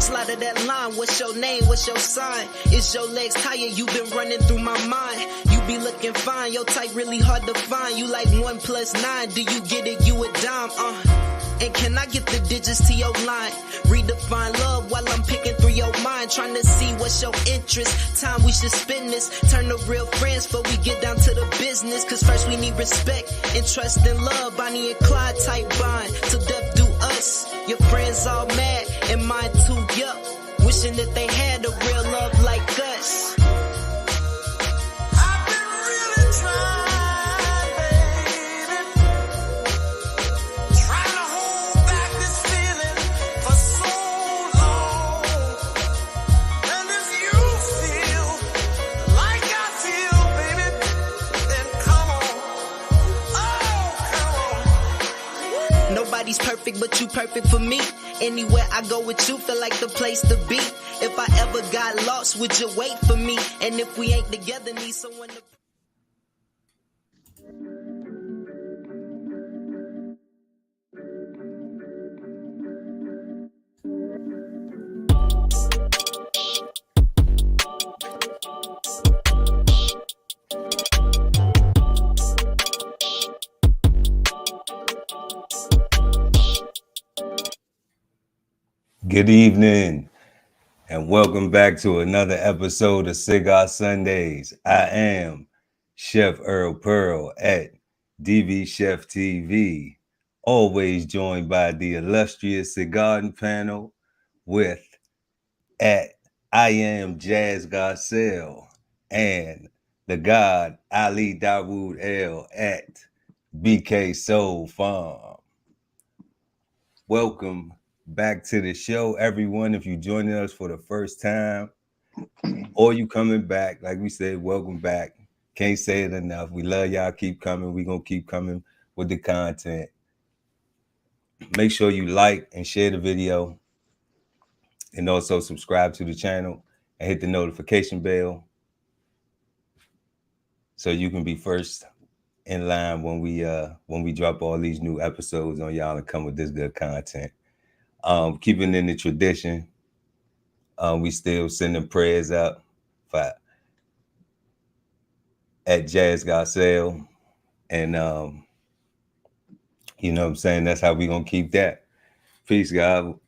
slide of that line. What's your name? What's your sign? Is your legs tired? You been running through my mind. You be looking fine. Your type really hard to find. You like 1 + 9. Do you get it? You a dime, And can I get the digits to your line? Redefine love while I'm picking through your mind. Trying to see what's your interest. Time we should spend this. Turn to real friends before we get down to the business. Cause first we need respect and trust and love. Bonnie and Clyde type bond. Till death do us. Your friends all mad and mine too, yup. Wishing that they had a real love like us. I've been really trying, baby. Trying to hold back this feeling for so long. And if you feel like I feel, baby, then come on. Oh, come on. Nobody's perfect, but you perfect for me. Anywhere I go with you, feel like the place to be. If I ever got lost, would you wait for me? And if we ain't together, need someone to... Good evening, and welcome back to another episode of Cigar Sundays. I am Chef Earl Pearl at DBCHEFTV, always joined by the illustrious Cigarden Panel with at I am Jazz Garcelle and the God Ali Dawood L at BK Soul Farm. Welcome back to the show, everyone. If you're joining us for the first time or you coming back, like we said, welcome back. Can't say it enough. We love y'all. Keep coming. We're going to keep coming with the content. Make sure you like and share the video, and also subscribe to the channel and hit the notification bell so you can be first in line when we drop all these new episodes on y'all and come with this good content. Keeping in the tradition, we still sending prayers up for at Jazz Garcelle, and you know what I'm saying, that's how we gonna keep that. Peace, God.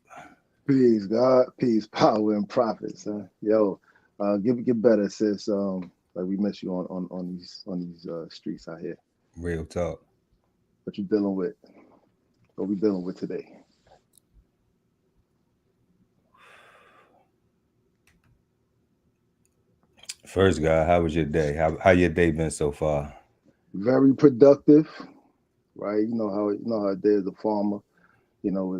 Peace, God. Peace, power, and profits. Yo, get better, sis. Like we miss you on these streets out here. Real talk. What you dealing with? What we dealing with today? First, God, how was your day? How your day been so far? Very productive, right? You know how a day as a farmer, you know,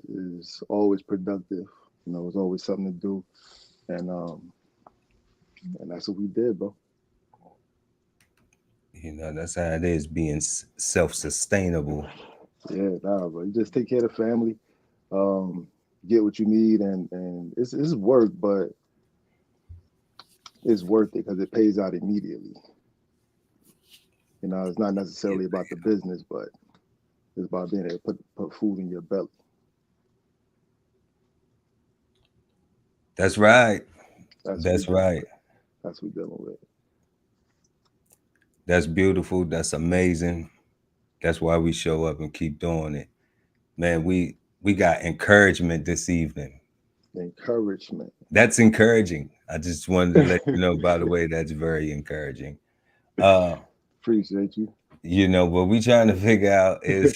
is always productive. You know, there's always something to do, and that's what we did, bro. You know, that's how it is, being self-sustainable. Yeah, bro. You just take care of the family, get what you need, and it's work, but it's worth it because it pays out immediately. You know, it's not necessarily about the business, but it's about being able to put food in your belly. That's right. That's right. That's what we're dealing with. That's beautiful. That's amazing. That's why we show up and keep doing it. Man, we got encouragement this evening. Encouragement. That's encouraging. I just wanted to let you know, by the way, that's very encouraging. Appreciate you. You know, what we trying to figure out is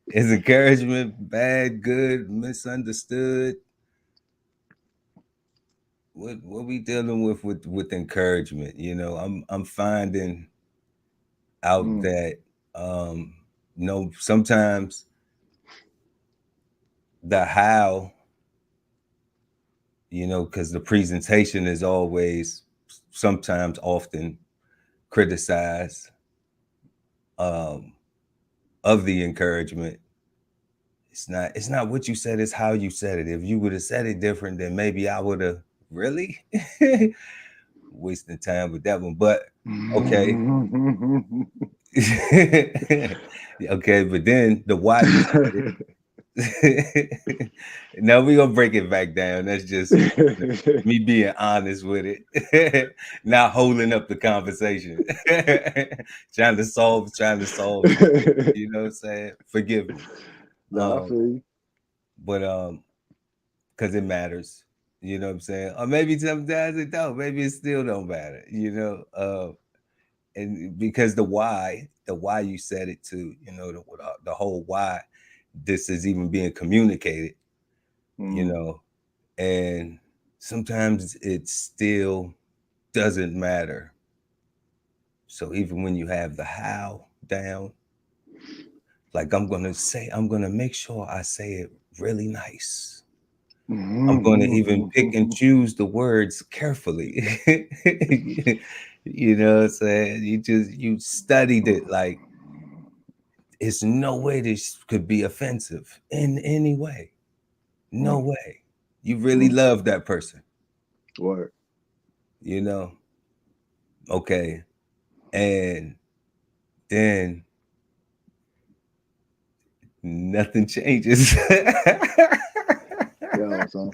is encouragement bad, good, misunderstood? What we dealing with encouragement? You know, I'm finding out that you know, sometimes the how, you know, because the presentation is always sometimes often criticized of the encouragement. It's not what you said, it's how you said it. If you would have said it different, then maybe I would have really wasting time with that one. But okay. Okay, but then the why you said it, Now we're gonna break it back down. That's just me being honest with it, not holding up the conversation, trying to solve something. You know what I'm saying? Forgive me. Nah, I feel you. But because it matters. You know what I'm saying? Or maybe sometimes it don't. Maybe it still don't matter. You know, and because the why you said it to, you know, the whole why this is even being communicated. You know, and sometimes it still doesn't matter. So even when you have the how down, like I'm gonna make sure I say it really nice. I'm going to even pick and choose the words carefully. You know what I'm saying? You studied it like it's no way this could be offensive in any way. No way. You really love that person. Word. You know? Okay. And then nothing changes. Yeah, son.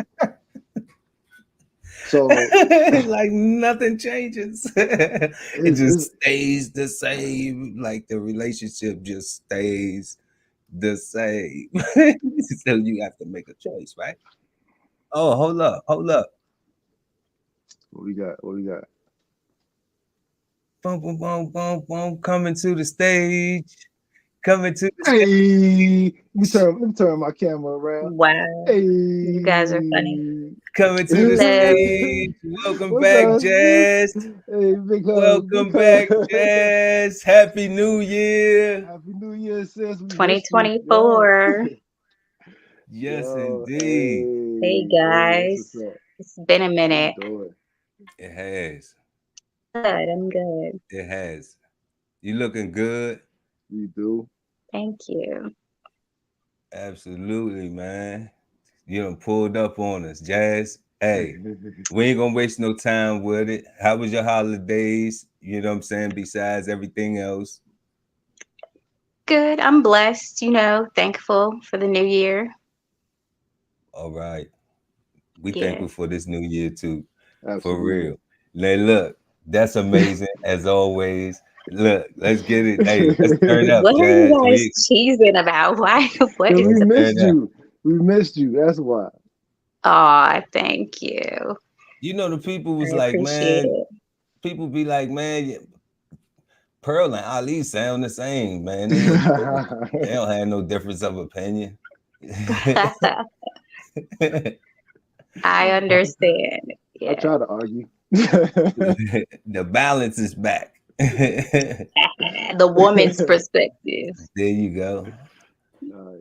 So like nothing changes. It just stays the same. Like the relationship just stays the same. So you have to make a choice, right? Oh, hold up. what we got? Boom, boom, boom, boom, boom. Coming to the stage. Hey, let me turn my camera around. Wow. Hey, You guys are funny. Coming to the stage. Welcome What's back, up, sis? Jazz. Hey, big hug. Welcome back, Jazz. Happy New Year. Happy New Year, sis. We missed you. 2024. Yes, Yo, indeed. Hey that's guys. what's up. It's been a How you minute. doing? It has. I'm good. It has. You looking good? You do? Thank you. Absolutely, man. You done pulled up on us, Jazz. Hey, we ain't gonna waste no time with it. How was your holidays? You know what I'm saying? Besides everything else. Good. I'm blessed, thankful for the new year. All right. We Yeah. thankful for this new year too. Absolutely. For real. Now look, that's amazing as always. Look, let's get it. Hey, let's turn up, What are Jazz. you guys cheesing about? Why? What is we the... missed you. We missed you. That's why. Aw, thank you. You know, the people was I like, appreciate man, it. people be like, man, Pearl and Ali sound the same, man. They don't have no difference of opinion. I understand. I try to argue. The balance is back. The woman's perspective. There you go.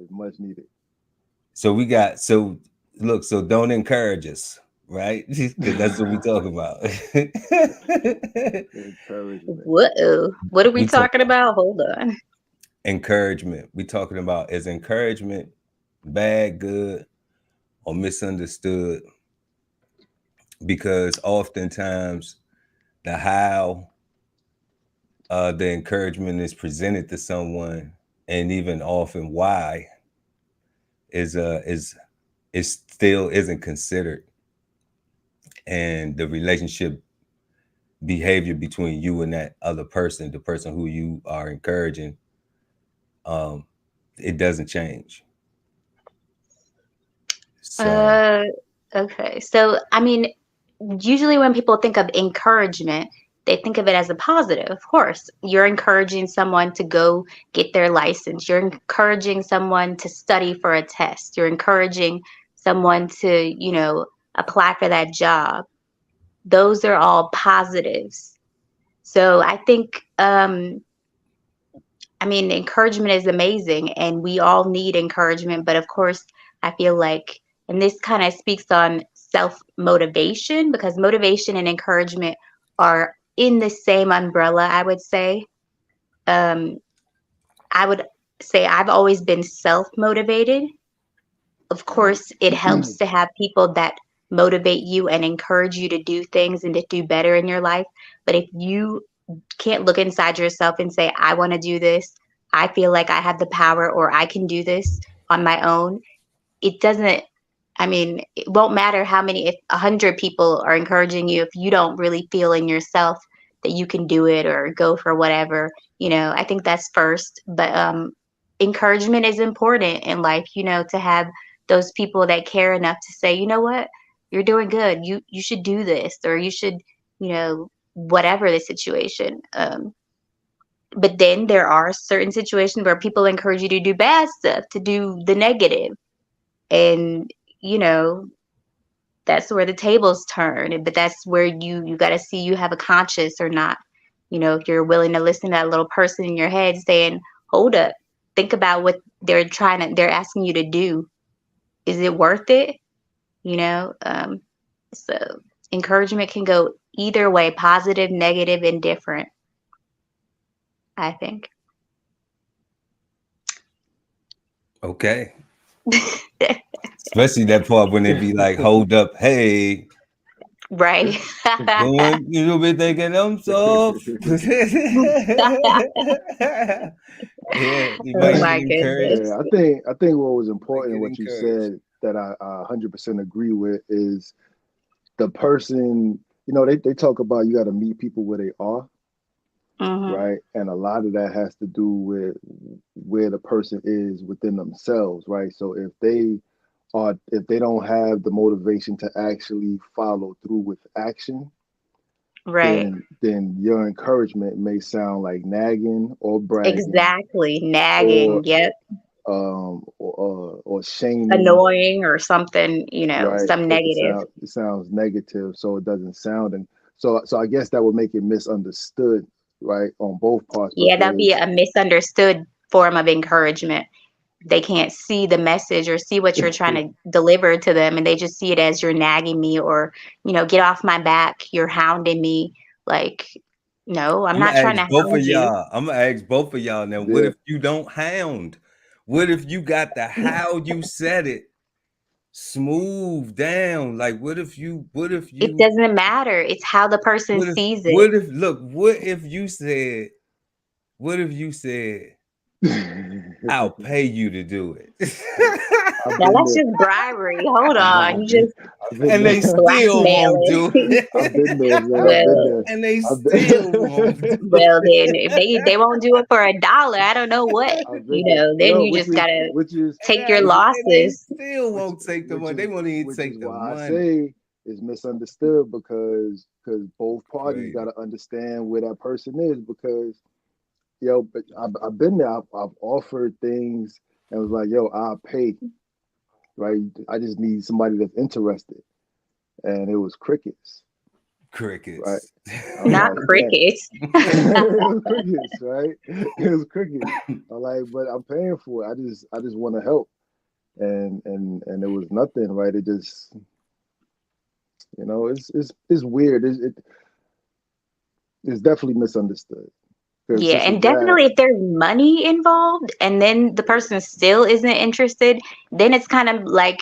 Much needed. So we got, so don't encourage us, right? Because that's what we talk about. Encouragement. Whoa. What are we talking about? Hold on. Encouragement. We talking about, is encouragement bad, good, or misunderstood? Because oftentimes the how the encouragement is presented to someone, and even often why is still isn't considered, and the relationship behavior between you and that other person, the person who you are encouraging, it doesn't change. So okay. So I mean, usually when people think of encouragement, they think of it as a positive. Of course, you're encouraging someone to go get their license. You're encouraging someone to study for a test. You're encouraging someone to, apply for that job. Those are all positives. So I think, encouragement is amazing and we all need encouragement. But of course, I feel like, and this kind of speaks on self-motivation, because motivation and encouragement are in the same umbrella, I would say. I would say I've always been self-motivated. Of course, it helps to have people that motivate you and encourage you to do things and to do better in your life. But if you can't look inside yourself and say, I want to do this, I feel like I have the power, or I can do this on my own, it doesn't, I mean, it won't matter how many, if 100 people are encouraging you, if you don't really feel in yourself that you can do it or go for whatever, I think that's first. But encouragement is important in life, to have those people that care enough to say, you know what, you're doing good. You should do this, or you should, whatever the situation. But then there are certain situations where people encourage you to do bad stuff, to do the negative. And, that's where the tables turn. But that's where you got to see you have a conscience or not. If you're willing to listen to that little person in your head saying, hold up, think about what they're asking you to do. Is it worth it? So encouragement can go either way, positive, negative, indifferent, I think. Okay. Especially that part when they be like, hold up, hey. Right. You be thinking I'm soft. Yeah, you Oh might my get encouraged. goodness. Yeah, I think what was important, Get what you encouraged. said that I 100% agree with, is the person, they talk about you got to meet people where they are, right? And a lot of that has to do with where the person is within themselves, right? So if they don't have the motivation to actually follow through with action, Right. then your encouragement may sound like nagging or bragging, Exactly. Nagging. or Yep. or shaming, Annoying or something, right? some negative. It sounds negative, so it doesn't sound. And so I guess that would make it misunderstood, right, on both parts, Yeah, that'd be because a misunderstood form of encouragement. They can't see the message or see what you're trying to deliver to them, and they just see it as you're nagging me, or get off my back, you're hounding me. Like, no, I'm not trying to hound you. I'm gonna ask both of y'all now. What yeah, if you don't hound? What if you got the how you said it smooth down? Like what if you It doesn't matter. It's how the person sees it. what if you said I'll pay you to do it? I've Now been that's there. just bribery. Hold on. You just I've been And they there. still won't do blackmailing. I've been there, it. man. I've been Well, there. And they I've still won't do been, well, then if it. they won't do it for $1, I don't know what. I've been there. Then Yo, you just gotta which is take your And they losses. still which won't take the which money. They is won't even which is take the why I money. say it's misunderstood, because both parties Crazy. got to understand where that person is, because but I've been there. I've offered things and was like, yo, I'll pay, right? I just need somebody that's interested, and it was crickets, right? Crickets. I'm Not like, man. crickets. It was crickets, right? It was crickets. I'm like, but I'm paying for it. I just want to help, and it was nothing, right? It just, it's weird. It's definitely misunderstood. Because Yeah, just and with that, definitely if there's money involved and then the person still isn't interested, then it's kind of like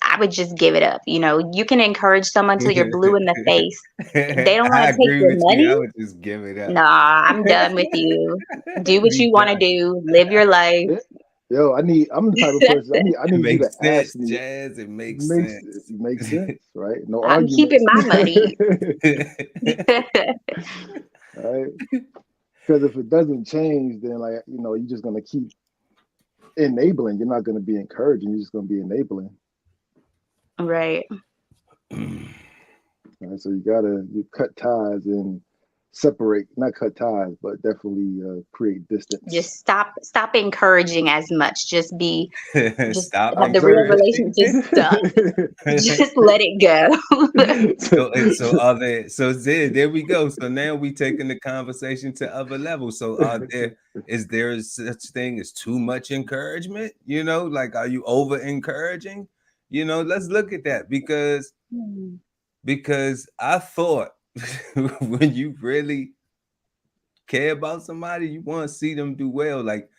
I would just give it up. You can encourage someone till you're blue in the face. If they don't want I to take agree your with you. money, I would just give it up. nah, I'm done with you. Do what Be you want to done. do. Live your life. yo, I'm the type of person. I It need you to makes ask sense, me. Jazz. It It makes makes sense. sense, right? No I'm keeping arguments, my money. right? Because if it doesn't change, then you're just gonna keep enabling. You're not gonna be encouraging. You're just gonna be enabling. Right. Right? So you cut ties and separate. Not cut ties, but definitely create distance. Just stop encouraging as much. Just Stop have the real encouraging. relationship. Just stop. Just let it go. So there we go. So now we taking the conversation to other levels. So is there such thing as too much encouragement? Like are you over encouraging? Let's look at that, because I thought when you really care about somebody, you want to see them do well. Like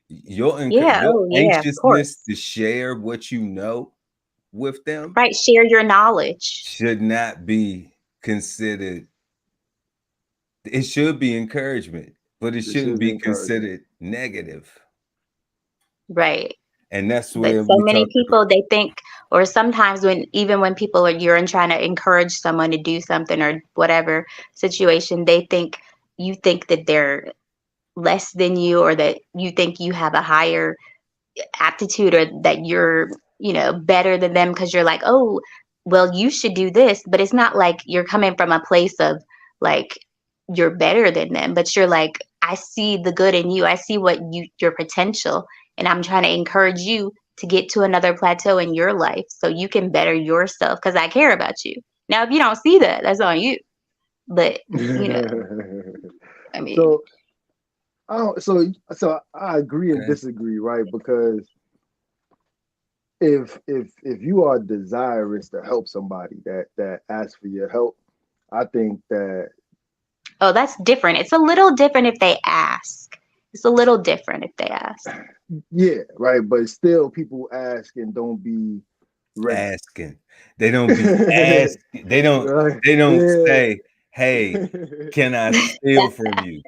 your Yeah. Oh, yeah. Of anxiousness course. to share what you know with them Right. Share your knowledge. should not be considered. It should be encouragement, but it This shouldn't is the be encouragement. considered negative. Right. And that's But where so we many talk. people, they think, or sometimes when people are, you're trying to encourage someone to do something or whatever situation, you think that they're less than you, or that you think you have a higher aptitude, or that you're, better than them, because you're like, oh, well, you should do this. But it's not like you're coming from a place of like you're better than them, but you're like, I see the good in you. I see your potential, and I'm trying to encourage you to get to another plateau in your life so you can better yourself, because I care about you. Now, if you don't see that, that's on you. But, I mean, So so I agree and disagree, right? Because if you are desirous to help somebody that asks for your help, I think that oh, that's different. It's a little different if they ask. It's a little different if they ask. yeah, right. But still, people ask and don't be ready. Asking. They don't be asking. They don't. Right? They don't Yeah. say, "Hey, can I steal from you?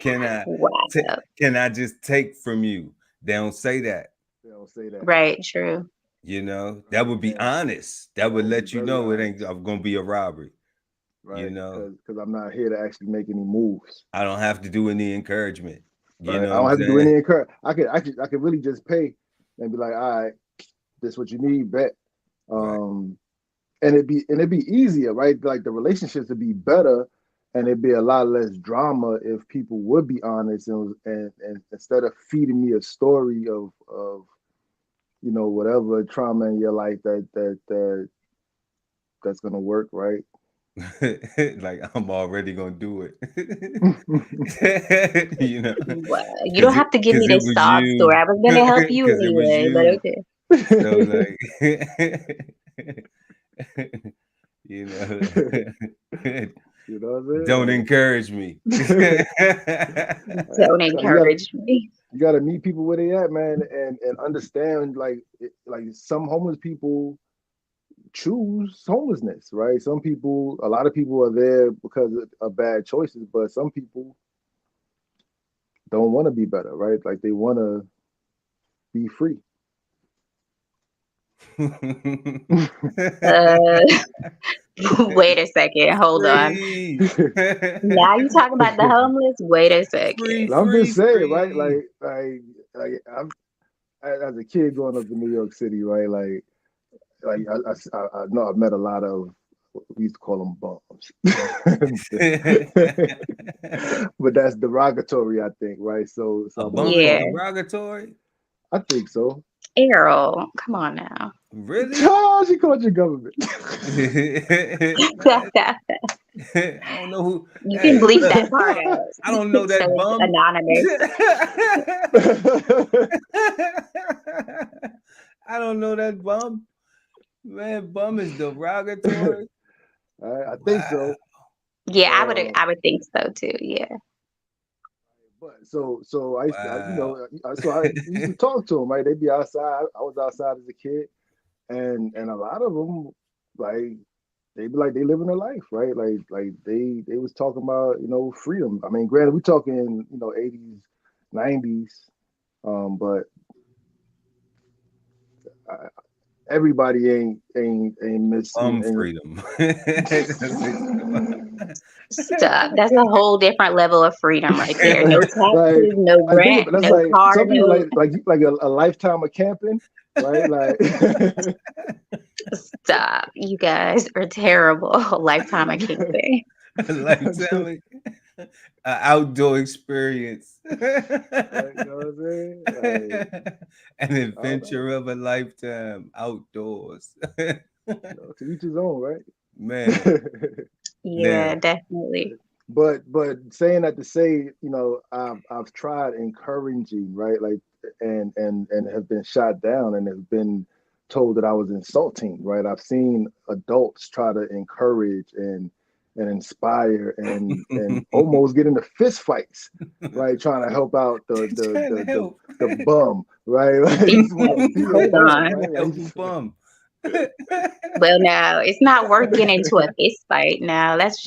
Can I? Wow. Can I just take from you?" They don't say that. They don't say that. Right. True. That would be honest. That would let you know it ain't gonna be a robbery. Right. Because I'm not here to actually make any moves. I don't have to do any encouragement. Right. I don't have to do any encouragement. I could really just pay and be like, all right, this is what you need, bet. And it'd be easier, right? Like the relationships would be better, and it'd be a lot less drama if people would be honest and instead of feeding me a story of whatever trauma in your life that's gonna work, right? Like I'm already gonna do it. Well, you don't have to give me this sob story. I was gonna help you anyway, but okay. So like, don't encourage me. Don't encourage me. You gotta meet people where they at, man, and understand like some homeless people choose homelessness, right? A lot of people are there because of bad choices, but some people don't want to be better, right? Like they want to be free. Wait a second, hold on. Now you talking about the homeless? Wait a second. I'm just saying, right? Like I'm as a kid growing up in New York City, right? Like I know I've met a lot of, we used to call them bums, but that's derogatory, I think, right? So a bum is derogatory. I think so. Errol, come on now. Really? Oh, she called your government. I don't know who. You can bleep that part out. I don't know that bum. Anonymous. I don't know that bum. Man, bum is derogatory. I think so. Yeah, I would think so too. Yeah. But so I used to, so I used to talk to them, right? They'd be outside. I was outside as a kid, and a lot of them, like, they'd be like they living their life, right? Like they was talking about freedom. I mean, granted, we talking 80s, 90s, but everybody ain't missing freedom. Stop. That's a whole different level of freedom right there. No taxes, no rent, no car. Some people like a lifetime of camping, right? Like stop. You guys are terrible. A lifetime of camping. Lifetime outdoor experience. You know what I'm saying? An adventure of a lifetime outdoors. To each his own, right? Man. Yeah, definitely. But saying that to say, I've tried encouraging, right? Like and have been shot down and have been told that I was insulting, right? I've seen adults try to encourage and inspire and almost get into fist fights, right? Trying to help out the bum, right? Like, hold on, right? Like, bum. Well, no, it's not worth getting into a fist fight. No, that's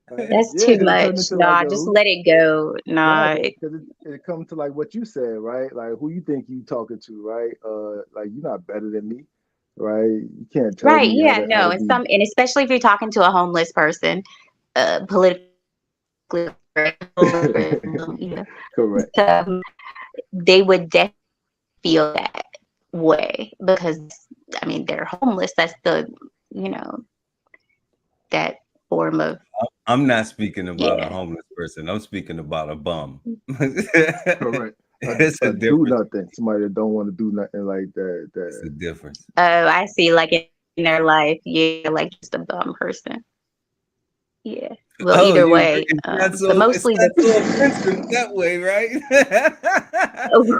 Right? that's Yeah, too because it turned much. into like Nah, a just who, let it go. nah, Nah, because it comes to like what you said, right? Like who you think you talking to, right? Like you're not better than me, right? You can't tell right? me Yeah, how no, to be and especially if you're talking to a homeless person, politically correct, correct. so they would definitely feel that way because I mean they're homeless. That's the you know that form of I'm not speaking about a yeah. homeless person. I'm speaking about a bum. Correct. It's a A do difference. nothing. Somebody that don't want to do nothing like that. It's a difference. Oh, I see. Like in their life, yeah, like just a bum person. Yeah. Well, Oh, either you way, but it's mostly not the so offensive that way, right?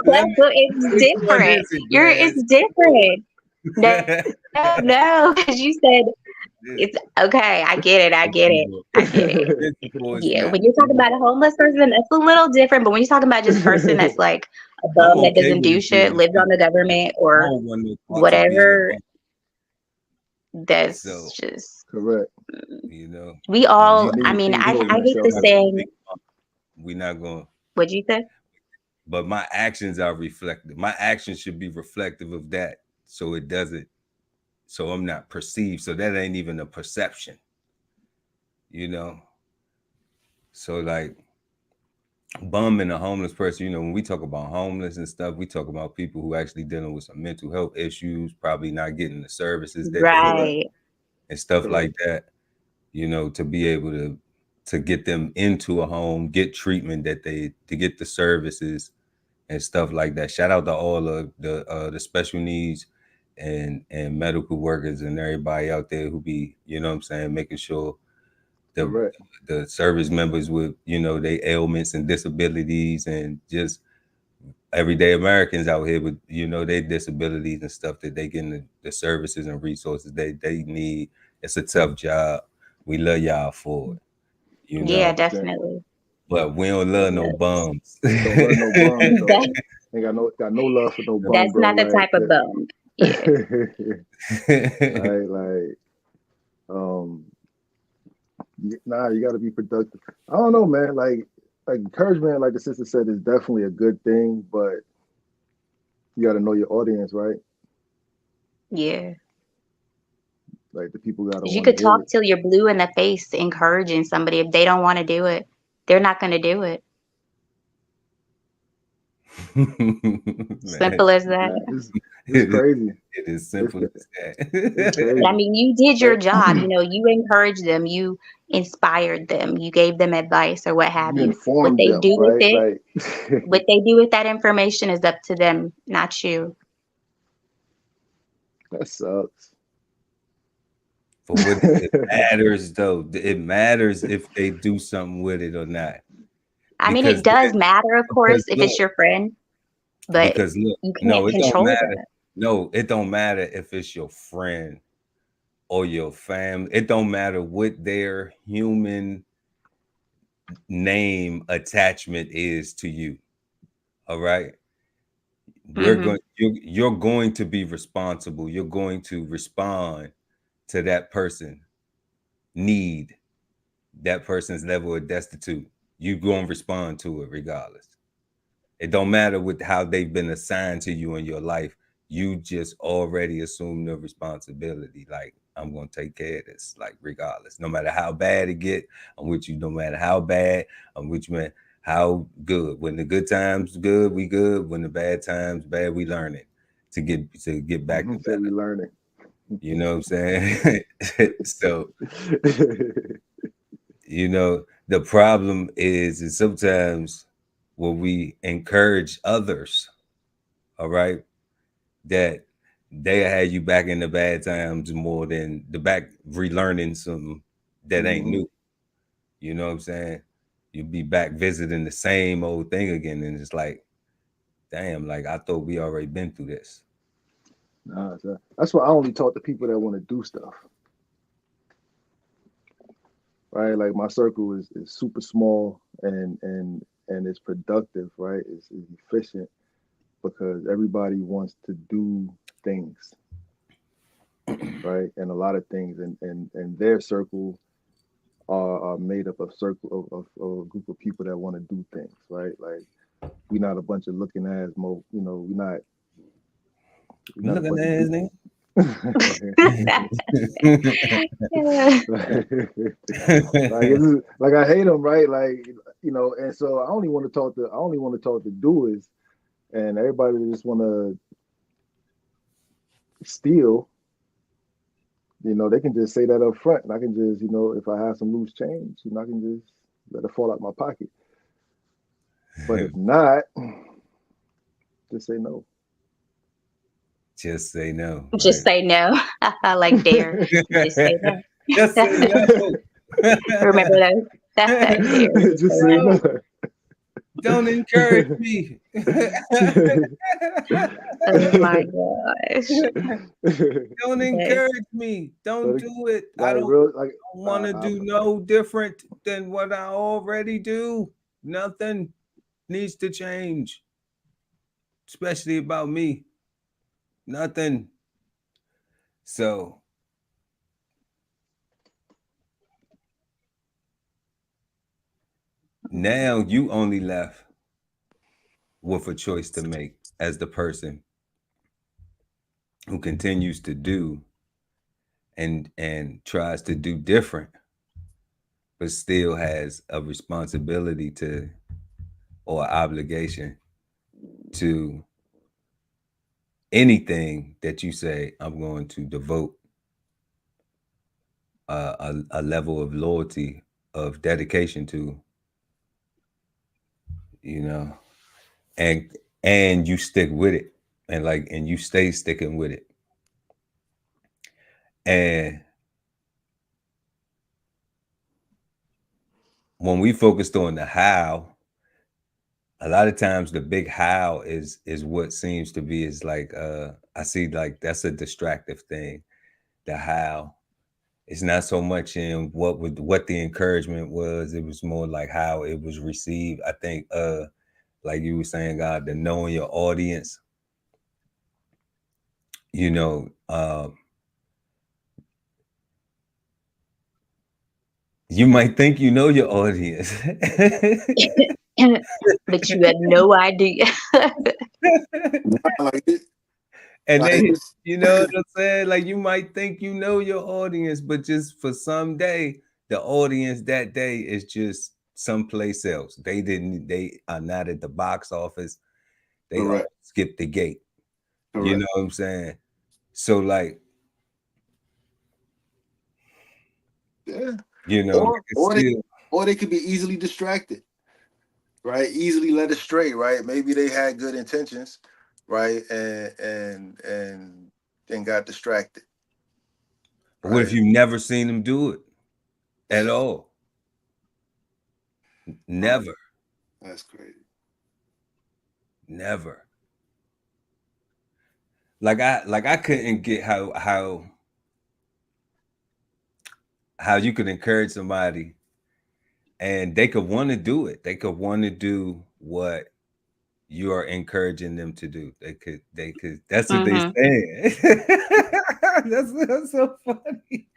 well, it's Which one different. is it, It's different. No, Jazz? no, because you said it's okay. I get it. I get it. I get it. Sensible is Yeah, not. when you're talking about a homeless person, that's a little different. But when you're talking about just person that's like a I'm bum that okay doesn't with do it being shit, lives on the offensive. government I or don't want no parts of being a whatever, bum. So, that's just Correct. you know, we you all. I Need mean, need help I in speaking the hate the about shelter. a saying. big bum. We're not going, What'd you say? but my actions are reflective. My actions should be reflective of that. So it doesn't, so I'm not perceived. So that ain't even a perception, you know? So like bum and a homeless person, you know, when we talk about homeless and stuff, we talk about people who actually dealing with some mental health issues, probably not getting the services that they Correct. need Right. and stuff Correct. like that, you know, to be able to get them into a home, get treatment that they to get the services and stuff like that. Shout out to all of the special needs and medical workers and everybody out there who be, you know what I'm saying, making sure the Correct. the service members with, you know, they ailments and disabilities and just everyday Americans out here with, you know, their disabilities and stuff that they getting the services and resources they need. It's a tough job. We love y'all for it, you Yeah, know. 100%. definitely. But we don't love no bums. Don't love no bums though. That, Ain't got no love for no bum, that's bro. not the Like type of bum. Yeah. right, like um nah, you gotta be productive. I don't know, man. Like encouragement, like the sister said, is definitely a good thing, but you gotta know your audience, right? Yeah. Like the people gotta 'Cause you want to could hear talk it. till you're blue in the face encouraging somebody. If they don't want to do it, they're not going to do it. Man, Simple as that. It's crazy. it is It's simple as it's that. I crazy. mean, you did your Like job. You know, you encouraged them, you inspired them, you gave them advice or what have you you. What informed they them, do with right? it, Like what they do with that information is up to them, not you. that sucks. But what it matters though, it matters if they do something with it or not. I mean, Because it does matter, of course, because if it's look, your friend, but because look, you can't no, it don't control matter. that. No, it don't matter if it's your friend or your family. It don't matter what their human name attachment is to you. All right. Hmm. You're going to be responsible. You're going to respond to that person need, that person's level of destitute. You're going to respond to it regardless. It don't matter with how they've been assigned to you in your life. You just already assume the responsibility. Like, I'm gonna take care of this, like regardless. No matter how bad it get, I'm with you. No matter how bad, I'm with you, man. How good. When the good times good, we good. When the bad times bad, we learn it to get back to Say better. we learning. You know what I'm saying? So, you know, the problem is sometimes when we encourage others, all right, that they had you back in the bad times more than the back relearning something that ain't hmm new. You know what I'm saying? You'd be back visiting the same old thing again, and it's like, damn, like I thought we already been through this. Nah, that's why I only talk to people that want to do stuff, right? Like my circle is super small and it's productive, right? It's efficient because everybody wants to do things, right? And a lot of things, and their circle are made up of circle of a group of people that want to do things, right? Like we're not a bunch of looking ass we're not a Looking bunch at of his people. name. Like it's like I hate them, right? Like and so I only want to talk to doers, and everybody that just want to steal. They can just say that up front, and I can just, if I have some loose change, I can just let it fall out my pocket. But if not, just say no. Just say no, Just right? say no. I like dare. Just say no. Just say no. Remember those? Dare. Just Just say say no. no. Don't encourage me. Oh my gosh. Don't Yes. encourage me. Don't Like, do it. I like don't real, like want to do no different than what I already do. Nothing needs to change, especially about me. Nothing. So now you only left with a choice to make as the person who continues to do and tries to do different, but still has a responsibility to or obligation to anything that you say I'm going to devote a level of loyalty, of dedication to, you know, and and you stick with it, and you stay sticking with it. And when we focused on the how, a lot of times the big how is what seems to be is like I see like that's a distractive thing. The how. It's not so much in what the encouragement was. It was more like how it was received. I think like you were saying, God, the knowing your audience, you know, you might think you know your audience. But you had no idea. Nah, like it, And like they, it's, you know what I'm saying? Like you might think you know your audience, but just for some day, the audience that day is just someplace else. They are not at the box office. They all correct, skip the gate. You know correct. what I'm saying? So like, Yeah. like it's Or they still or they could be easily distracted, right? Easily led astray, right? Maybe they had good intentions, right? And got distracted, but what if right? you never seen them do it at all? Mm, Never, that's crazy. never. Like I couldn't get how you could encourage somebody and they could want to do it. They could want to do what you are encouraging them to do. They could that's what they Hmm. saying. That's so funny.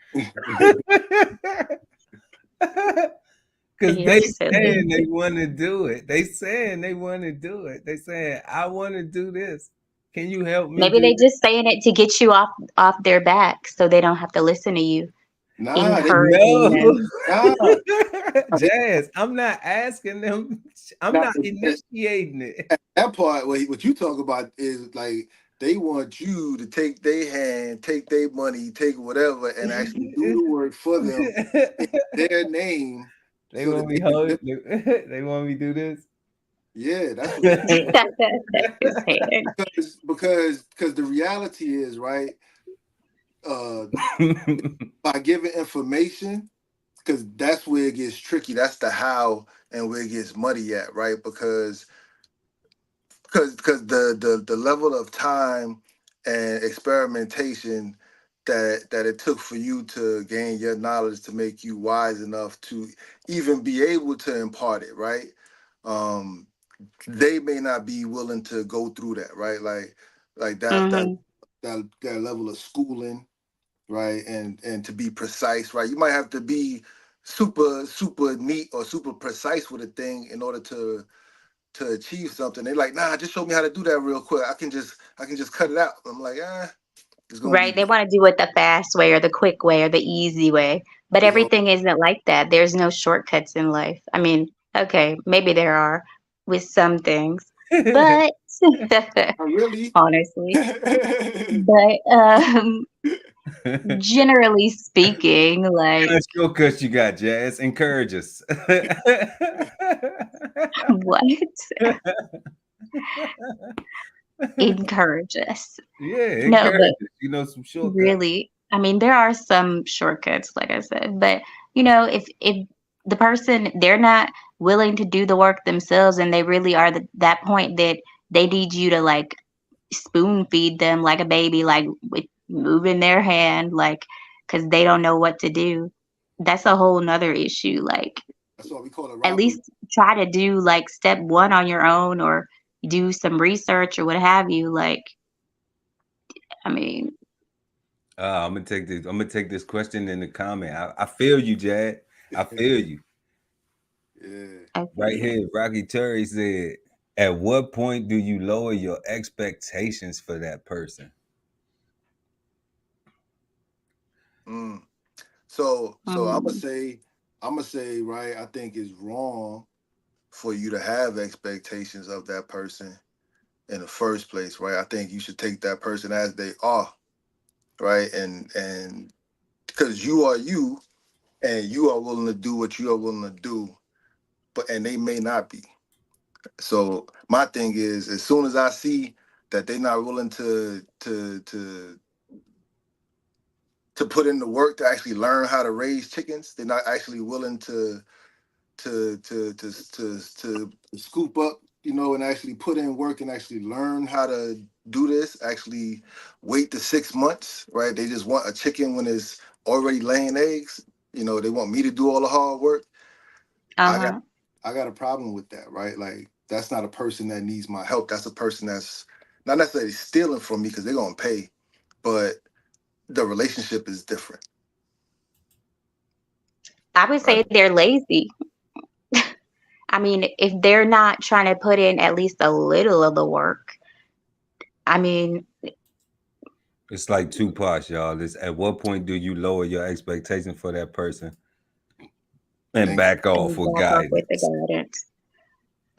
Because You're they silly. saying they want to do it. They saying they want to do it. They saying, I want to do this. Can you help me Maybe do they this? just saying it to get you off their back so they don't have to listen to you, Nah, they encouraging No. them. nah, they, Jazz, I'm not asking them. I'm nah. not initiating it. That part, what you talk about is like they want you to take their hand, take their money, take whatever, and actually do the work for them in their name, They so want that me they can. hold. They want me do this. Yeah, that's what they His hand. because the reality is right. Uh, by giving information, because that's where it gets tricky. That's the how and where it gets muddy at, right? Because the level of time and experimentation that it took for you to gain your knowledge to make you wise enough to even be able to impart it, right? um they may not be willing to go through that, right? Like that Hmm. level of schooling, right? And to be precise, right? You might have to be super neat or super precise with a thing in order to achieve something. They're like, nah, just show me how to do that real quick. I can just cut it out. I'm like, it's gonna Right. be, They want to do it the fast way or the quick way or the easy way. But it's gonna, everything isn't like that. There's no shortcuts in life. I mean, okay, maybe there are with some things, but not really. honestly, but generally speaking, like What shortcuts you got, Jazz? Encourage us. what? Encourage us. Yeah, No, encourage but us. You know, some shortcuts. really, I mean, there are some shortcuts, like I said, but if the person they're not willing to do the work themselves, and they really are that point that they need you to like spoon feed them like a baby, like with moving their hand, like because they don't know what to do. That's a whole nother issue. Like That's what we call a at robbery. least try to do like step one on your own, or do some research or what have you. Like, I mean, I'm gonna take this. I'm gonna take this question in the comment. I feel you, Jad. I feel you. Yeah. I Right feel here, Rocky Terry said, "At what point do you lower your expectations for that person?" Mm. So you. I'm gonna say, right, I think it's wrong for you to have expectations of that person in the first place, right? I think you should take that person as they are, right? And because you are you, and you are willing to do what you are willing to do, but and they may not be. So my thing is, as soon as I see that they're not willing to put in the work to actually learn how to raise chickens, they're not actually willing to scoop up, and actually put in work and actually learn how to do this. Actually, wait the 6 months, right? They just want a chicken when it's already laying eggs. They want me to do all the hard work. I got Uh-huh. I got a problem with that, right? Like that's not a person that needs my help. That's a person that's not necessarily stealing from me because they're gonna pay, but the relationship is different, I would right? say they're lazy. I mean, if they're not trying to put in at least a little of the work, I mean, It's like two parts, y'all. This at what point do you lower your expectations for that person and Thank you. back off and with back off with the guidance?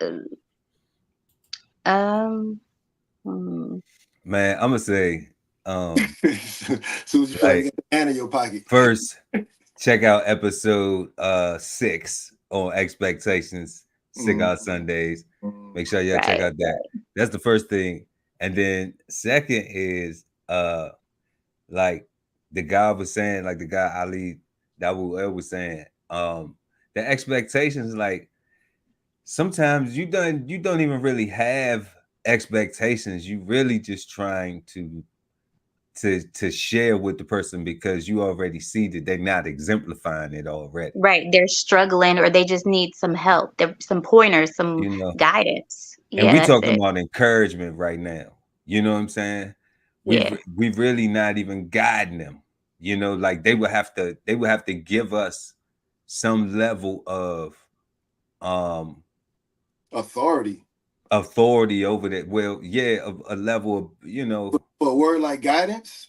guidance. Um, hmm. Man, I'm gonna say, Soon as you feel like you like got the hand in your pocket. first, check out episode 6 on expectations, Mhm. Cigar Sundays. Mhm. Make sure y'all check Right, out that. right. That's the first thing. And then second is like the guy was saying, like the guy Ali Dawu was saying, the expectations, like sometimes you don't even really have expectations. You really just trying to share with the person because you already see that they're not exemplifying it already. Right. They're struggling or they just need some help. Some pointers, some You know, guidance. and Yeah, we that's talking it. about encouragement right now. You know what I'm saying? Yeah. We've really not even guiding them. You know, like they would have to give us some level of um Authority authority over that. Well, yeah, a level of, for a word like guidance.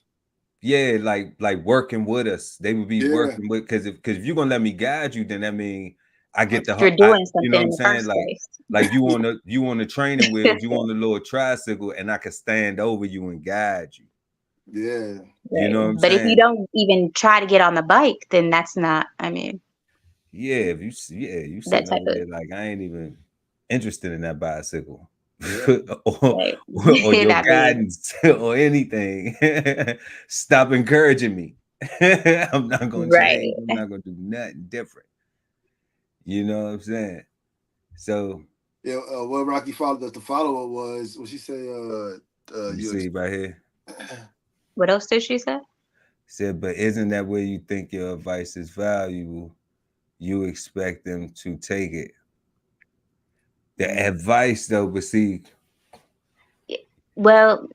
yeah, like working with us. They would be Yeah, working with, because if you're gonna let me guide you, then that mean I get You're I, doing you know something what in I'm the saying? first Like you on the training wheels, you on the little tricycle, and I can stand over you and guide you. yeah, You Right. know what I'm But if you saying? don't even try to get on the bike, then that's not, I mean, Yeah, you that sitting type over of, there like I ain't even interested in that bicycle. yeah, or, right. or your I mean, guidance or anything. Stop encouraging me. I'm not gonna change. right. I'm not gonna do nothing different. You know what I'm saying? So yeah. What Rocky followed us. The follow up was what she say. you You. see right here. What else did she say? Said, but isn't that where you think your advice is valuable? You expect them to take it. The Mm, advice though, but see, Well,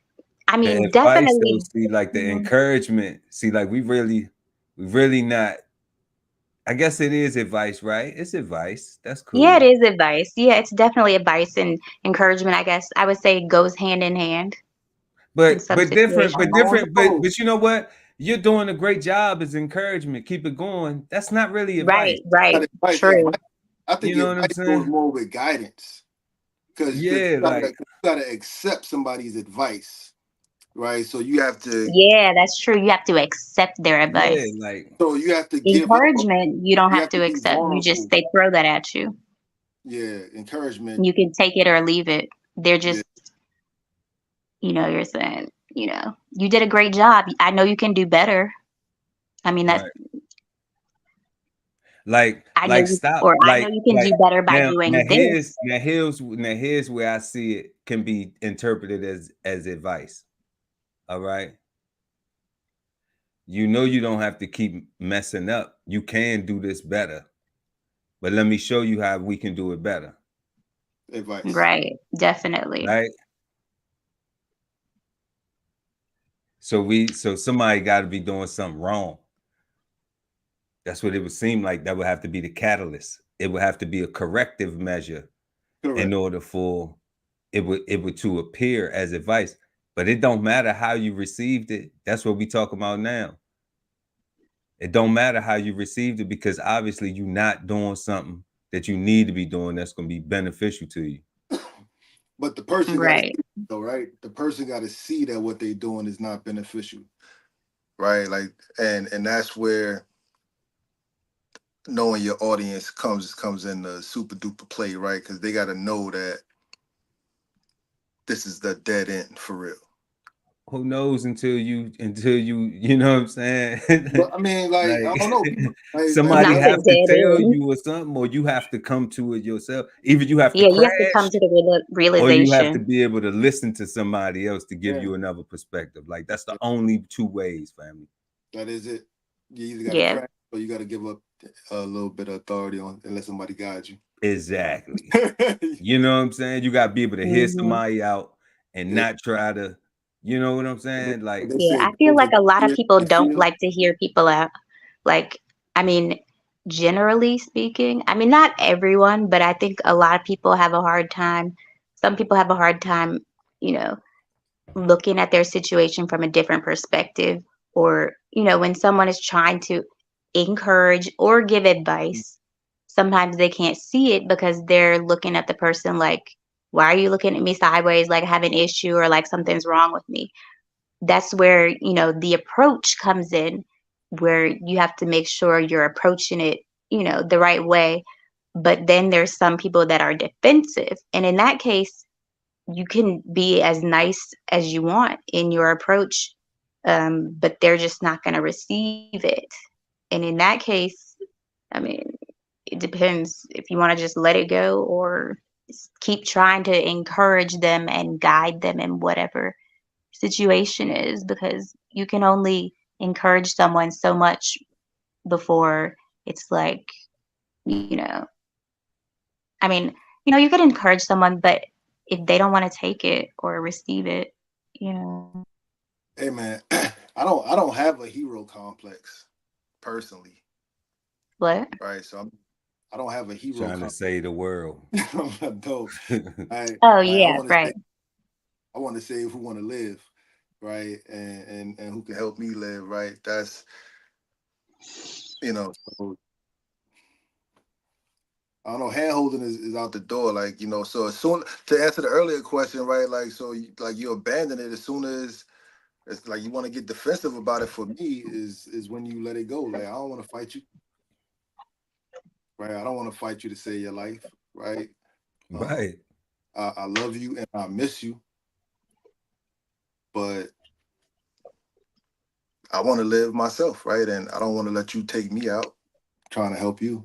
I The mean, advice though, definitely. see, like the Mhm. encouragement, see, like we really not. I guess it is advice, right? It's advice. That's Yeah, it cool. is advice. Yeah, it's definitely advice and encouragement, I guess. I would say it goes hand in hand in But some different, I but situations. don't different, know. but you know what? You're doing a great job as encouragement. Keep it going. That's not really advice. Right, right. But advice, True. I think You know what I'm advice goes saying? more with guidance, because Yeah, like you gotta accept somebody's advice, right? So you have to Yeah, that's true. You have to accept their yeah, advice. like give up. Encouragement, you don't You have have to to be accept. You just vulnerable. they throw that at you. Yeah, encouragement. You can take it or leave it. They're Yeah, just, you're saying, you did a great job. I know you can do better. I mean, that's right. Like I know you, stop or I know you can like do better by now doing this. here's where I see it can be interpreted as advice. All right. You know you don't have to keep messing up. You can do this better. But let me show you how we can do it better. advice. Right, definitely. Right? So somebody got to be doing something wrong. That's what it would seem like. That would have to be the catalyst. It would have to be a corrective measure in Correct. order for it would to appear as advice. But it don't matter how you received it. That's what we talk about now. It don't matter how you received it, because obviously you're not doing something that you need to be doing that's going to be beneficial to you. But the person got to Right. see, though, right? The person got to see that what they're doing is not beneficial, right? Like, and that's where knowing your audience comes in the super duper play, right? Because they got to know that this is the dead end for real. Who knows until you know what I'm saying? But I mean, like, I Like don't know. People, like, somebody Not that's the have to dead tell end. you or something, or you have to come to it yourself. Either you have to Yeah, you have to come crash, to the or you have to realization. be able to listen to somebody else to give yeah, you another perspective. Like that's the only two ways, family. that is it. You either got to Yeah. crash or you got to give up a little bit of authority on and let somebody guide you. Exactly. You know what I'm saying? You got to be able to hear Hmm. somebody out and Yeah. not try to, you know what I'm saying? And Like, they Yeah, say I feel those like are a lot of ears people they don't feel. like to hear people out. Like, I mean, generally speaking, I mean, not everyone, but I think a lot of people have a hard time. Some people have a hard time, you know, looking at their situation from a different perspective. Or, when someone is trying to encourage or give advice, sometimes they can't see it because they're looking at the person like, why are you looking at me sideways? Like I have an issue or like something's wrong with me. That's where, the approach comes in, where you have to make sure you're approaching it, the right way. But then there's some people that are defensive. And in that case, you can be as nice as you want in your approach, but they're just not going to receive it. And in that case, I mean, it depends if you want to just let it go or keep trying to encourage them and guide them in whatever situation is, because you can only encourage someone so much before it's like, you know, I mean, you could encourage someone, but if they don't want to take it or receive it, Hey man, I don't have a hero complex personally, what? right? So I don't have a hero trying to complex. save the world. No, Oh, I yeah, want to say right. who want to live, right? And who can help me live, right? That's so I don't know. Hand holding is out the door, like So as soon to answer the earlier question, right? Like so, you abandon it as soon as it's like you want to get defensive about it. For me, is when you let it go. Like I don't want to fight you, right? I don't want to fight you to save your life, right? Um, Right. I love you and I miss you, but I want to live myself, right? And I don't want to let you take me out trying to help you,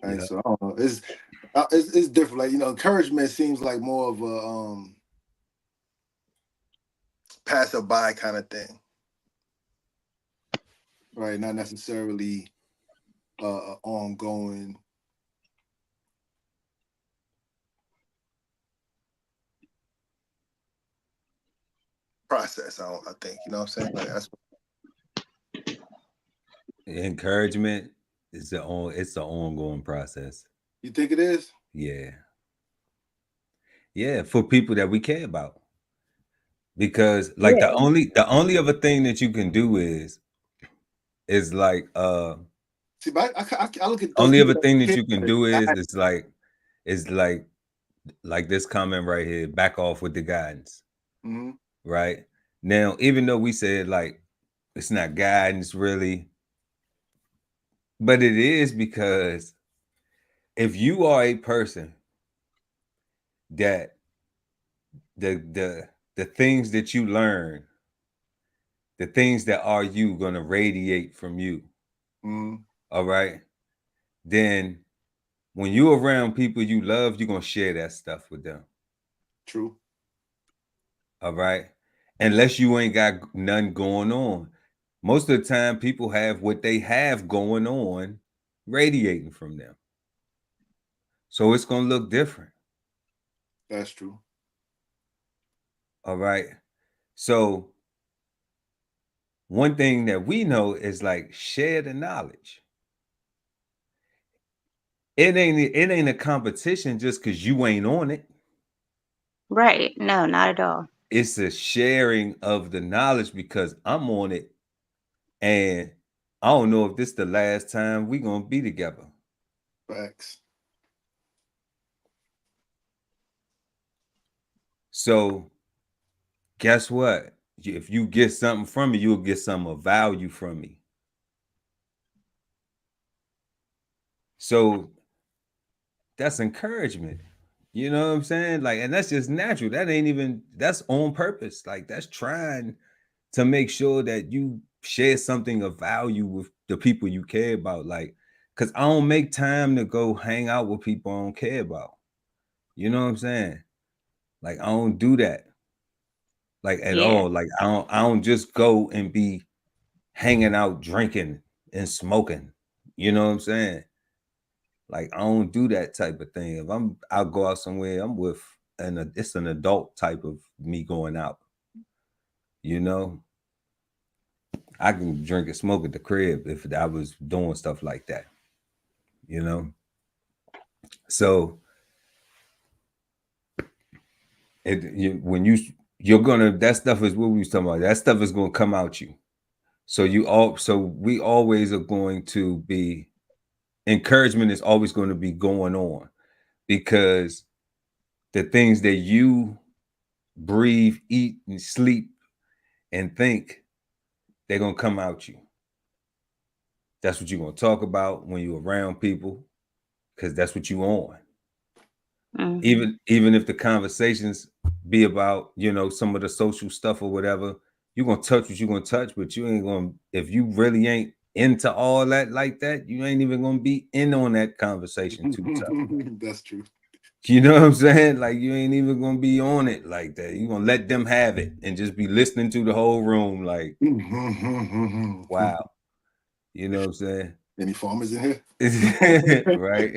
right? Yeah. So I don't know. It's different. Like encouragement seems like more of a passerby kind of thing, right? Not necessarily a ongoing process. I think, you know what I'm saying? Like that's encouragement is it's an ongoing process. You think it is? Yeah. Yeah, for people that we care about. Because like Yeah. the only other thing that you can do is like See, but I look at those only people other thing that that you can do is like this comment right here, back off with the guidance. Mm-hmm. Right? Now, even though we said like it's not guidance really, but it is, because if you are a person that the things that you learn, the things that are you gonna radiate from you. Mm-hmm. All right. Then when you're around people you love, you're gonna share that stuff with them. True. All right. Unless you ain't got none going on. Most of the time, people have what they have going on radiating from them. So it's gonna look different. That's true. All right. So one thing that we know is like share the knowledge. It ain't a competition just because you ain't on it. Right. No, not at all. It's a sharing of the knowledge because I'm on it, and I don't know if this is the last time we gonna be together. Facts. So guess what? If you get something from me, you'll get some of value from me. So that's encouragement. You know what I'm saying? Like, and that's just natural. That ain't even, that's on purpose. Like, that's trying to make sure that you share something of value with the people you care about. Like, because I don't make time to go hang out with people I don't care about. You know what I'm saying? Like, I don't do that. Like at all. Like I don't just go and be hanging out drinking and smoking. You know what I'm saying? Like I don't do that type of thing. If I'll go out somewhere, I'm with it's an adult type of me going out. You know, I can drink and smoke at the crib if I was doing stuff like that. You know, so when you're gonna, that stuff is what we was talking about. That stuff is gonna come out you. So we always are going to be, encouragement is always going to be going on, because the things that you breathe, eat, and sleep and think, they're going to come out you. That's what you're going to talk about when you're around people, because that's what you on. Mm-hmm. Even if the conversations be about, you know, some of the social stuff or whatever, you're going to touch what you're going to touch, but you ain't going to, if you really ain't into all that like that, you ain't even going to be in on that conversation too tough. That's true. You know what I'm saying? Like you ain't even gonna be on it like that. You're gonna let them have it and just be listening to the whole room like, wow. You know what I'm saying? Any farmers in here? Right?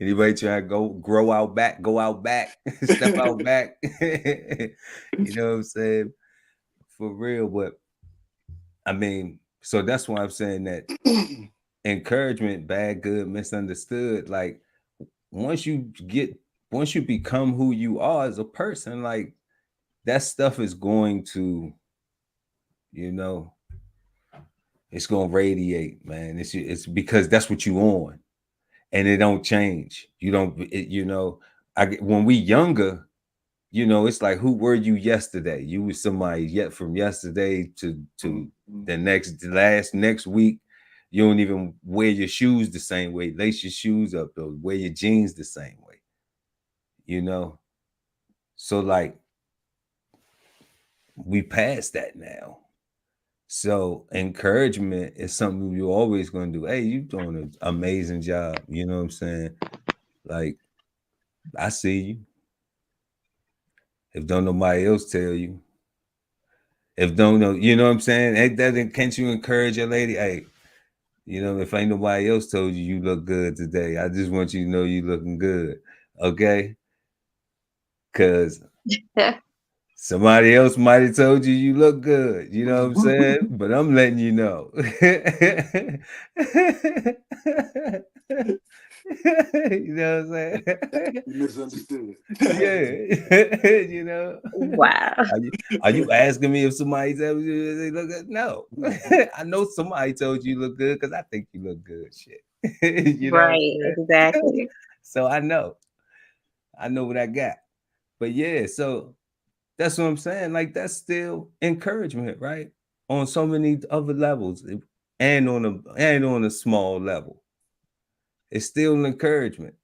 Anybody trying to go out back, step out back. You know what I'm saying? For real. But I mean, so that's why I'm saying that encouragement, bad, good, misunderstood, like once you become who you are as a person, like that stuff is going to, you know, it's going to radiate, man. It's because that's what you on, and it don't change. You don't, you know, when we younger, you know, it's like, who were you yesterday? You was somebody yet from yesterday to the next week. You don't even wear your shoes the same way, lace your shoes up, or wear your jeans the same way. You know, so like we passed that now. So encouragement is something you're always going to do. Hey, you're doing an amazing job. You know what I'm saying? Like, I see you. If don't nobody else tell you, if don't know, you know what I'm saying? It doesn't, can't you encourage your lady? Hey, you know, if ain't nobody else told you you look good today, I just want you to know you looking good. Okay? Because Somebody else might have told you you look good, you know what I'm saying? But I'm letting you know. You know what I'm saying? You misunderstood. Yeah. You know. Wow. Are you asking me if somebody tells you they look good? No. I know somebody told you look good because I think you look good. Shit. You know what I'm Right, saying? exactly. So I know what I got. But yeah, so that's what I'm saying. Like that's still encouragement, right? On so many other levels, and on a small level, it's still an encouragement.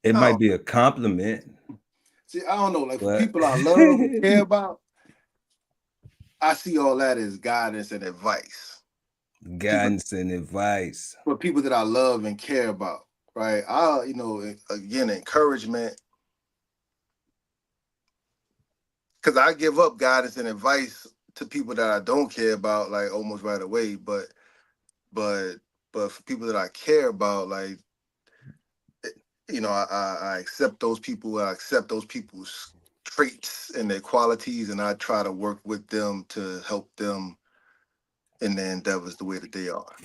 It might be a compliment. See, I don't know. Like for But people I love and care about, I see all that as guidance and advice. Guidance and advice. For people that I love and care about, right? Again, encouragement. Because I give up guidance and advice to people that I don't care about, like almost right away. But for people that I care about, like, I accept those people. I accept those people's traits and their qualities, and I try to work with them to help them in their endeavors the way that they are.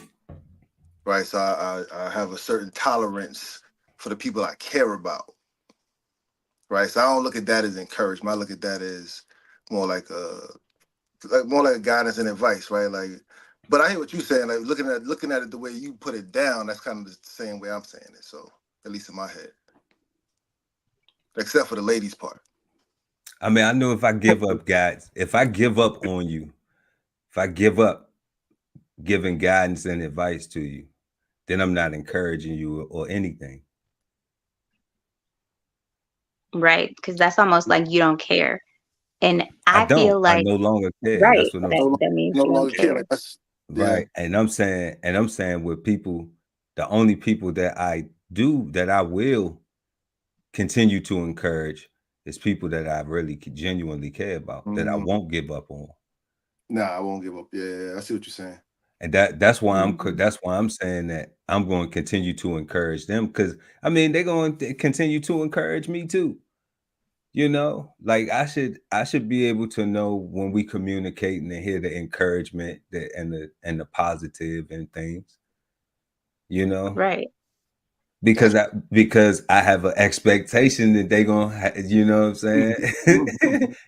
Right. So I have a certain tolerance for the people I care about. Right. So I don't look at that as encouragement. I look at that as more like a guidance and advice, right? Like, but I hear what you're saying. Like looking at it the way you put it down, that's kind of the same way I'm saying it. So at least in my head, except for the ladies part. I mean, I know if I give up, guys, if I give up on you, if I give up giving guidance and advice to you, then I'm not encouraging you or anything. Right, because that's almost like you don't care. And I I feel don't. I like, no longer care. right, That's what I'm saying. that means No you longer don't care. care. Like that's Right. And I'm saying with people, the only people that I will continue to encourage is people that I really genuinely care about, that I won't give up on. Nah, I won't give up. Yeah, I see what you're saying. And that's why I'm saying that I'm going to continue to encourage them, because I mean they're going to continue to encourage me too. You know, like I should be able to know when we communicate and hear the encouragement and the positive and things. You know, Right. because I have an expectation that they gonna you know what I'm saying,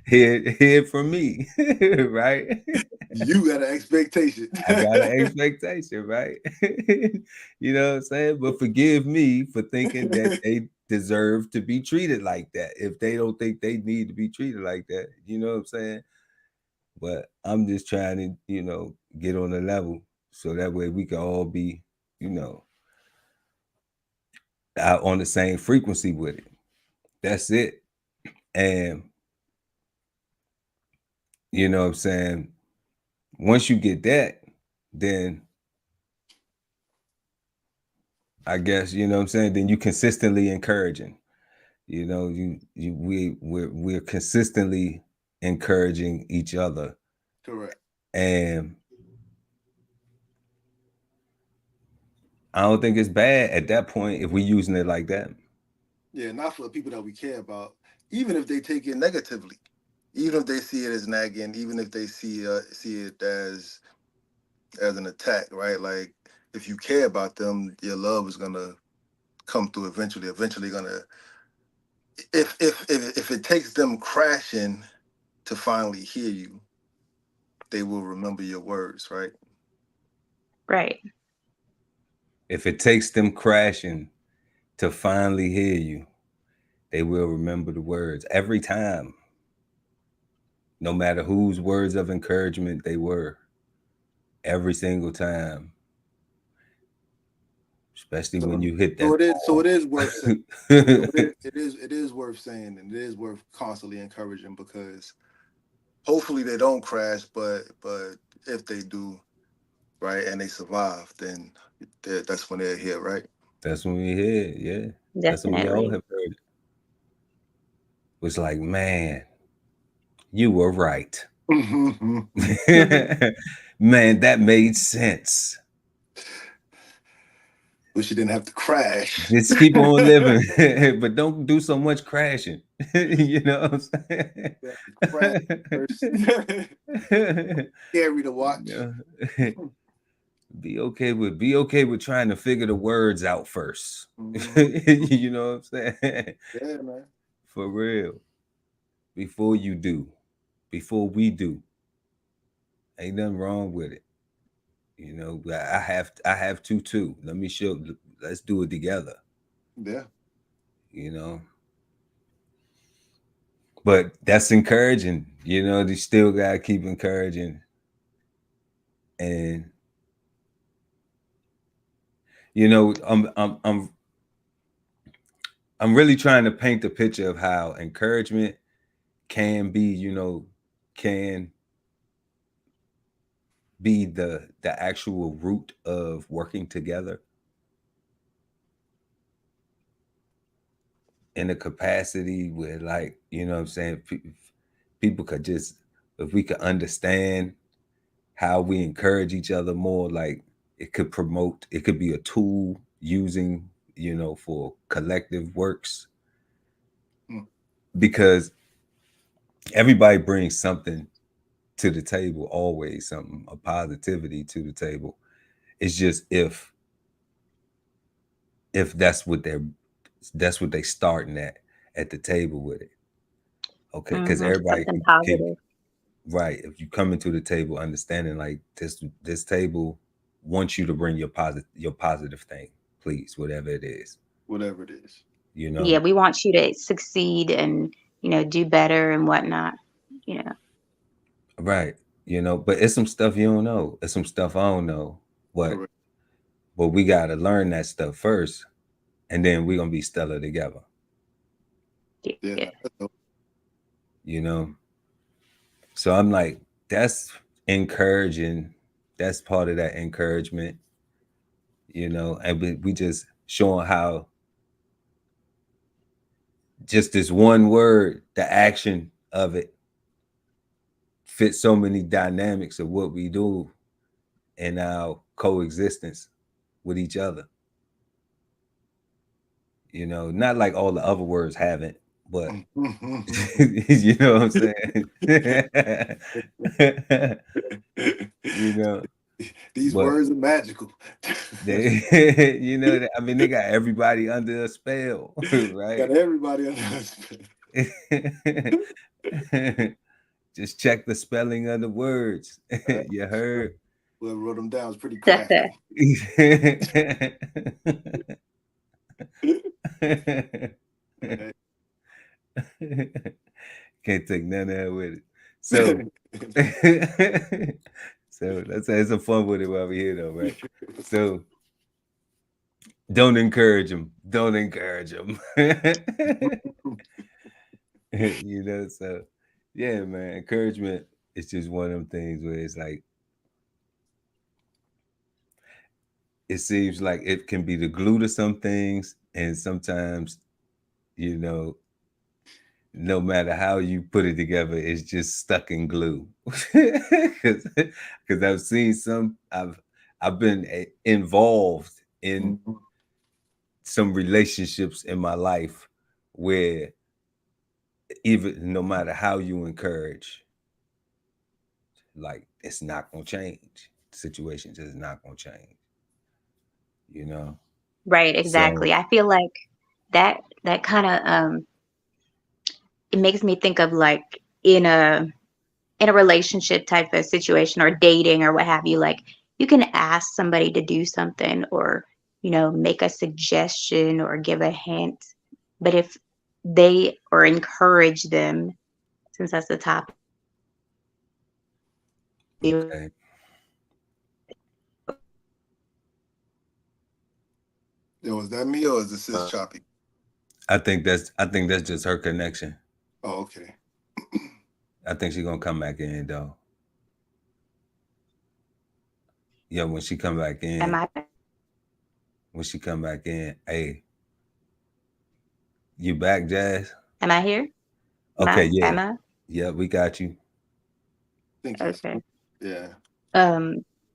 hear it from me. Right. You got an expectation. I got an expectation, right? You know what I'm saying? But forgive me for thinking that they deserve to be treated like that if they don't think they need to be treated like that. You know what I'm saying? But I'm just trying to, get on the level so that way we can all be, out on the same frequency with it. That's it. And you know what I'm saying? Once you get that, then I guess, you know what I'm saying, then you consistently encouraging. You know, we're consistently encouraging each other. Correct. And I don't think it's bad at that point if we're using it like that. Yeah, not for the people that we care about, even if they take it negatively, even if they see it as nagging, even if they see it as an attack, right? Like if you care about them, your love is gonna come through eventually. Eventually, gonna if it takes them crashing to finally hear you, they will remember your words, right? Right. If it takes them crashing to finally hear you, they will remember the words every time. No matter whose words of encouragement they were, every single time. Especially when you hit that. So it is worth saying. It is worth saying, and it is worth constantly encouraging, because hopefully they don't crash, but if they do, right, and they survive, then that's when they're here, right? That's when we hear it, yeah. That's when we all Definitely. have heard it. Was like, man, you were right. Man, that made sense. Wish you didn't have to crash. Just keep on living, but don't do so much crashing. You know what I'm saying? Crash first. Scary to watch. You know? Be okay with trying to figure the words out first. You know what I'm saying? Yeah, man. For real. Before we do. Ain't nothing wrong with it. You know, I have to too. Let's do it together. Yeah. You know. But that's encouraging. You know, you still gotta keep encouraging. And you know, I'm really trying to paint the picture of how encouragement can be, can be the actual root of working together in a capacity where, like, you know what I'm saying, people could just, if we could understand how we encourage each other more, like it could be a tool using, for collective works. Because everybody brings something to the table, always something, a positivity to the table. It's just if that's what they starting at the table with it. Okay, because everybody positive. Right. If you come into the table understanding like this table wants you to bring your positive thing, please, whatever it is. Whatever it is. You know. Yeah, we want you to succeed and do better and whatnot. Right. But it's some stuff you don't know. It's some stuff I don't know. But we gotta learn that stuff first, and then we're gonna be stellar together. Yeah. So I'm like, that's encouraging. That's part of that encouragement. And we just showing how just this one word, the action of it, fits so many dynamics of what we do in our coexistence with each other. Not like all the other words haven't, but you know what I'm saying? These words are magical. They got everybody under a spell, right? Got everybody under a spell. Just check the spelling of the words. You heard? Whoever wrote them down was pretty crafty. Can't take none of that with it. So, so let's have some fun with it while we're here, though, right? So, don't encourage them. Don't encourage them. So yeah, man, encouragement is just one of them things where it's like, it seems like it can be the glue to some things, and sometimes, no matter how you put it together, it's just stuck in glue. Because I've seen I've been involved in some relationships in my life where even no matter how you encourage, like, it's not gonna change. The situation just not gonna change. Right, exactly. So, I feel like that kind of it makes me think of like in a relationship type of situation or dating or what have you. Like, you can ask somebody to do something or make a suggestion or give a hint, but if they or encourage them, since that's the topic. Okay. Yo, is that me or is the sis choppy? I think that's just her connection. Oh, okay. I think she's gonna come back in though. Yeah, when she come back in. When she come back in, hey, you back, Jazz? Am I here? Okay, yeah, we got you. Okay. Yeah.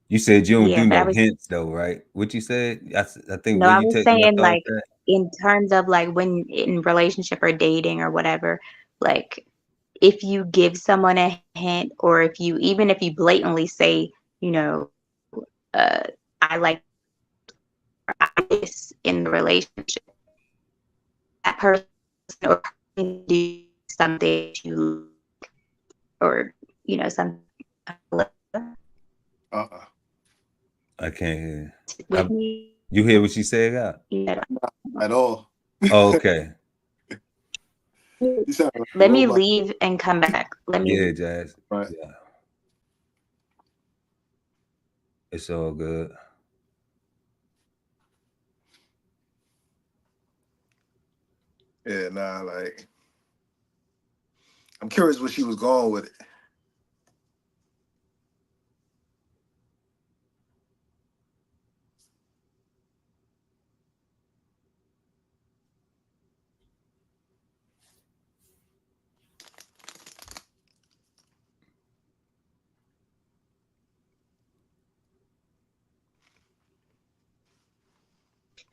You said you don't Yeah, do but I no was hints though, right? What you said? I think no, where I you was take left saying off like that. in terms of like when in relationship or dating or whatever, like if you give someone a hint or if you even if you blatantly say, you know, I like this in the relationship, that person or do something to or something Uh-uh. I can't hear. with me. You hear what she said? God? At all. Oh, okay. You sound like a Let me robot. leave and come back. Let me. Yeah, Jazz. Right. Yeah, it's all good. Yeah, nah, like I'm curious where she was going with it.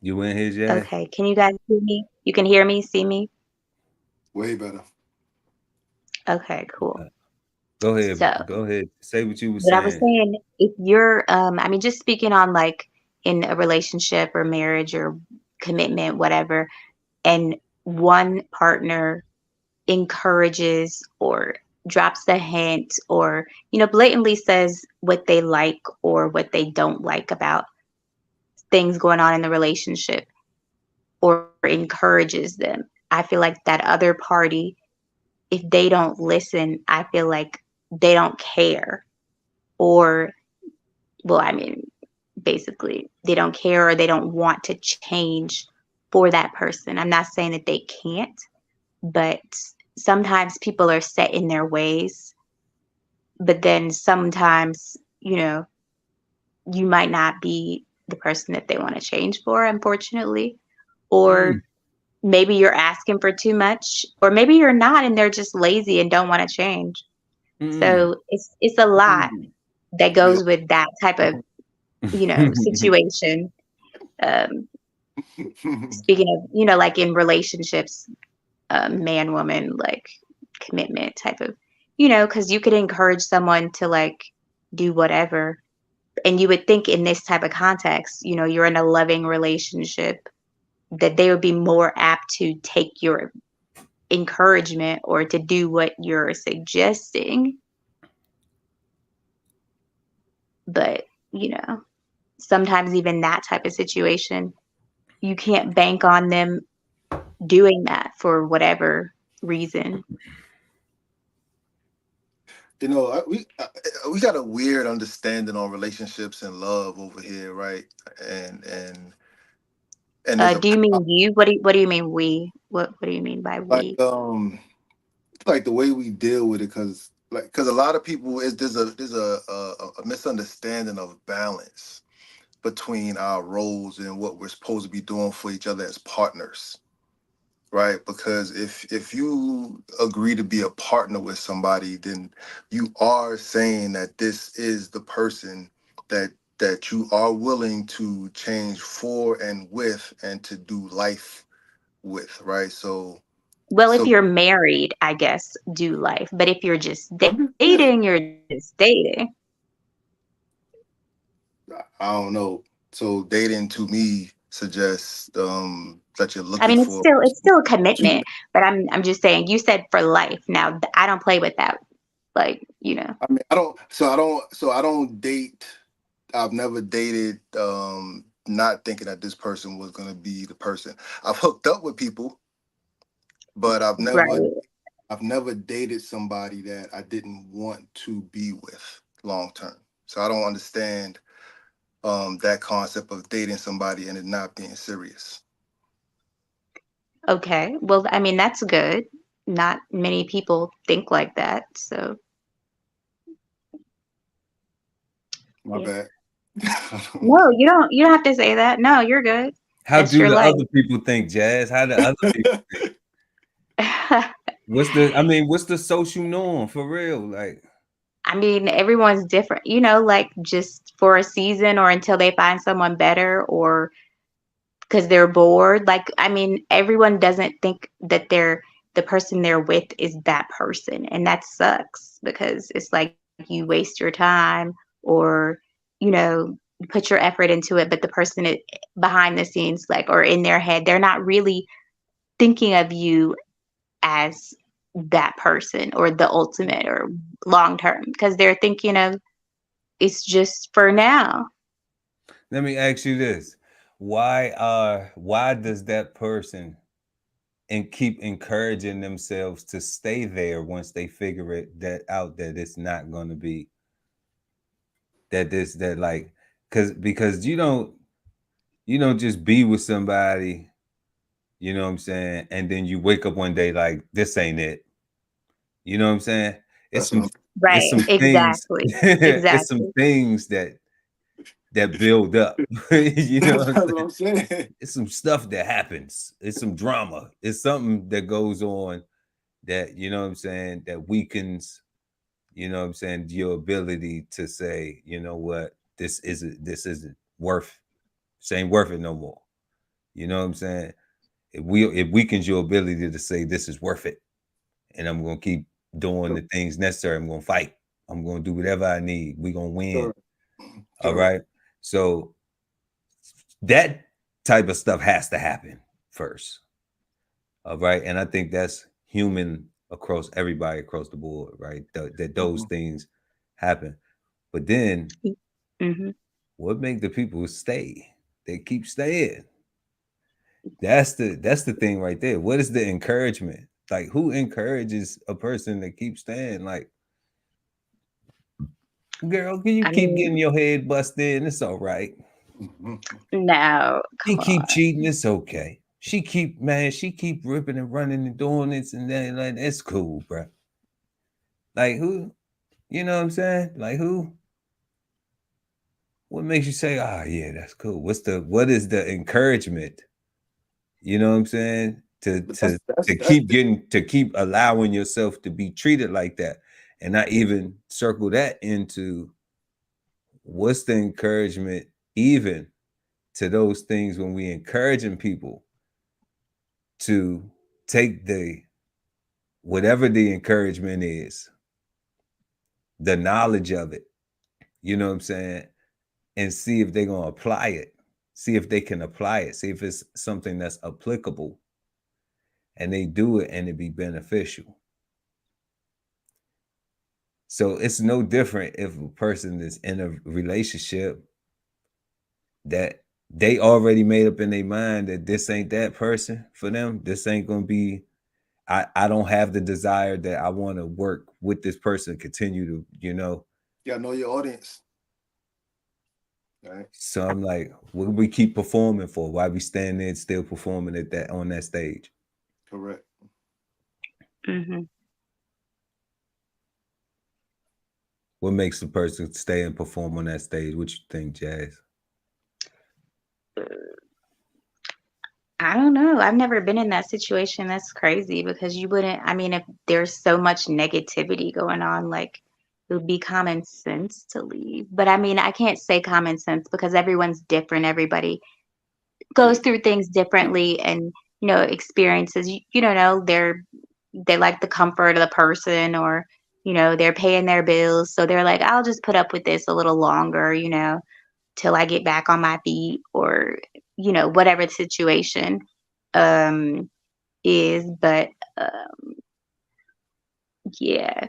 You in here, Jazz? Okay, can you guys hear me? You can hear me, see me? Way better. Okay, cool. Go So, ahead. Go ahead. Say what you were what I was saying. saying, if you're, I mean, just speaking on like in a relationship or marriage or commitment, whatever, and one partner encourages or drops the hint or, blatantly says what they like or what they don't like about things going on in the relationship or encourages them. I feel like that other party, if they don't listen, I feel like they don't care. Or, well, I mean, basically, they don't care or they don't want to change for that person. I'm not saying that they can't, but sometimes people are set in their ways. But then sometimes, you might not be the person that they want to change for, unfortunately. Or maybe you're asking for too much, or maybe you're not and they're just lazy and don't want to change. So it's a lot that We goes with that type of, situation. Um, Speaking of, like in relationships, man, woman, like commitment type of, because you could encourage someone to like do whatever. And you would think in this type of context, you're in a loving relationship, that they would be more apt to take your encouragement or to do what you're suggesting. But, sometimes even that type of situation, you can't bank on them doing that for whatever reason. we got a weird understanding on relationships and love over here, right? And there's a Do you mean you? What do you mean we? What do you mean by like we? like the way we deal with it, because a lot of people there's a misunderstanding of balance between our roles and what we're supposed to be doing for each other as partners, right? Because if you agree to be a partner with somebody, then you are saying that this is the person that you are willing to change for and with and to do life with, right? Well, if So you're married, I guess do life. But if you're just yeah, dating, you're just dating. I don't know. So dating to me suggests that you're I looking mean, for. it's still a commitment, but I'm just saying. You said for life. Now, I don't play with that. Like, I mean, I don't. So I don't date. I've never dated not thinking that this person was gonna be the person. I've hooked up with people, but right. I've never dated somebody that I didn't want to be with long term. So I don't understand that concept of dating somebody and it not being serious. Okay. Well, I mean, that's good. Not many people think like that. So, My yeah. bad. No, you don't have to say that. No, you're good. How That's do your the life. other people think, Jazz? How do other people think? What's the social norm for real? Like, I mean, everyone's different, you know, like just for a season or until they find someone better or because they're bored. Like, I mean, everyone doesn't think that the person they're with is that person. And that sucks because it's like you waste your time or, you know, you put your effort into it, but the person behind the scenes, like, or in their head, they're not really thinking of you as that person or the ultimate or long term because they're thinking of it's just for now. Let me ask you this. Why does that person and keep encouraging themselves to stay there once they figure it that out that it's not going to be that like because you don't just be with somebody, you know what I'm saying, and then you wake up one day like this ain't it. You know what I'm saying? It's That's some what it's Right. some things Exactly. it's some Exactly. things that build up. You know what that's I'm what saying? I'm saying. It's some stuff that happens. It's some drama. It's something that goes on that, you know what I'm saying, that weakens, you know what I'm saying, your ability to say, you know what, this isn't worth, ain't worth it no more. You know what I'm saying? It weakens your ability to say this is worth it. And I'm gonna keep doing the things necessary. I'm gonna fight. I'm gonna do whatever I need. We're gonna win. Correct. All Correct. right. So that type of stuff has to happen first. All right. And I think that's human across everybody across the board, right? That those Mhm. things happen. But then Hmm. what make the people stay? They keep staying. That's the thing right there. What is the encouragement? Like who encourages a person to keep staying? Like, girl, can you I keep getting mean, your head busted? It's all right. Mhm. no, He come keep on. cheating, it's okay. She keep ripping and running and doing this and that. Like, it's cool, bro. Like who, you know what I'm saying? Like who? What makes you say, ah, yeah, that's cool? What is the encouragement? You know what I'm saying? To But to to that's keep getting to keep allowing yourself to be treated like that, and not even circle that into what's the encouragement even to those things when we encouraging people to take the whatever the encouragement is, the knowledge of it, you know what I'm saying, and see if they're gonna apply it, see if they can apply it, see if it's something that's applicable, and they do it and it be beneficial. So it's no different if a person is in a relationship that they already made up in their mind that this ain't that person for them. This ain't gonna be. I don't have the desire that I want to work with this person, continue to, you know. you gotta know your audience. Right. So I'm like, what do we keep performing for? Why we stand there still performing at that on that stage? Correct. Hmm. What makes the person stay and perform on that stage? What you think, Jazz? I don't know. I've never been in that situation. That's crazy because you wouldn't, I mean, if there's so much negativity going on, like it would be common sense to leave. But I mean, I can't say common sense because everyone's different. Everybody Yeah. goes through things differently and, you know, experiences, you don't know, they like the comfort of the person or, you know, they're paying their bills. So they're like, I'll just put up with this a little longer, you know, till I get back on my feet or, you know, whatever the situation um is. But yeah.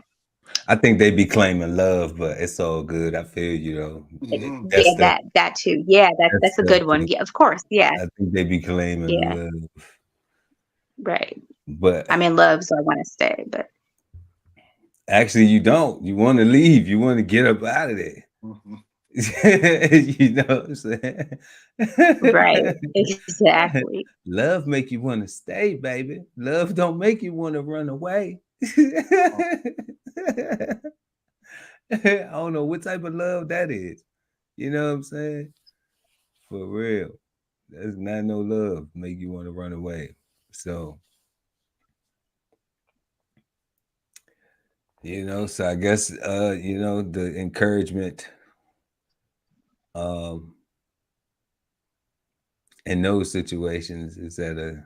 I think they be claiming love, but it's all good. I feel you though. Hmm. That's Yeah, that too. Yeah, that's that's a the good one. Yeah, of course. Yeah. I think they be claiming Yeah. love, Right. but I'm in love, so I want to stay, but actually you don't. You want to leave. You want to get up out of there. Hmm. You know what I'm saying? right. Exactly. Love make you want to stay, baby. Love don't make you want to run away. I don't know what type of love that is. You know what I'm saying? For real. That's not no love make you want to run away. So You know, so I guess you know, the encouragement in those situations is that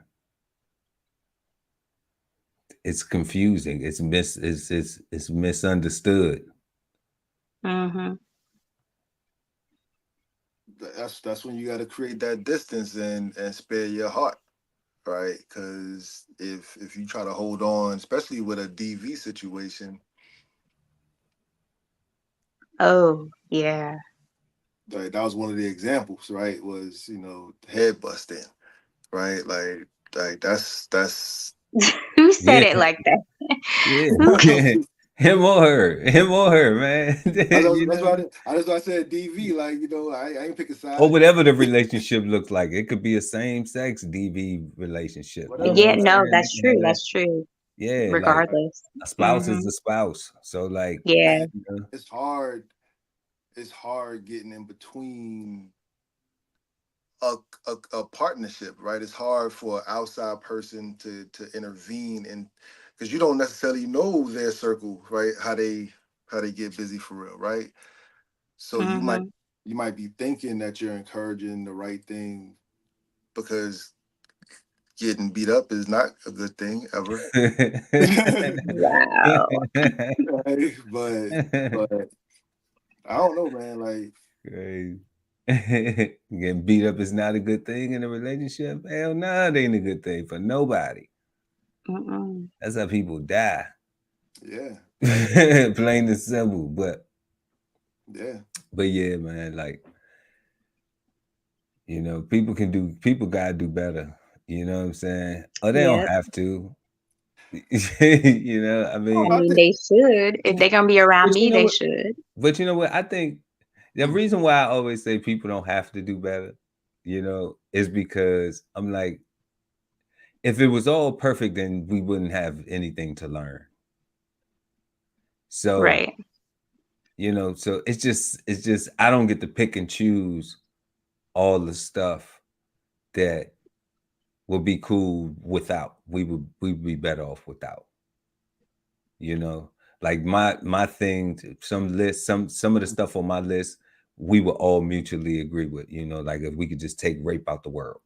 it's confusing. It's misunderstood. Mm-hmm. That's when you got to create that distance and spare your heart, right? Because if you try to hold on, especially with a DV situation, Oh, yeah. like that was one of the examples, right? Was head busting, right? Like that's Who said Yeah, it like that? yeah. Who? Him or her, man. You that's know, why that's why I said DV. Like I ain't picking or sides. whatever the relationship looks like. It could be a same-sex DV relationship. You know Whatever, what Yeah, I'm right? no, saying? They that's can true. have that. That's true. Yeah, like Regardless. a spouse is Mm-hmm. a spouse. So like, Yeah. And you know, it's hard. It's hard getting in between a partnership, right? It's hard for an outside person to intervene, and because you don't necessarily know their circle, right? How they get busy for real, right? So Mm-hmm. you might be thinking that you're encouraging the right thing because getting beat up is not a good thing ever. Wow. Right? But I don't know, man. Like Crazy. Getting beat up is not a good thing in a relationship. Hell no, it ain't a good thing for nobody. Mm-mm. That's how people die. yeah, Plain and simple. yeah, But yeah, man, like, you know, people gotta do better. You know what I'm saying? Or they don't Yep. have to. You know, I oh, I mean, I mean, think they should. If they're gonna be around but you me, know they what? should. But you know what? I think the reason why I always say people don't have to do better, you know, is because I'm like, if it was all perfect, then we wouldn't have anything to learn. So, Right. you know, so it's just I don't get to pick and choose all the stuff that would be cool without. We'd be better off without. You know, like my thing, some list, some of the stuff on my list, we would all mutually agree with. You know, like if we could just take rape out the world.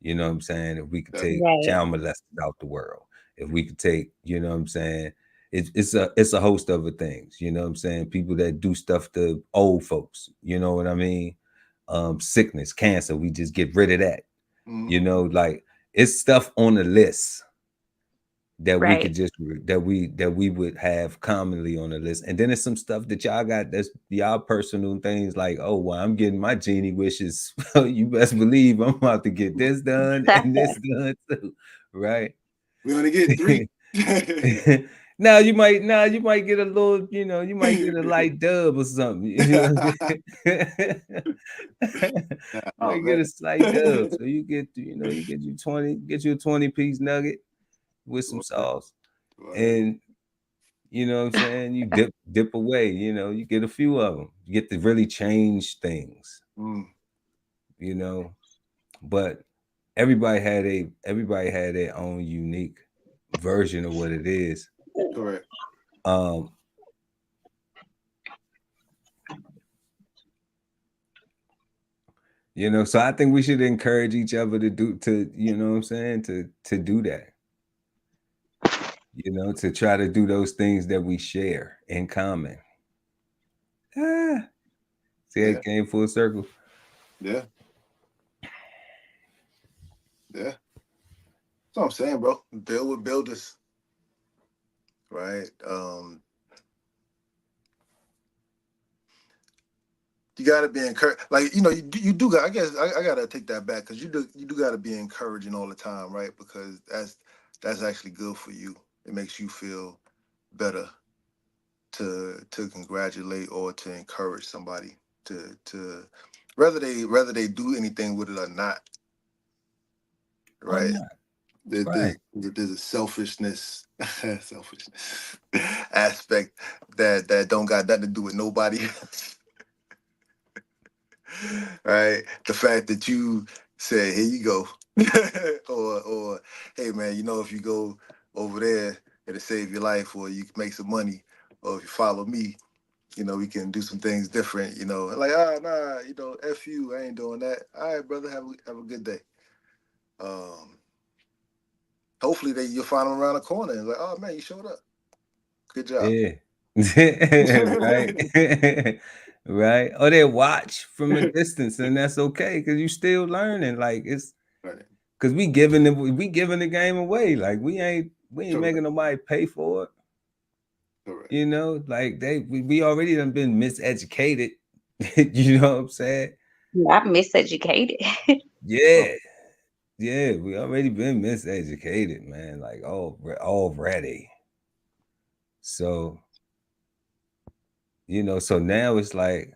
You know what I'm saying? If we could that, take Right. child molested out the world, if we could take, you know what I'm saying? It's a host of things, you know what I'm saying? People that do stuff to old folks, you know what I mean? Sickness, cancer, we just get rid of that. You mhm. know, like it's stuff on the list that we Right. could just that we would have commonly on the list. And then there's some stuff that y'all got that's y'all personal things like, oh well, I'm getting my genie wishes. You best believe I'm about to get this done and this done too. Right. We only get three. Now you might get a little, you know, you might get a light dub or something. You know what I'm saying? You Oh might get man. a slight dub. So you get, you know, you get you a 20-piece nugget with some sauce. Word. And you know what I'm saying? You dip away, you know, you get a few of them. You get to really change things, Mm, you know. But everybody had their own unique version of what it is. correct. Um, you know, so I think we should encourage each other you know what I'm saying, to do that. You know, to try to do those things that we share in common. Ah, see, Yeah, it came full circle. yeah, yeah. That's what I'm saying, bro. Build with builders, right? You got to be encouraged. Like you do got. I guess I gotta take that back because you do got to be encouraging all the time, right? Because that's actually good for you. It makes you feel better to congratulate or to encourage somebody to whether they do anything with it or not, Or right? not. There's Right. there's a selfishness selfishness aspect that don't got nothing to do with nobody. Right? The fact that you said, "Here you go," or "Hey, man, if you go over there, it'll save your life, or you can make some money." or if you follow me, you know, we can do some things different, you know. Like, nah, you know, F you, I ain't doing that. All right, brother, have a good day. Hopefully you'll find them around the corner and like, oh man, you showed up. Good job. Yeah. Right. Right. Or they watch from a distance, and that's okay because you still learning. Like it's Right. because we giving the game away. Like we ain't making nobody pay for it. Correct. You know, like we already done been miseducated. You know what I'm saying? Not miseducated. Yeah. Yeah, we already been miseducated, man. Like already. So, you know, so now it's like,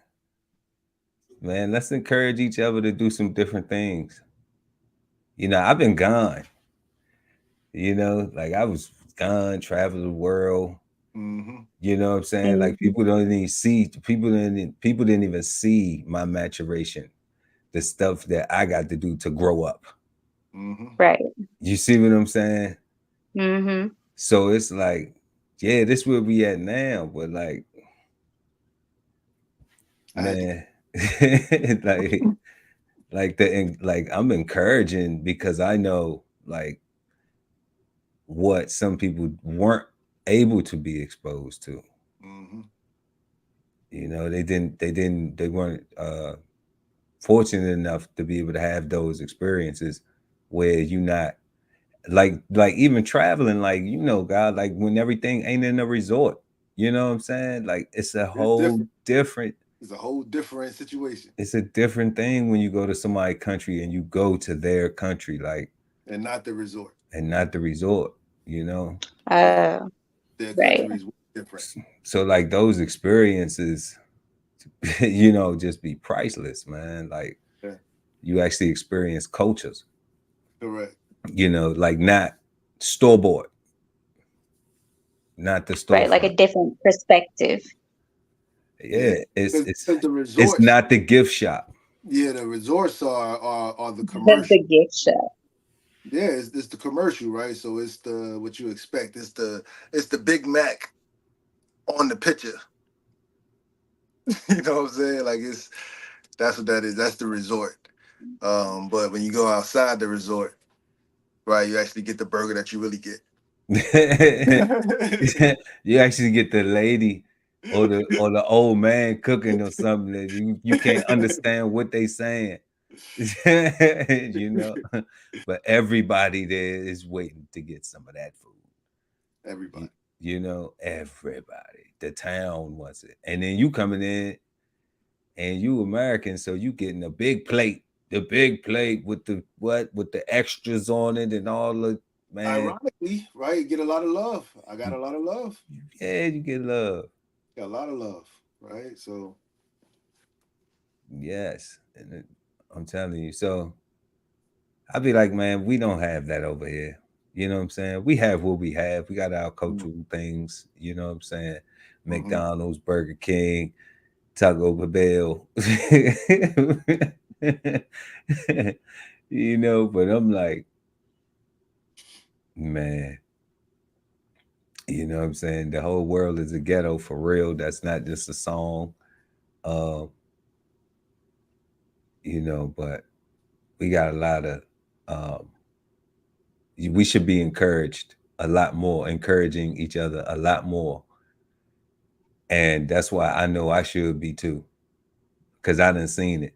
man, let's encourage each other to do some different things. You know, I've been gone. You know, like I was gone, traveled the world. Mm-hmm. You know what I'm saying? Like Mhm. people didn't even see my maturation, the stuff that I got to do to grow up. Mm-hmm. Right. You see what I'm saying? Mm-hmm. So it's like, yeah, this where we at now, but like, I had to. man, like like I'm encouraging because I know like what some people weren't able to be exposed to. Mm-hmm. You know, they weren't fortunate enough to be able to have those experiences where you not like even traveling, like, you know, God, like when everything ain't in a resort, you know what I'm saying? Like it's a It's whole different. different It's a whole different situation. it's a different thing when you go to somebody's country and you go to their country, like, And not the resort. and not the resort, you know. Their Right. country is different. So like those experiences, you know, just be priceless, man. Like Yeah. you actually experience cultures, Correct. you know, like not store bought, not the Right. Like storefront. a different perspective. Yeah, Yeah. Because the it's resorts, not the gift shop. yeah, the resorts are the commercial. The gift shop. Yeah, it's the commercial, right? So it's the what you expect. It's the Big Mac on the picture. You know what I'm saying? Like that's what that is. That's the resort. But when you go outside the resort, right, you actually get the burger that you really get. You actually get the lady or the old man cooking or something that you can't understand what they saying. You know, but everybody there is waiting to get some of that food. Everybody. You know, everybody. The town wants it, and then you coming in and you American, so you getting a big plate, the big plate with the what with the extras on it and all the man. Ironically, right, you get a lot of love. I got a lot of love. Yeah, you get love. Got a lot of love, right? So Yes, I'm telling you. So I'd be like, man, we don't have that over here. You know what I'm saying? We have what we have. We got our cultural things. You know what I'm saying? mm-hmm. McDonald's, Burger King, Taco Bell. You know, but I'm like, man, you know what I'm saying? The whole world is a ghetto for real. That's not just a song. Um, you know, but we got a lot of um we should be encouraged a lot more, encouraging each other a lot more. And that's why I know I should be too, because I done seen it.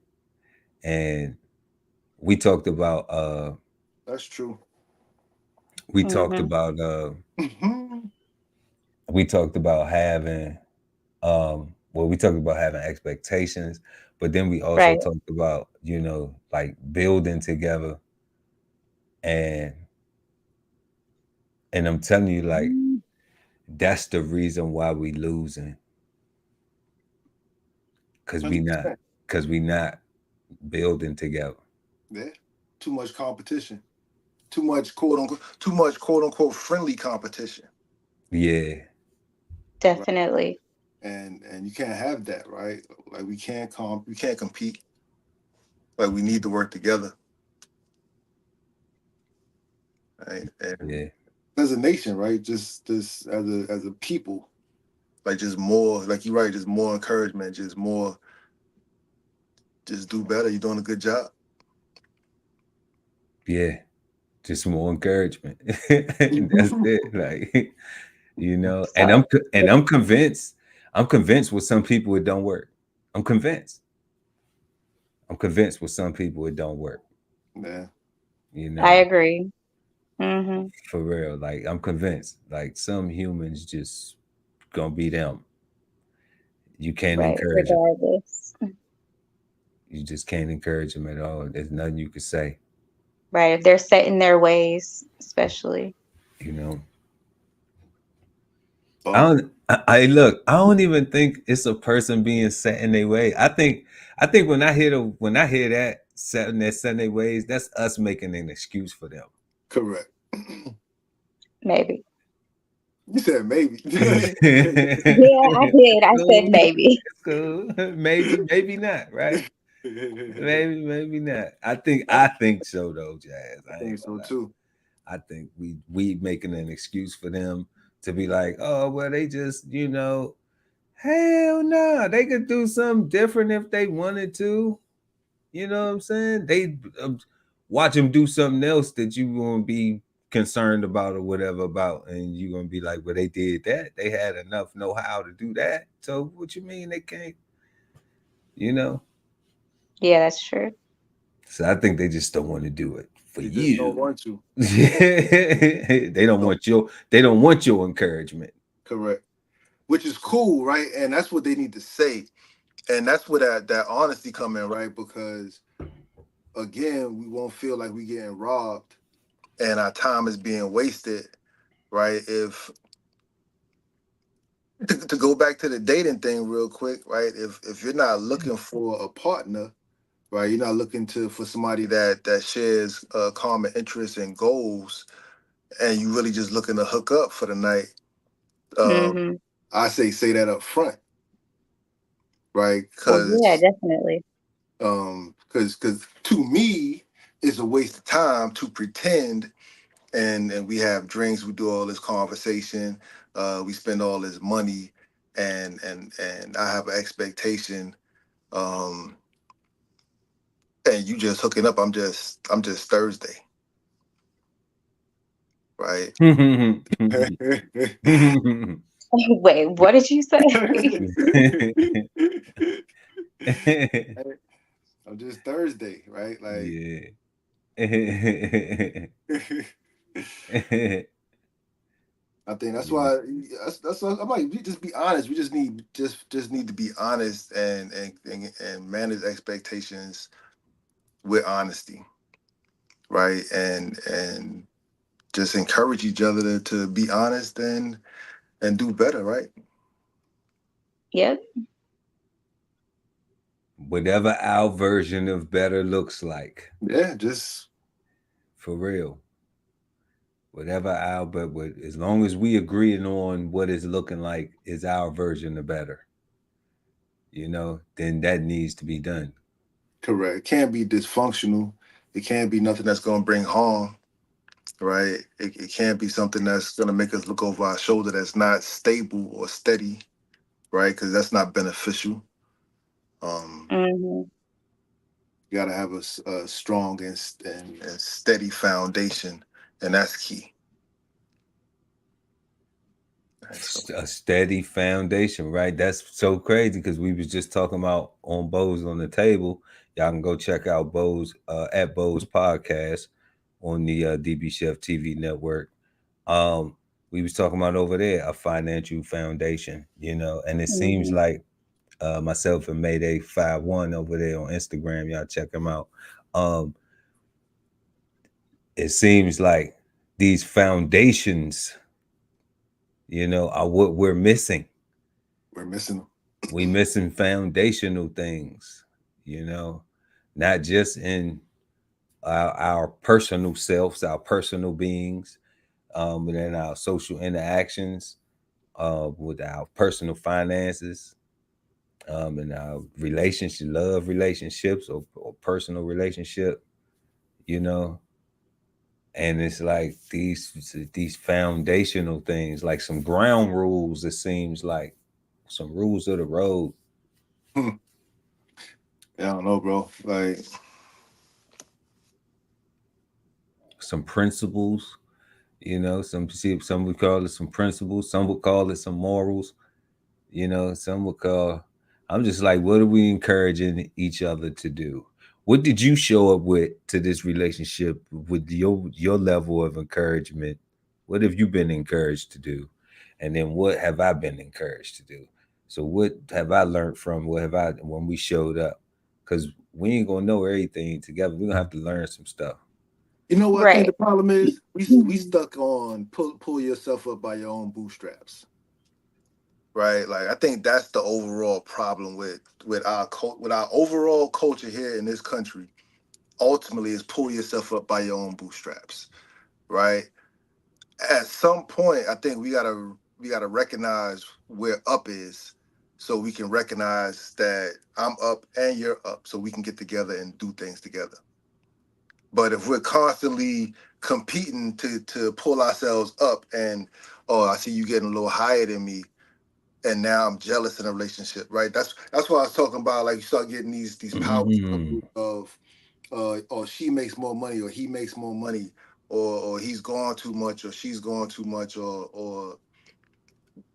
And we talked about That's true. we talked Mm-hmm. about Mm-hmm. we talked about having well, we talked about having expectations, but then we also Right. talked about, you know, like building together. and and I'm telling you, like, that's the reason why we losing, because we not 100%. because we not building together. Yeah. Too much competition. Too much quote unquote friendly competition. Yeah. Right. Definitely. And you can't have that, right? Like we can't compete. Like we need to work together. Right. And Yeah. as a nation, right? Just as a people, Like just more, like you're right, just more encouragement, just do better. You're doing a good job. Yeah, just more encouragement. That's it. Like, you know, and So I'm convinced. I'm convinced with some people it don't work. I'm convinced. With some people it don't work. Yeah. You I know, agree. Mm-hmm. for real. Like I'm convinced. Like some humans just gonna be them. You can't Right. encourage them. Regardless. You just can't encourage them at all. There's nothing you can say. Right. If they're set in their ways, especially. You know. I Well, don't. I look. I don't even think it's a person being set in their way. I think. When I hear that set in their ways, that's us making an excuse for them. correct. Maybe. You said maybe. Yeah, I did. I said Cool. maybe. Cool. Maybe not. Right. Maybe not. I think so though, Jazz. I I think ain't so gonna lie. too. I think we making an excuse for them to be like, oh well, they just hell no, they could do something different if they wanted to. You know what I'm saying? They watch them do something else that you gonna be concerned about or whatever about, and you gonna be like, well, they did that. They had enough know-how to do that. So what you mean they can't? You know? Yeah, that's true. So I think they just don't want to do it for They just don't you. want to. They don't So, want your encouragement. correct. Which is cool, right? And that's what they need to say. And that's where that honesty come in, right? Because again, we won't feel like we getting robbed and our time is being wasted, right? If to go back to the dating thing real quick, right? If you're not looking for a partner, right? You're not looking for somebody that shares common interests and goals, and you really just looking to hook up for the night. Um, Mm-hmm. I say that up front, right? Well, yeah, Because definitely. because to me, it's a waste of time to pretend and we have drinks, we do all this conversation, we spend all this money, and I have an expectation, um, and you just hooking up. I'm just Thursday, right? Wait, what did you say? I'm just Thursday, right? Like, Yeah. I think that's Yeah. why that's I might just be honest. We just need to be honest and manage expectations with honesty, right? And just encourage each other to be honest and do better, right? Yep. Whatever our version of better looks like, Yeah, just for real. Whatever our, but as long as we agreeing on what it's looking like is our version of better, then that needs to be done. correct. It can't be dysfunctional. It can't be nothing that's going to bring harm, right? It can't be something that's going to make us look over our shoulder that's not stable or steady, right? Because that's not beneficial. Um, Mm-hmm. you got to have a strong and steady foundation, and that's key. Right, so, A steady foundation, right? That's so crazy because we was just talking about on Bows on the Table. Y'all can go check out Bows at Bows podcast on the DBCHEFTV network. We was talking about over there a financial foundation, and it seems Mm-hmm. like myself and Mayday 51 over there on Instagram, y'all check them out. Um, it seems like these foundations, are what we're missing. we're missing them. We missing foundational things, not just in our personal selves, our personal beings, but in our social interactions, with our personal finances, and our love relationships or personal relationship, you know. And it's like these foundational things, like some ground rules. It seems like some rules of the road. Yeah, I don't know, bro. Like some principles, some would call it some principles, some would call it some morals, some would call. I'm just like, what are we encouraging each other to do? What did you show up with to this relationship with your level of encouragement? What have you been encouraged to do? And then what have I been encouraged to do? So what have I learned from what have I when we showed up? Because we ain't gonna know everything together. We're gonna have to learn some stuff. You know what I think Right. the problem is? We stuck on pull yourself up by your own bootstraps. Right? Like I think that's the overall problem with our overall culture here in this country. Ultimately is pull yourself up by your own bootstraps. Right? At some point, I think we gotta recognize where up is so we can recognize that I'm up and you're up so we can get together and do things together. But if we're constantly competing to pull ourselves up and I see you getting a little higher than me and now I'm jealous in a relationship, right? That's what I was talking about. Like you start getting these power of or she makes more money or he makes more money or he's gone too much or she's gone too much or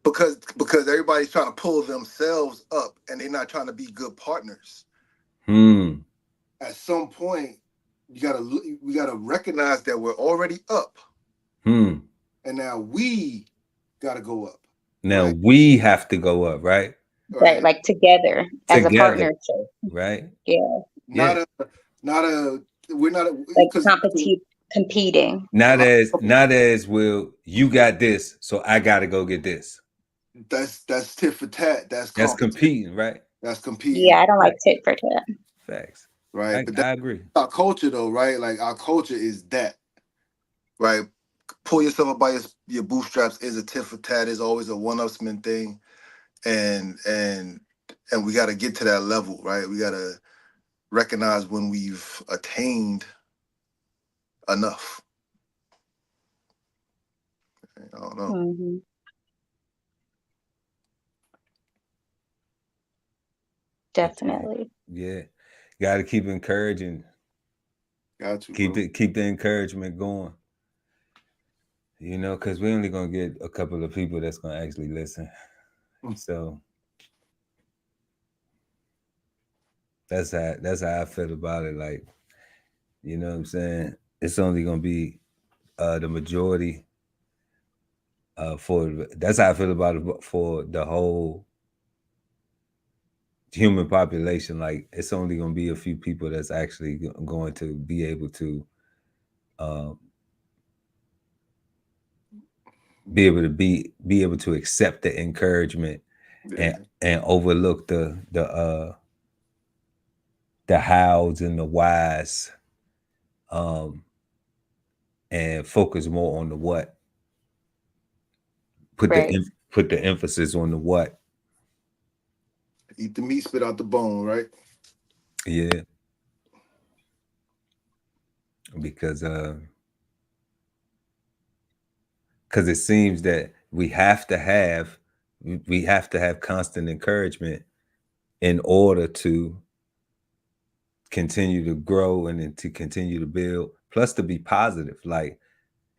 because everybody's trying to pull themselves up and they're not trying to be good partners. At some point we gotta recognize that we're already up. And now we gotta go up. Now right? we have to go up, right? Right. Like together as a partnership. Right? Yeah. Not a we're not like competing. Not as well, you got this, so I gotta go get this. That's tit for tat. That's competing, right? That's competing. Yeah, I don't like tit for tat. Facts. Right. But I agree. Our culture though, right? Like our culture is that. Right. Pull yourself up by your bootstraps is a tit for tat, is always a one-upsman thing. And we gotta get to that level, right? We gotta recognize when we've attained enough. I don't know. Mm-hmm. Definitely. Yeah. Got to keep encouraging. Got to keep the encouragement going. Because we're only gonna get a couple of people that's gonna actually listen. So that's how I feel about it. Like, you know what I'm saying? It's only gonna be the majority. That's how I feel about it for the whole human population. Like, it's only gonna be a few people that's actually going to be able to be able to accept the encouragement and overlook the hows and the whys, and focus more on the what. Put the emphasis on the what. Eat the meat, spit out the bone, right? Yeah. Because it seems that we have to have constant encouragement in order to continue to grow and then to continue to build, plus to be positive. Like,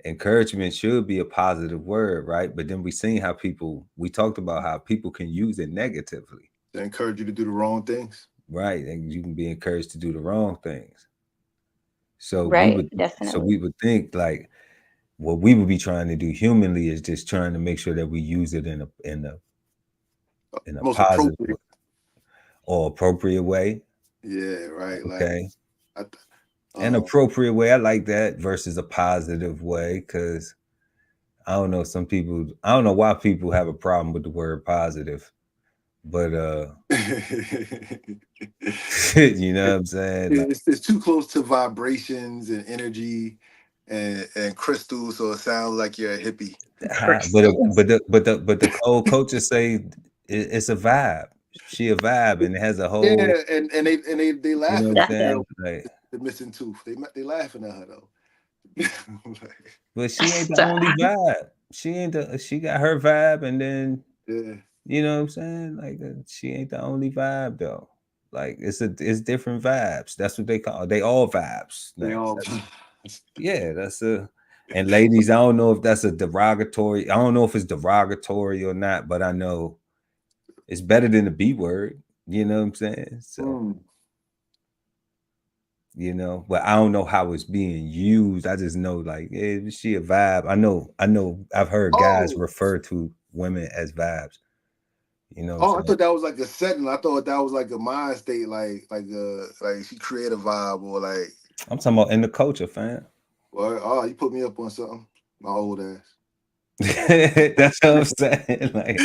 encouragement should be a positive word, right? But then we talked about how people can use it negatively. They encourage you to do the wrong things. Right. And you can be encouraged to do the wrong things. So definitely. we would think like what we would be trying to do humanly is just trying to make sure that we use it in a positive or appropriate way. Yeah, right. Okay. Like, an appropriate way. I like that versus a positive way, because I don't know, I don't know why people have a problem with the word positive, but you know what I'm saying? Like, it's too close to vibrations and energy and crystals, so it sounds like you're a hippie. But the cold culture say it's a vibe. She a vibe, and it has a whole and they laugh. You know what I'm saying? Like, the missing tooth. They laughing at her though. But she ain't the only vibe. She got her vibe, and then You know what I'm saying? Like she ain't the only vibe though. Like it's different vibes. That's what they call. They all vibes They now. all. Yeah, that's a. And ladies, I don't know if that's a derogatory. I don't know if it's derogatory or not, but I know it's better than the B word. You know what I'm saying? So you know, but I don't know how it's being used. I just know like, yeah, she a vibe. I know. I've heard guys refer to women as vibes. You know what I'm I saying? thought that was like a setting. I thought that was like a mind state, like she create a vibe or like. I'm talking about in the culture, fam. Well, you put me up on something, my old ass. That's what I'm saying. Like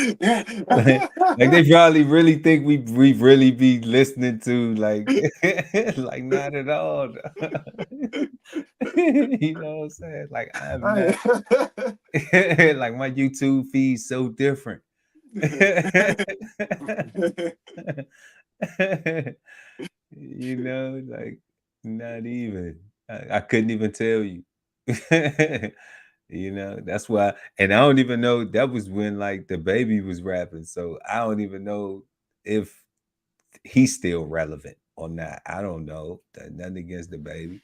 they probably really think we really be listening to like like not at all. You know what I'm saying? Like I'm not like my YouTube feed's so different. You know, like not even. I couldn't even tell you. You know, that's why, and I don't even know that was when like the baby was rapping. So I don't even know if he's still relevant or not. I don't know. Nothing against the baby.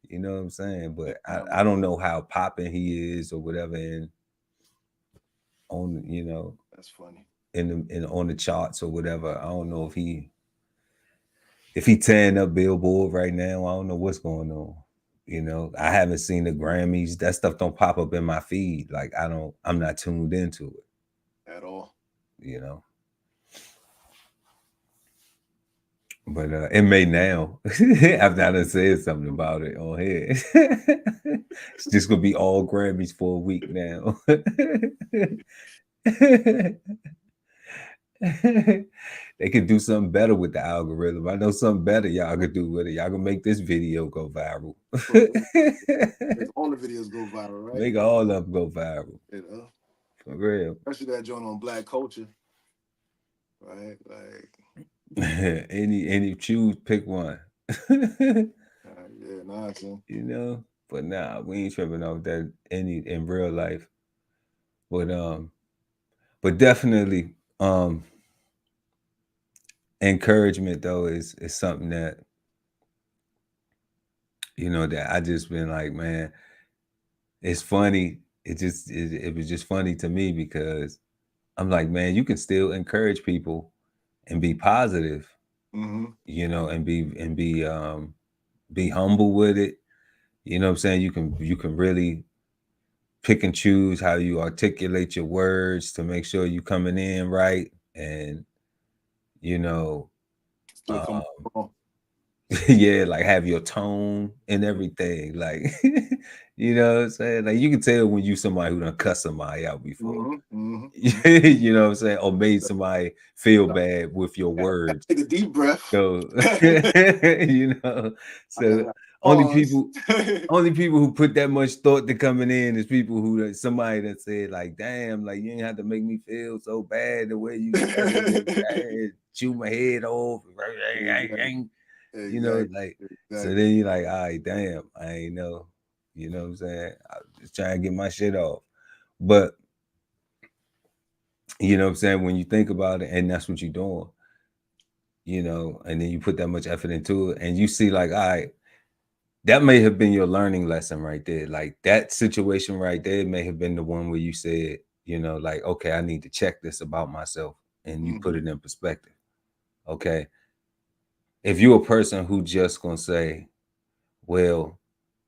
You know what I'm saying? But I don't know how popping he is or whatever and on you know that's funny. In on the charts or whatever. I don't know if he tearing up Billboard right now. I don't know what's going on. You know, I haven't seen the Grammys. That stuff don't pop up in my feed. Like I'm not tuned into it at all. You know. But it may now. After I done said something about it on here. It's just gonna be all Grammys for a week now. They could do something better with the algorithm. I know something better y'all could do with it. Y'all can make this video go viral. Make all the videos go viral, right? Make all of them go viral. You know? For real. Especially that joint on Black culture. Right? Like any choose, pick one. yeah, nonsense. You know? But nah, we ain't tripping off that in real life. But definitely encouragement though is something that you know that I just been like, man, it's funny. It was just funny to me because I'm like, man, you can still encourage people and be positive, you know, and be humble with it. You know what I'm saying? You can really pick and choose how you articulate your words to make sure you coming in right and you know yeah, like have your tone and everything. Like you know what I'm saying? Like you can tell when you somebody who done cuss somebody out before. You know what I'm saying? Or made somebody feel bad with your words. Take a deep breath. So you know, so only people who put that much thought to coming in is people who somebody that said like, damn, like you ain't have to make me feel so bad the way you said it. Chew my head off. You know, like so then you're like, all right, damn, I ain't know. You know what I'm saying? I'm just trying to get my shit off. But you know what I'm saying? When you think about it, and that's what you're doing, you know, and then you put that much effort into it, and you see, like, all right, that may have been your learning lesson right there. Like that situation right there may have been the one where you said, you know, like, okay, I need to check this about myself, and you put it in perspective. Okay. If you're a person who just gonna say, well,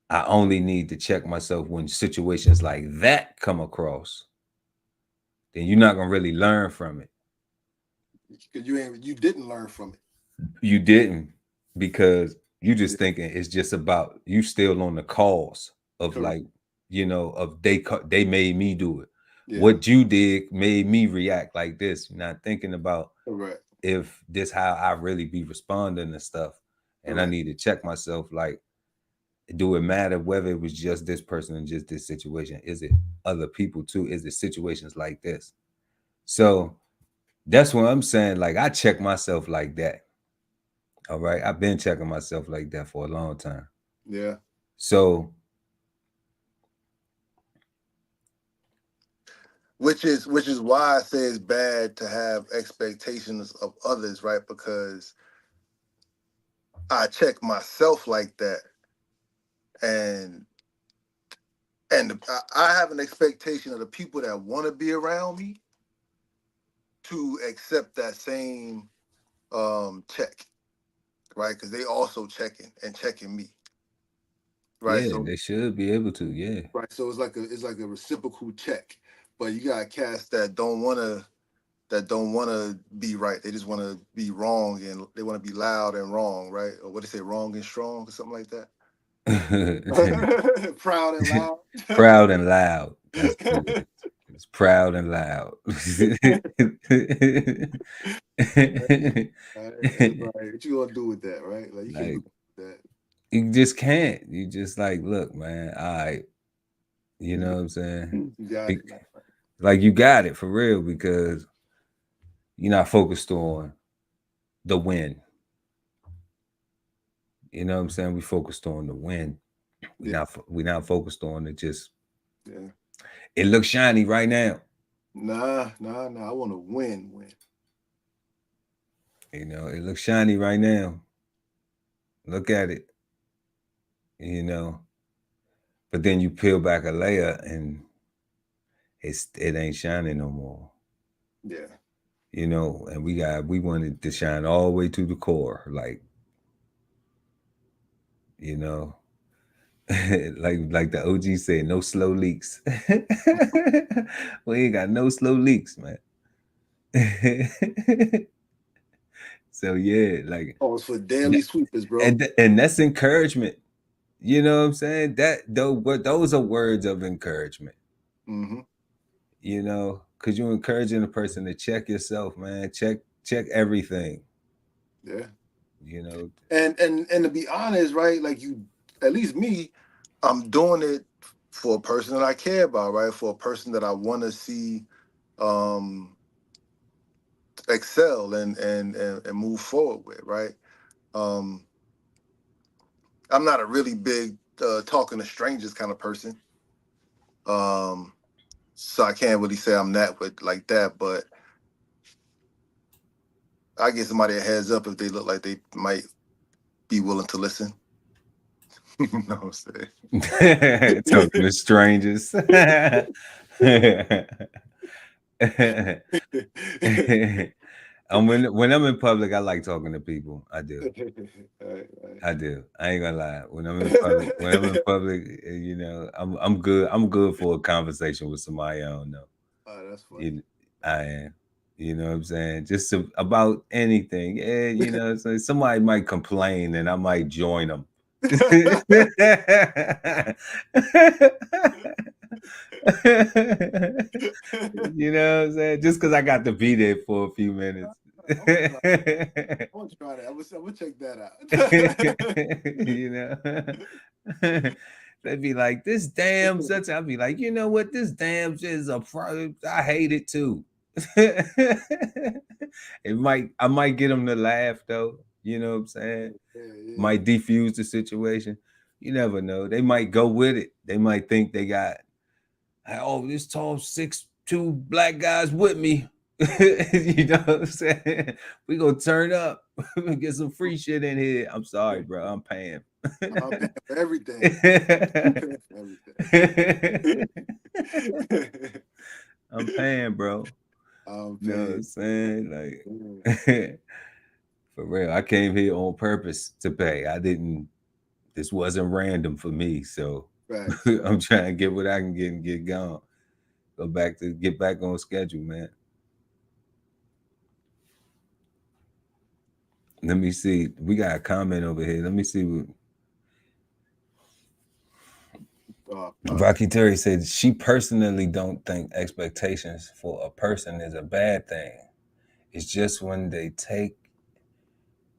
I only need to check myself when situations like that come across, then you're not gonna really learn from it. Because you didn't learn from it. You didn't, because you just thinking it's just about you still on the cause of like, you know, of they made me do it. Yeah. What you did made me react like this. You're not thinking about if this how I really be responding to stuff. And I need to check myself, like, do it matter whether it was just this person and just this situation? Is it other people too? Is it situations like this? So that's what I'm saying. Like I check myself like that. All right. I've been checking myself like that for a long time. Yeah. So which is why I say it's bad to have expectations of others, right? Because I check myself like that, and I have an expectation of the people that want to be around me to accept that same check, right? Because they also checking me, right? Yeah, So they should be able to. Yeah. right, so it's like a reciprocal check, but you got cats that don't want to be right. They just want to be wrong, and they want to be loud and wrong, right? Or what they say, wrong and strong, or something like that. Proud and loud. Proud and loud. That's good. It's proud and loud. Right. What you gonna do with that, right? Like you can't Like, do that. you just can't. You just like, look, man, all right. You know what I'm saying? You got it. Like, you got it for real, because you're not focused on the win. You know what I'm saying? We focused on the win. We not focused on it. Just it looks shiny right now. Nah. I want to win. You know, it looks shiny right now. Look at it. You know, but then you peel back a layer and it ain't shining no more. Yeah. You know, and we wanted to shine all the way to the core, like, you know, like the OG said, no slow leaks. We ain't got no slow leaks, man. So yeah, like, oh, it's for daily sweepers, bro. And that's encouragement. You know what I'm saying? Those are words of encouragement. Mm-hmm. You know, because you're encouraging a person to check yourself, man. Check everything. Yeah. You know, and to be honest, right? Like at least me, I'm doing it for a person that I care about, right? For a person that I want to see excel and move forward with, right? I'm not a really big talking to strangers kind of person. So I can't really say I'm that with like that, but I give somebody a heads up if they look like they might be willing to listen. You know what I'm saying? talking to strangers. When I'm in public, I like talking to people. I do. Right. I do. I ain't gonna lie. When I'm in public, you know, I'm good. I'm good for a conversation with somebody I don't know. Oh, that's funny. I am. You know what I'm saying? Just about anything. Yeah, you know, so somebody might complain and I might join them. You know what I'm saying? Just because I got to be there for a few minutes. I want to try that. I'm gonna check that out. You know, they'd be like, "This damn such." I'd be like, "You know what? This damn shit is a product. I hate it too." I might get them to laugh though. You know what I'm saying? Yeah. Might defuse the situation. You never know. They might go with it. They might think they got, oh, this tall 6'2" black guys with me. You know what I'm saying? We gonna turn up. Get some free shit in here. I'm sorry, bro. I'm paying. I'm paying for everything. I'm paying, bro. You know what I'm saying? Like, for real. I came here on purpose to pay. This wasn't random for me. So right. I'm trying to get what I can get and get gone. Get back on schedule, man. Let me see. We got a comment over here. Let me see what Rocky Terry said. She personally don't think expectations for a person is a bad thing. It's just when they take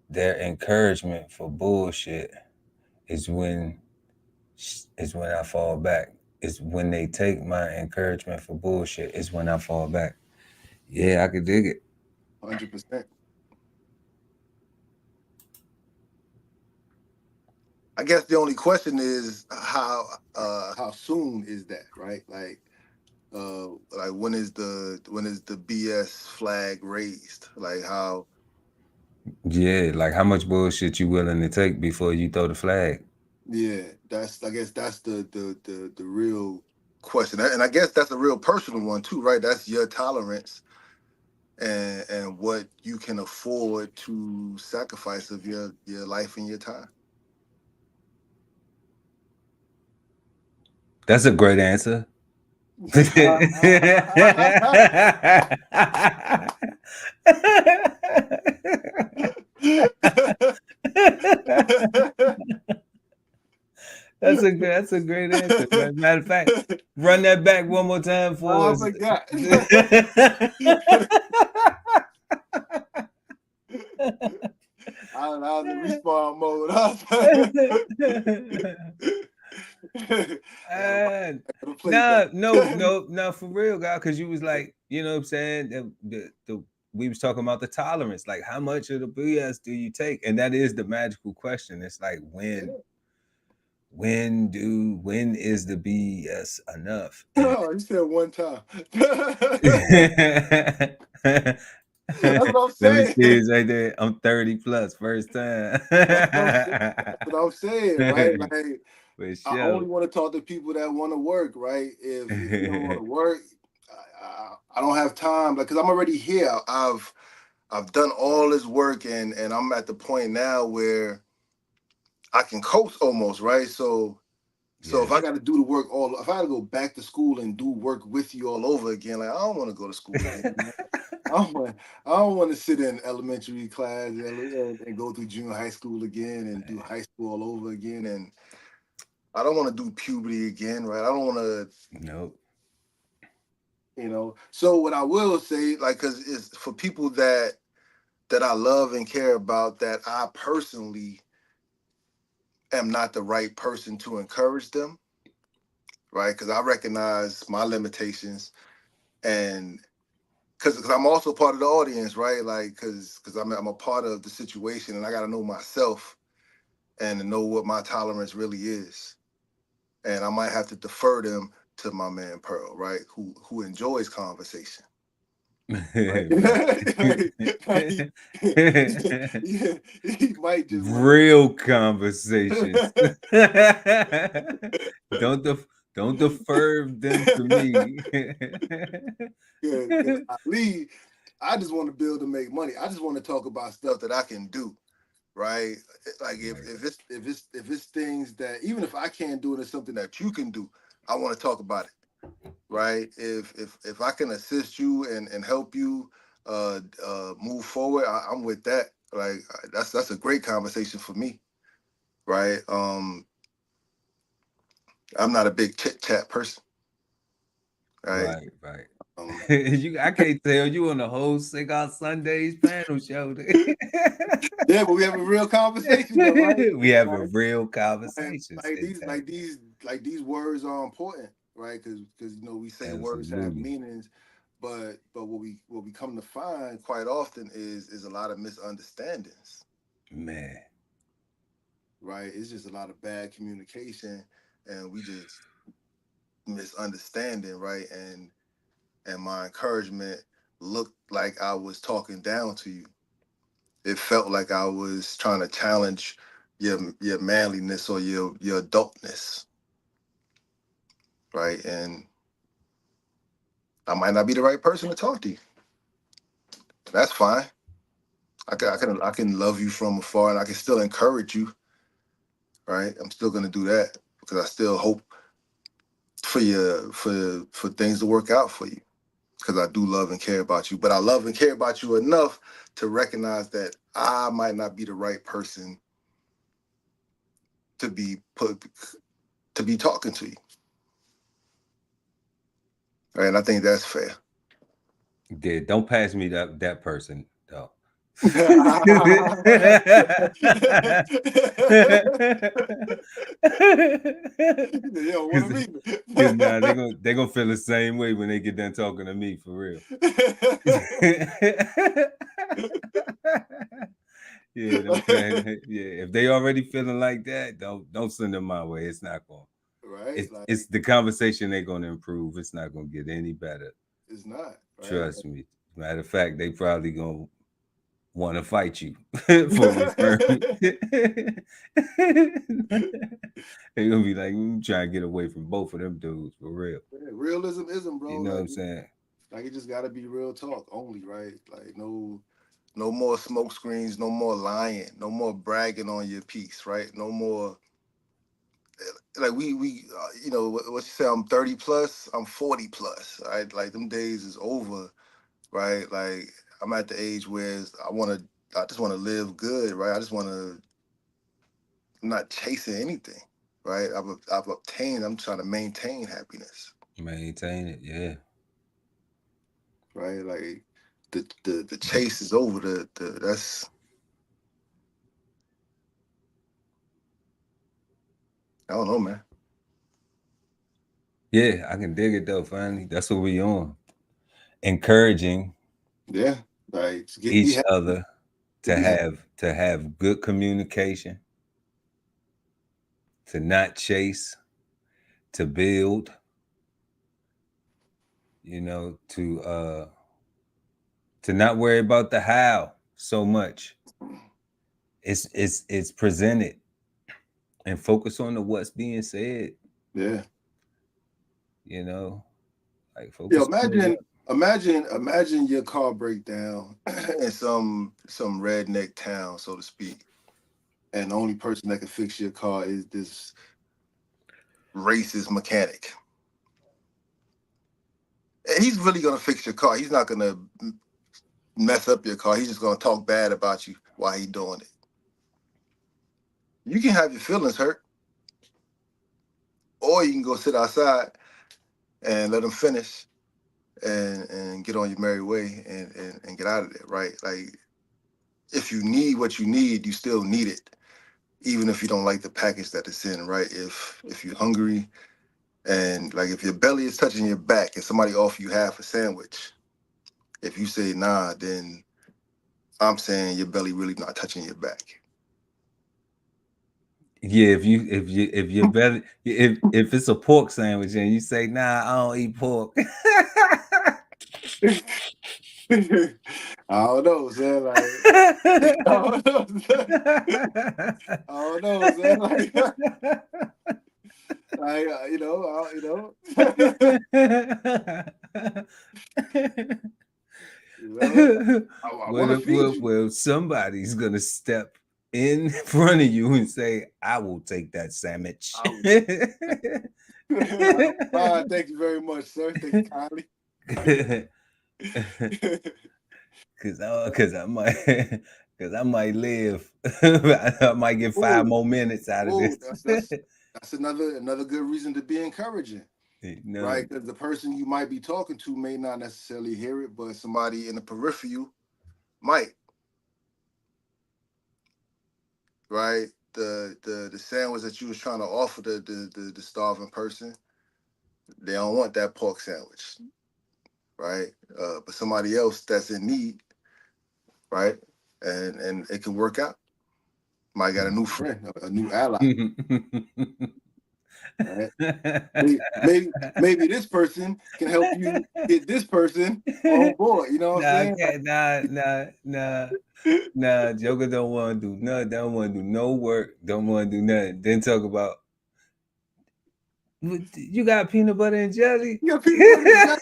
their encouragement for bullshit is when I fall back. It's when they take my encouragement for bullshit is when I fall back. Yeah, I could dig it. 100%. I guess the only question is how soon is that, right? Like, like when is the BS flag raised? Like how? Yeah, like how much bullshit you willing to take before you throw the flag? Yeah, I guess that's the real question, and I guess that's a real personal one too, right? That's your tolerance and what you can afford to sacrifice of your life and your time. That's a great answer. That's a great answer. Matter of fact, run that back one more time for I us. forgot. I was in respawn mode. No, for real, guy. Because you was like, you know what I'm saying? We was talking about the tolerance. Like, how much of the BS do you take? And that is the magical question. It's like, when is the BS enough? Oh, you said one time. That's what I'm Let me saying. see, it's right there. I'm 30 plus, first time. That's what I'm saying, right? Like, For I sure. only want to talk to people that want to work, right? If you don't want to work, I don't have time. Like, cause I'm already here. I've done all this work, and I'm at the point now where I can coast almost, right? So if I got to do the work if I got to go back to school and do work with you all over again, like I don't want to go to school again. I don't want to sit in elementary class and go through junior high school again and do high school all over again, and I don't want to do puberty again, right? I don't want to. Nope. So what I will say, like, because it's for people that I love and care about, that I personally am not the right person to encourage them, right? Because I recognize my limitations, and because I'm also part of the audience, right? Like, because I'm a part of the situation, and I got to know myself and to know what my tolerance really is, and I might have to defer them to my man Pearl, right? Who enjoys conversation. Right. Yeah, he might just real conversations. don't defer them to me. Yeah, I just want to build and make money. I just want to talk about stuff that I can do, right? Like if it's things that even if I can't do it, it's something that you can do. I want to talk about it. Right? If I can assist you and help you move forward, I'm with that. Like that's a great conversation for me, right? I'm not a big chit chat person, right? Right. I can't tell you on the whole Cigar Sundays panel show. Yeah, but we have a real conversation, though, right? We have a real conversation. These words are important, right? Because we say words have meanings, but what we come to find quite often is a lot of misunderstandings. Man, right? It's just a lot of bad communication, and we just misunderstanding, right? And my encouragement looked like I was talking down to you. It felt like I was trying to challenge your manliness or your adultness, right? And I might not be the right person to talk to you. That's fine. I can love you from afar, and I can still encourage you, right? I'm still gonna do that because I still hope for things to work out for you, because I do love and care about you. But I love and care about you enough to recognize that I might not be the right person to be talking to you. Right? And I think that's fair. Yeah, don't pass me that person though. You don't want to meet me. Because now they're gonna feel the same way when they get done talking to me, for real. Yeah, if they already feeling like that, don't send them my way. It's not going. right? It's the conversation they're gonna improve. It's not gonna get any better. It's not, right? Trust me. Matter of fact, they probably gonna want to fight you for return. They're gonna be like, trying to get away from both of them dudes for real. Yeah, realism isn't, bro. You know what I'm saying? Like it just gotta be real talk only, right? Like no more smoke screens, no more lying, no more bragging on your piece, right? No more like we you know what you say, I'm 30 plus, I'm 40 plus, right? Like them days is over, right? Like I'm at the age where I just want to live good, right? I just want to, I'm not chasing anything, right? I've obtained, I'm trying to maintain happiness, Maintain it, yeah. right? Like the chase is over. That's, I don't know, man. Yeah, I can dig it though. Finally, that's what we on. Encouraging Yeah, like we each have other to be happy. to have good communication, to not chase, to build. You know, to not worry about the how so much. It's presented and focus on the what's being said. Yeah. You know, like Yeah, focus on the imagine your car break down in some redneck town, so to speak, and the only person that can fix your car is this racist mechanic. And he's really gonna fix your car. He's not gonna mess up your car. He's just gonna talk bad about you while he's doing it. You can have your feelings hurt, or you can go sit outside and let him finish and get on your merry way and get out of there, right? Like if you need what you need, you still need it, even if you don't like the package that it's in, right? If you're hungry and like if your belly is touching your back and somebody offer you half a sandwich, if you say nah, then I'm saying your belly really not touching your back. Yeah, if your belly if it's a pork sandwich and you say, nah, I don't eat pork. I don't know, son. Like I don't know, son. I don't know, son. Like you know, I want to feed you. well, somebody's gonna step in front of you and say, I will take that sandwich. I don't mind. Thank you very much, sir. Thank you kindly. Cause I might because I might live. I might get 5 more minutes out of this. That's another good reason to be encouraging. No. Right? Because the person you might be talking to may not necessarily hear it, but somebody in the periphery might. Right? The sandwich that you was trying to offer the starving person, they don't want that pork sandwich. Right? But somebody else that's in need, right? And it can work out. Might got a new friend, a new ally. Right? Maybe this person can help you get this person on board. You know what I'm saying? Nah. Joker don't want to do nothing. Don't want to do no work. Don't want to do nothing. Then talk about, you got peanut butter and jelly. You got peanut butter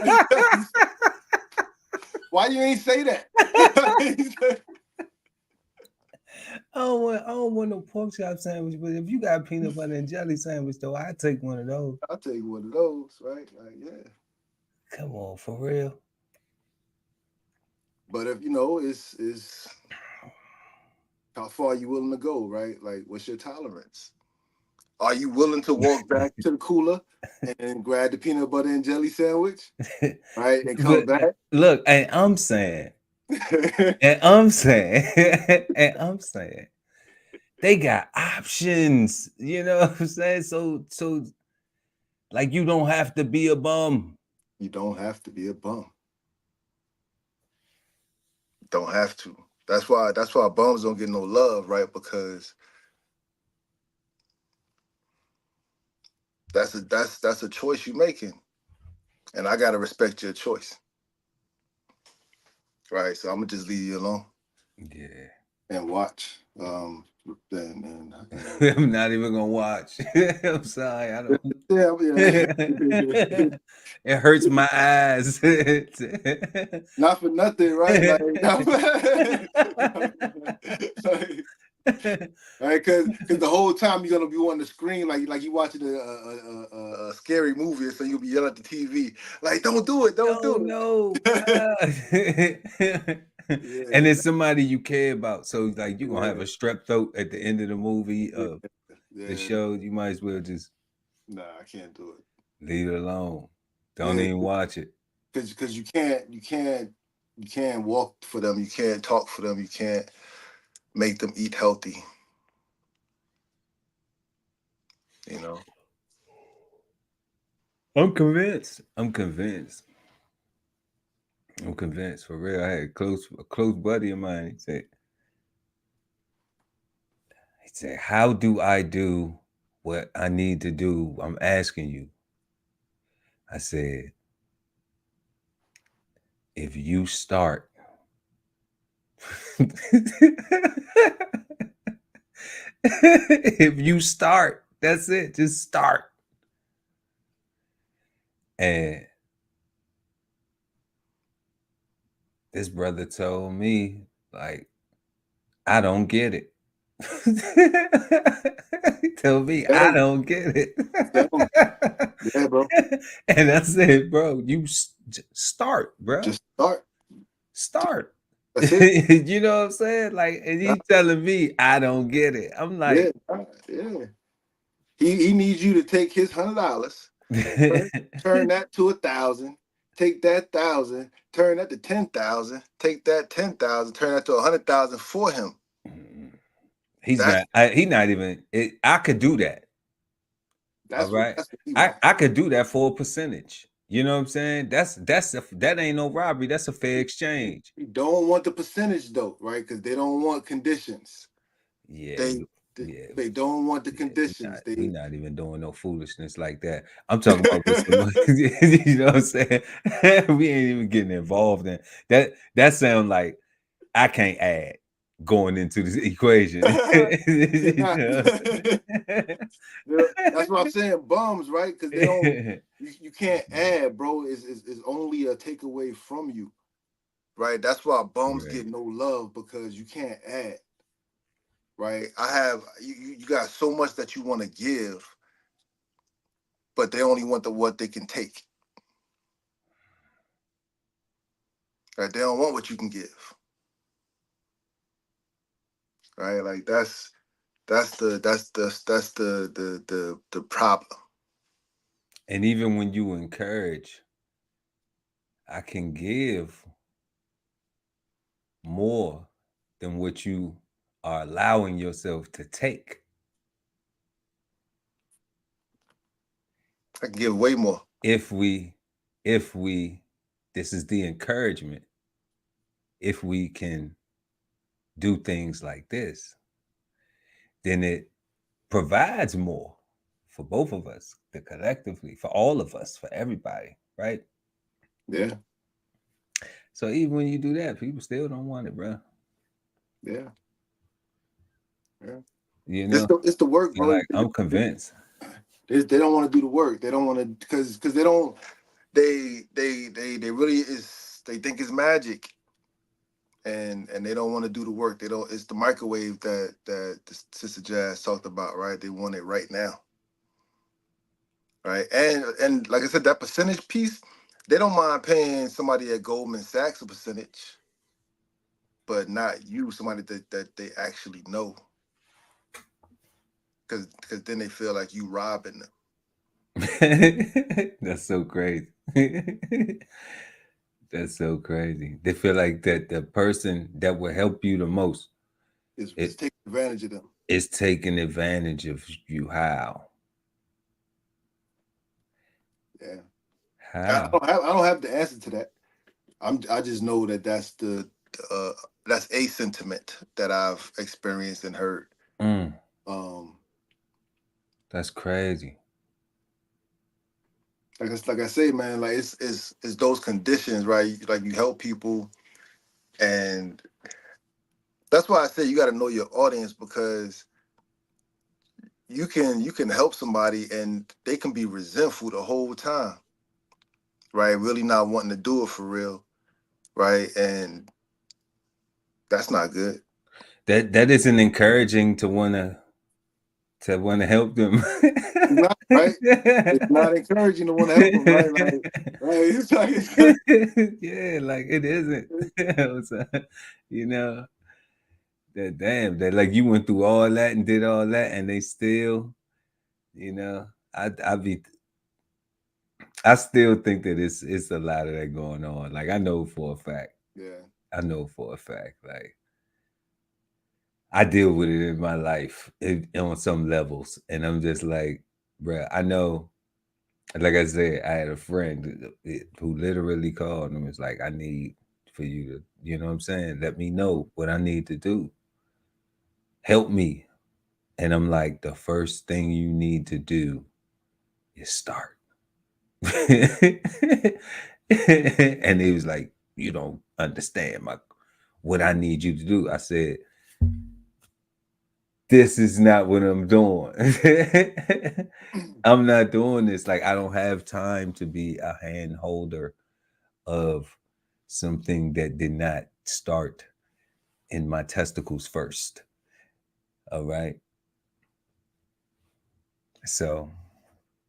and jelly. Why you ain't say that? I don't want no pork chop sandwich, but if you got peanut butter and jelly sandwich, though, I take one of those. I'll take one of those, right? Like, yeah. Come on, for real. But if you know, it's how far you willing to go, right? Like, what's your tolerance? Are you willing to walk back to the cooler and grab the peanut butter and jelly sandwich, right? And come back. Look, and I'm saying, they got options. You know what I'm saying? So like you don't have to be a bum. You don't have to be a bum. Don't have to. That's why bums don't get no love, right? Because that's a choice you're making, and I gotta respect your choice. Right, so I'm gonna just leave you alone. Yeah. And watch. I'm not even gonna watch. I'm sorry. I don't. Yeah. It hurts my eyes. Not for nothing, right? Like, right? Because the whole time you're gonna be on the screen, like you watching a scary movie, so you'll be yelling at the TV, like, "Don't do it! Don't do it!" No. Yeah. And it's somebody you care about, so like you're gonna have a strep throat at the end of the movie of the show. You might as well just I can't do it. Leave it alone. Don't even watch it. Because you can't walk for them. You can't talk for them. You can't make them eat healthy. You know. I'm convinced for real. I had a close buddy of mine. He said, "How do I do what I need to do? I'm asking you." I said, "If you start." If you start, that's it. Just start. And this brother told me, like, I don't get it. He told me, I don't get it. Yeah, bro. And I said, bro, you start, bro. Just start. Start. That's it. You know what I'm saying? Like, and he telling me I don't get it. I'm like, yeah. He needs you to take his $100, turn that to 1,000, take that 1,000, turn that to 10,000, take that 10,000, turn that to 100,000 for him. He's not even. I could do that. All right, I could do that for a percentage. You know what I'm saying? That ain't no robbery. That's a fair exchange. You don't want the percentage though, right? Because they don't want conditions. Yeah. They don't want the conditions. We're not even doing no foolishness like that. I'm talking about with someone, you know what I'm saying? We ain't even getting involved in that. That sounds like I can't add going into this equation. You know? That's what I'm saying. Bums, right? Because they don't. You can't add, bro. Is only a takeaway from you, right? That's why bums get no love, because you can't add. Right, you got so much that you want to give, but they only want what they can take. Right, they don't want what you can give. Right, like that's the problem. And even when you encourage, I can give more than what you are allowing yourself to take. I can give way more. If we, this is the encouragement. If we can do things like this, then it provides more for both of us, collectively, for all of us, for everybody, right? Yeah. So even when you do that, people still don't want it, bro. Yeah. Yeah. You know, it's the work, bro. Like, I'm convinced. They don't want to do the work. They don't want to, because they don't. They really is. They think it's magic, and they don't want to do the work. They don't. It's the microwave that the Sister Jazz talked about, right? They want it right now, right? And like I said, that percentage piece, they don't mind paying somebody at Goldman Sachs a percentage, but not you, somebody that they actually know, because then they feel like you robbing them. That's so crazy. That's so crazy. They feel like that the person that will help you the most is taking advantage of them. It's taking advantage of you. How? Yeah. How? I don't have the answer to that. I just know that that's a sentiment that I've experienced and heard. That's crazy. like I say, man, like it's those conditions, right? Like you help people, and that's why I say you got to know your audience, because you can help somebody and they can be resentful the whole time, right? Really not wanting to do it for real, right? And that's not good. That isn't encouraging to wanna help them. Not right. It's not encouraging to want to help them, right? Like, right? It's like, Yeah, like it isn't. So, you know, that damn, that like you went through all that and did all that, and they still, you know, I still think that it's a lot of that going on. Like I know for a fact. yeah, I know for a fact. Like I deal with it in my life on some levels, and I'm just like, bruh, I know. Like I said, I had a friend who literally called and was like, I need for you to, you know what I'm saying? Let me know what I need to do. Help me. And I'm like, the first thing you need to do is start. And he was like, you don't understand what I need you to do. I said, this is not what I'm doing. I'm not doing this. Like, I don't have time to be a hand holder of something that did not start in my testicles first. All right. So,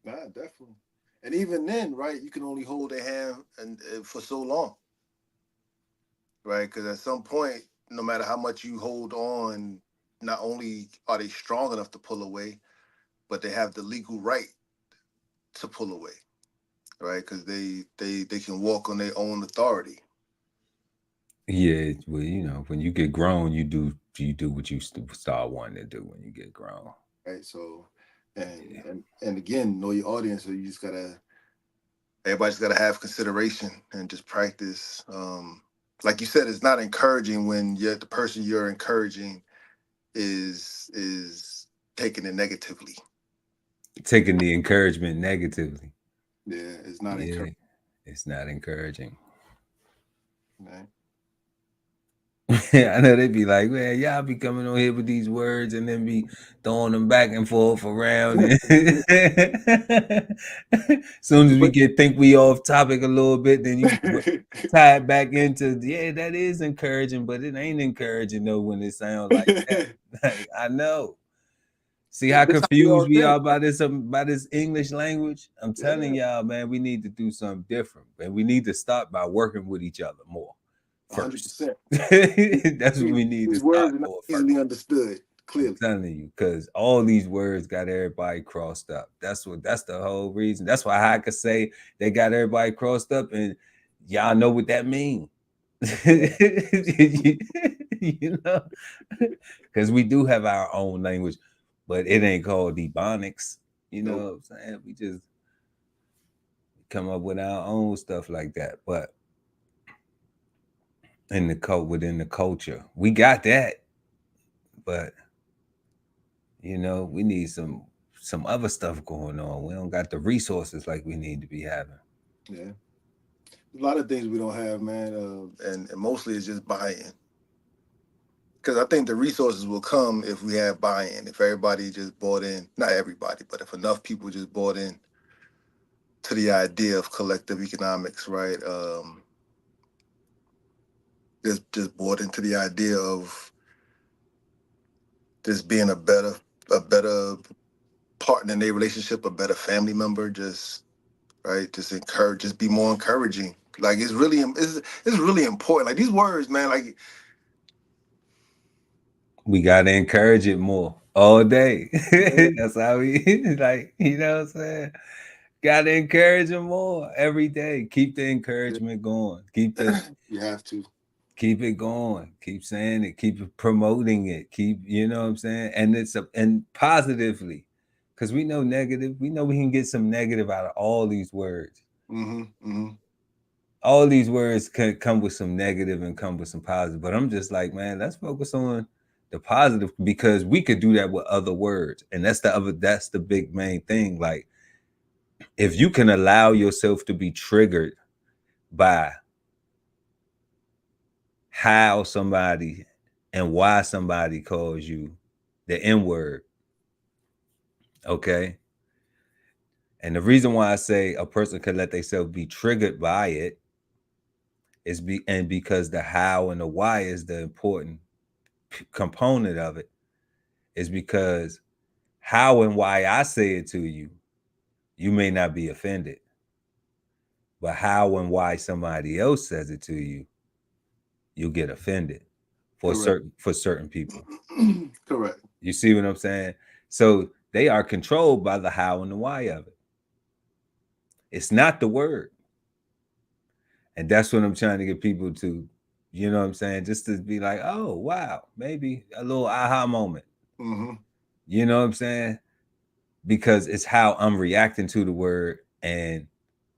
nah, definitely. And even then, right, you can only hold their hand and for so long, right? Because at some point, no matter how much you hold on, not only are they strong enough to pull away, but they have the legal right to pull away, right? Because they can walk on their own authority. yeah, well, you know, when you get grown, you do what you start wanting to do when you get grown. Right. So, Yeah. and again, know your audience. So you just gotta, everybody's gotta have consideration and just practice. Like you said, it's not encouraging when the person you're encouraging is taking it negatively. Taking the encouragement negatively. Yeah, it's not Yeah, encouraging. it's not encouraging. Right? I know they'd be like, man, y'all be coming on here with these words and then be throwing them back and forth around. And soon as we think we off topic a little bit, then you tie it back into, yeah, that is encouraging, but it ain't encouraging though when it sounds like that. Like, I know. See how This how we all confused we think. are by this English language? I'm telling y'all, man, we need to do something different. And we need to start by working with each other more first. 100%. That's what we need to These start words are not for first. easily understood. I'm Clearly. telling you, because all these words got everybody crossed up. That's the whole reason. That's why I could say they got everybody crossed up, and y'all know what that means. You know, because we do have our own language, but it ain't called Ebonics. You know what I'm saying? We just come up with our own stuff like that. But within the culture, we got that, but you know, we need some other stuff going on. We don't got the resources like we need to be having. Yeah. A lot of things we don't have, man. And mostly it's just buy-in. Because I think the resources will come if we have buy-in. If everybody just bought in, not everybody, but if enough people just bought in to the idea of collective economics, right? Just bought into the idea of just being a better partner in their relationship, a better family member, just right, just be more encouraging. Like it's really important. Like these words, man, like We gotta encourage it more all day. yeah. That's how we like, you know what I'm saying? Gotta encourage them more every day. Keep the encouragement going. You have to. Keep it going. Keep saying it. Keep promoting it. Keep, you know what I'm saying? And and positively. Because we know negative. We know we can get some negative out of all these words. Mm-hmm, mm-hmm. All these words can come with some negative and come with some positive. But I'm just like, man, let's focus on the positive, because we could do that with other words. And that's the big main thing. Like, if you can allow yourself to be triggered by how somebody and why somebody calls you the N-word, okay? And the reason why I say a person can let themselves be triggered by it is because the how and the why is the important component of it, is because how and why I say it to you, you may not be offended. But how and why somebody else says it to you, you'll get offended for certain people. Correct. You see what I'm saying? So they are controlled by the how and the why of it. It's not the word. And that's what I'm trying to get people to, you know what I'm saying? Just to be like, oh, wow, maybe a little aha moment. Mm-hmm. You know what I'm saying? Because it's how I'm reacting to the word and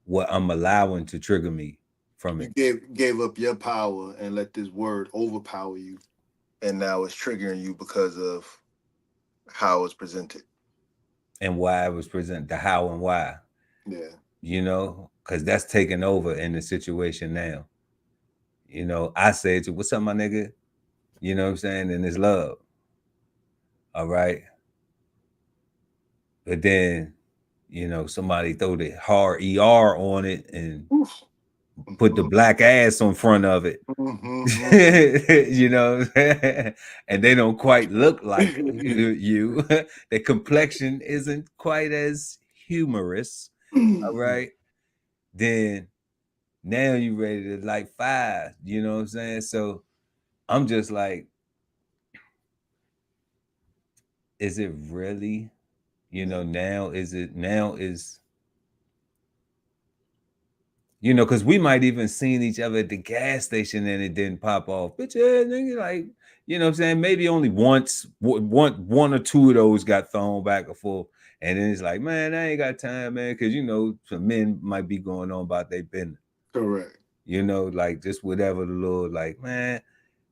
what I'm allowing to trigger me from it. You gave up your power and let this word overpower you. And now it's triggering you because of how it's presented. And why it was presented, the how and why. Yeah. You know, because that's taking over in the situation now. You know, I say to, what's up, my nigga? You know what I'm saying? And it's love. All right. But then, you know, somebody throw the hard ER on it and put the black ass on front of it. You know, and they don't quite look like you. The complexion isn't quite as humorous. All right. Then now you ready to like fire. You know what I'm saying? So I'm just like, is it really, you know, now is, you know, because we might even seen each other at the gas station and it didn't pop off. But yeah, nigga, like, you know what I'm saying? Maybe only once, one or two of those got thrown back and forth. And then it's like, man, I ain't got time, man. Cause you know, some men might be going on about their business. Correct. You know, like just whatever the Lord, like, man,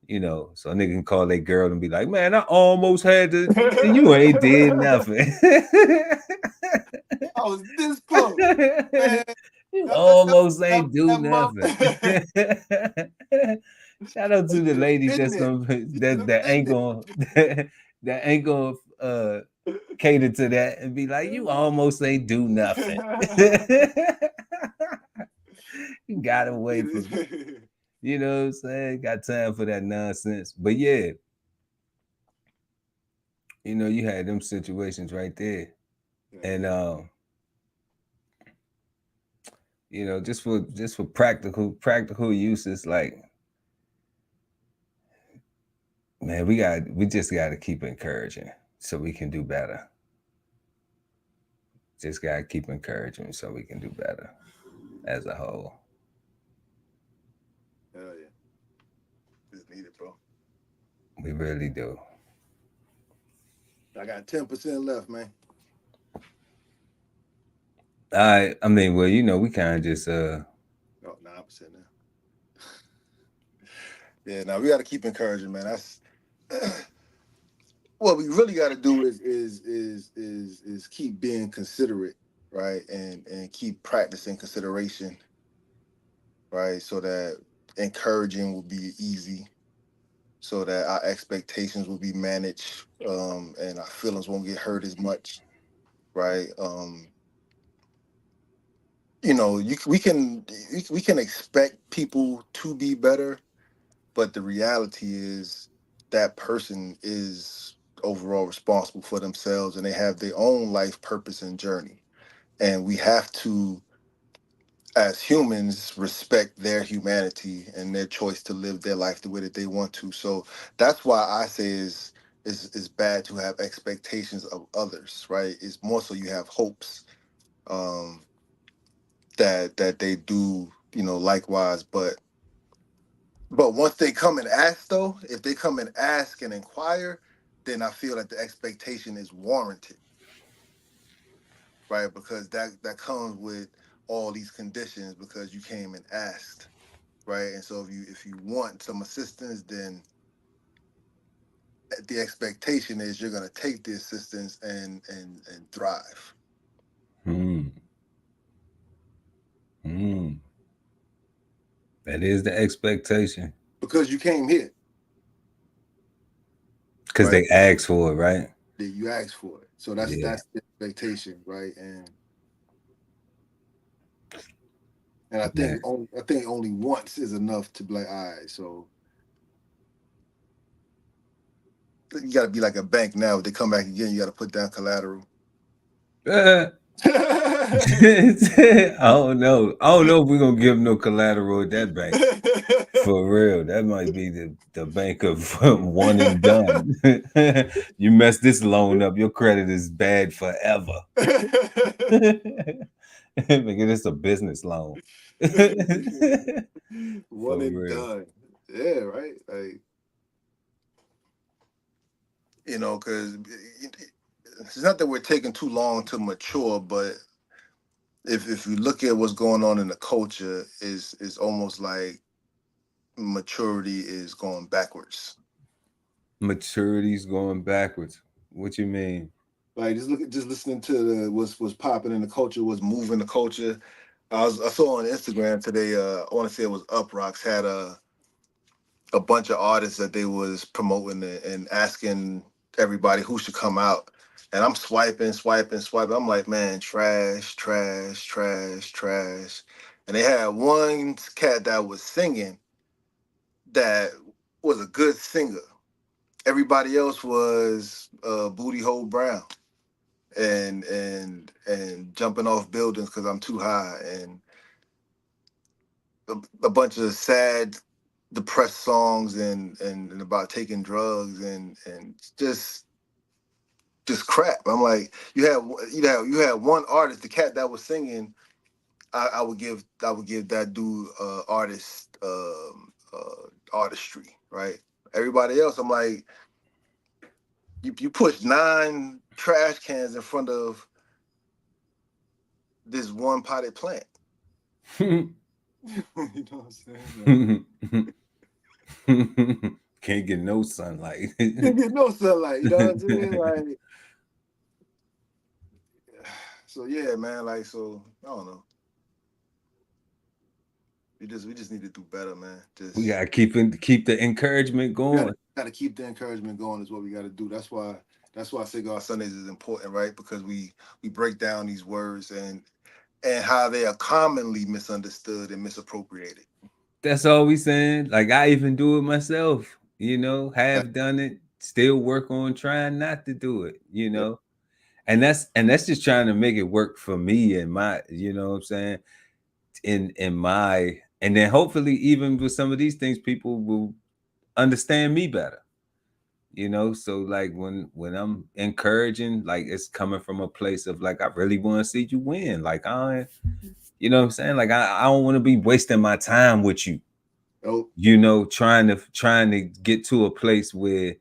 you know, so a nigga can call their girl and be like, man, I almost had to, you ain't did nothing. I was this close, man. You almost ain't do that nothing. Shout out to the ladies that's gonna that ain't gonna cater to that and be like, you almost ain't do nothing. You got away from it. You know what I'm saying? Got time for that nonsense. But yeah, you know, you had them situations right there. And you know, just for practical uses, like, man, we just gotta keep encouraging so we can do better. Just gotta keep encouraging so we can do better as a whole. Hell yeah. Just need it, bro. We really do. I got 10% left, man. I mean, well, you know, we kind of just 9% now. Yeah, now we got to keep encouraging, man. That's what we really got to do is keep being considerate, right, and keep practicing consideration, right, so that encouraging will be easy, so that our expectations will be managed, and our feelings won't get hurt as much, right. You know, we can expect people to be better, but the reality is that person is overall responsible for themselves and they have their own life purpose and journey. And we have to, as humans, respect their humanity and their choice to live their life the way that they want to. So that's why I say is bad to have expectations of others, right? It's more so you have hopes that they do, you know, likewise. But once they come and ask, though, if they come and ask and inquire, then I feel like the expectation is warranted, right? Because that comes with all these conditions because you came and asked, right? And so if you want some assistance, then the expectation is you're gonna take the assistance and thrive. That is the expectation. Because you came here. Because Right. they asked for it, right? That you asked for it. So that's Yeah. the expectation, right? And I think only once is enough to be like, all right, so you got to be like a bank now. If they come back again, you got to put down collateral. I don't know. I don't know if we're gonna give no collateral at that bank. For real, that might be the bank of one and done. You mess this loan up, your credit is bad forever. Make this a business loan. One For and real. done. Yeah, right. Like, you know, because it's not that we're taking too long to mature, but if you look at what's going on in the culture, is almost like maturity is going backwards. Maturity's going backwards. What you mean? Like just listening to what's popping in the culture, what's moving the culture. I saw on Instagram today. I want to say it was Up Rocks had a bunch of artists that they was promoting and asking everybody who should come out. And I'm swiping. I'm like, man, trash, trash, trash, trash. And they had one cat that was singing that was a good singer. Everybody else was booty hole brown and jumping off buildings because I'm too high, and a bunch of sad, depressed songs and about taking drugs and just crap. I'm like, you had one artist, the cat that was singing. I would give that dude artistry, right? Everybody else, I'm like, you push 9 trash cans in front of this one potted plant. You know what I'm saying? Can't get no sunlight. Can't get no sunlight. You know what I'm saying? Like, so yeah, man. Like, so I don't know. We just need to do better, man. We gotta keep the encouragement going. Gotta keep the encouragement going is what we gotta do. That's why Cigar Sundays is important, right? Because we break down these words and how they are commonly misunderstood and misappropriated. That's all we saying. Like, I even do it myself, have done it, still work on trying not to do it, and that's just trying to make it work for me and my, what I'm saying, in my, and then hopefully even with some of these things people will understand me better, so like when I'm encouraging, like it's coming from a place of like, I really want to see you win. Like, you know what I'm saying? Like, I don't want to be wasting my time with you. Nope. Trying to get to a place where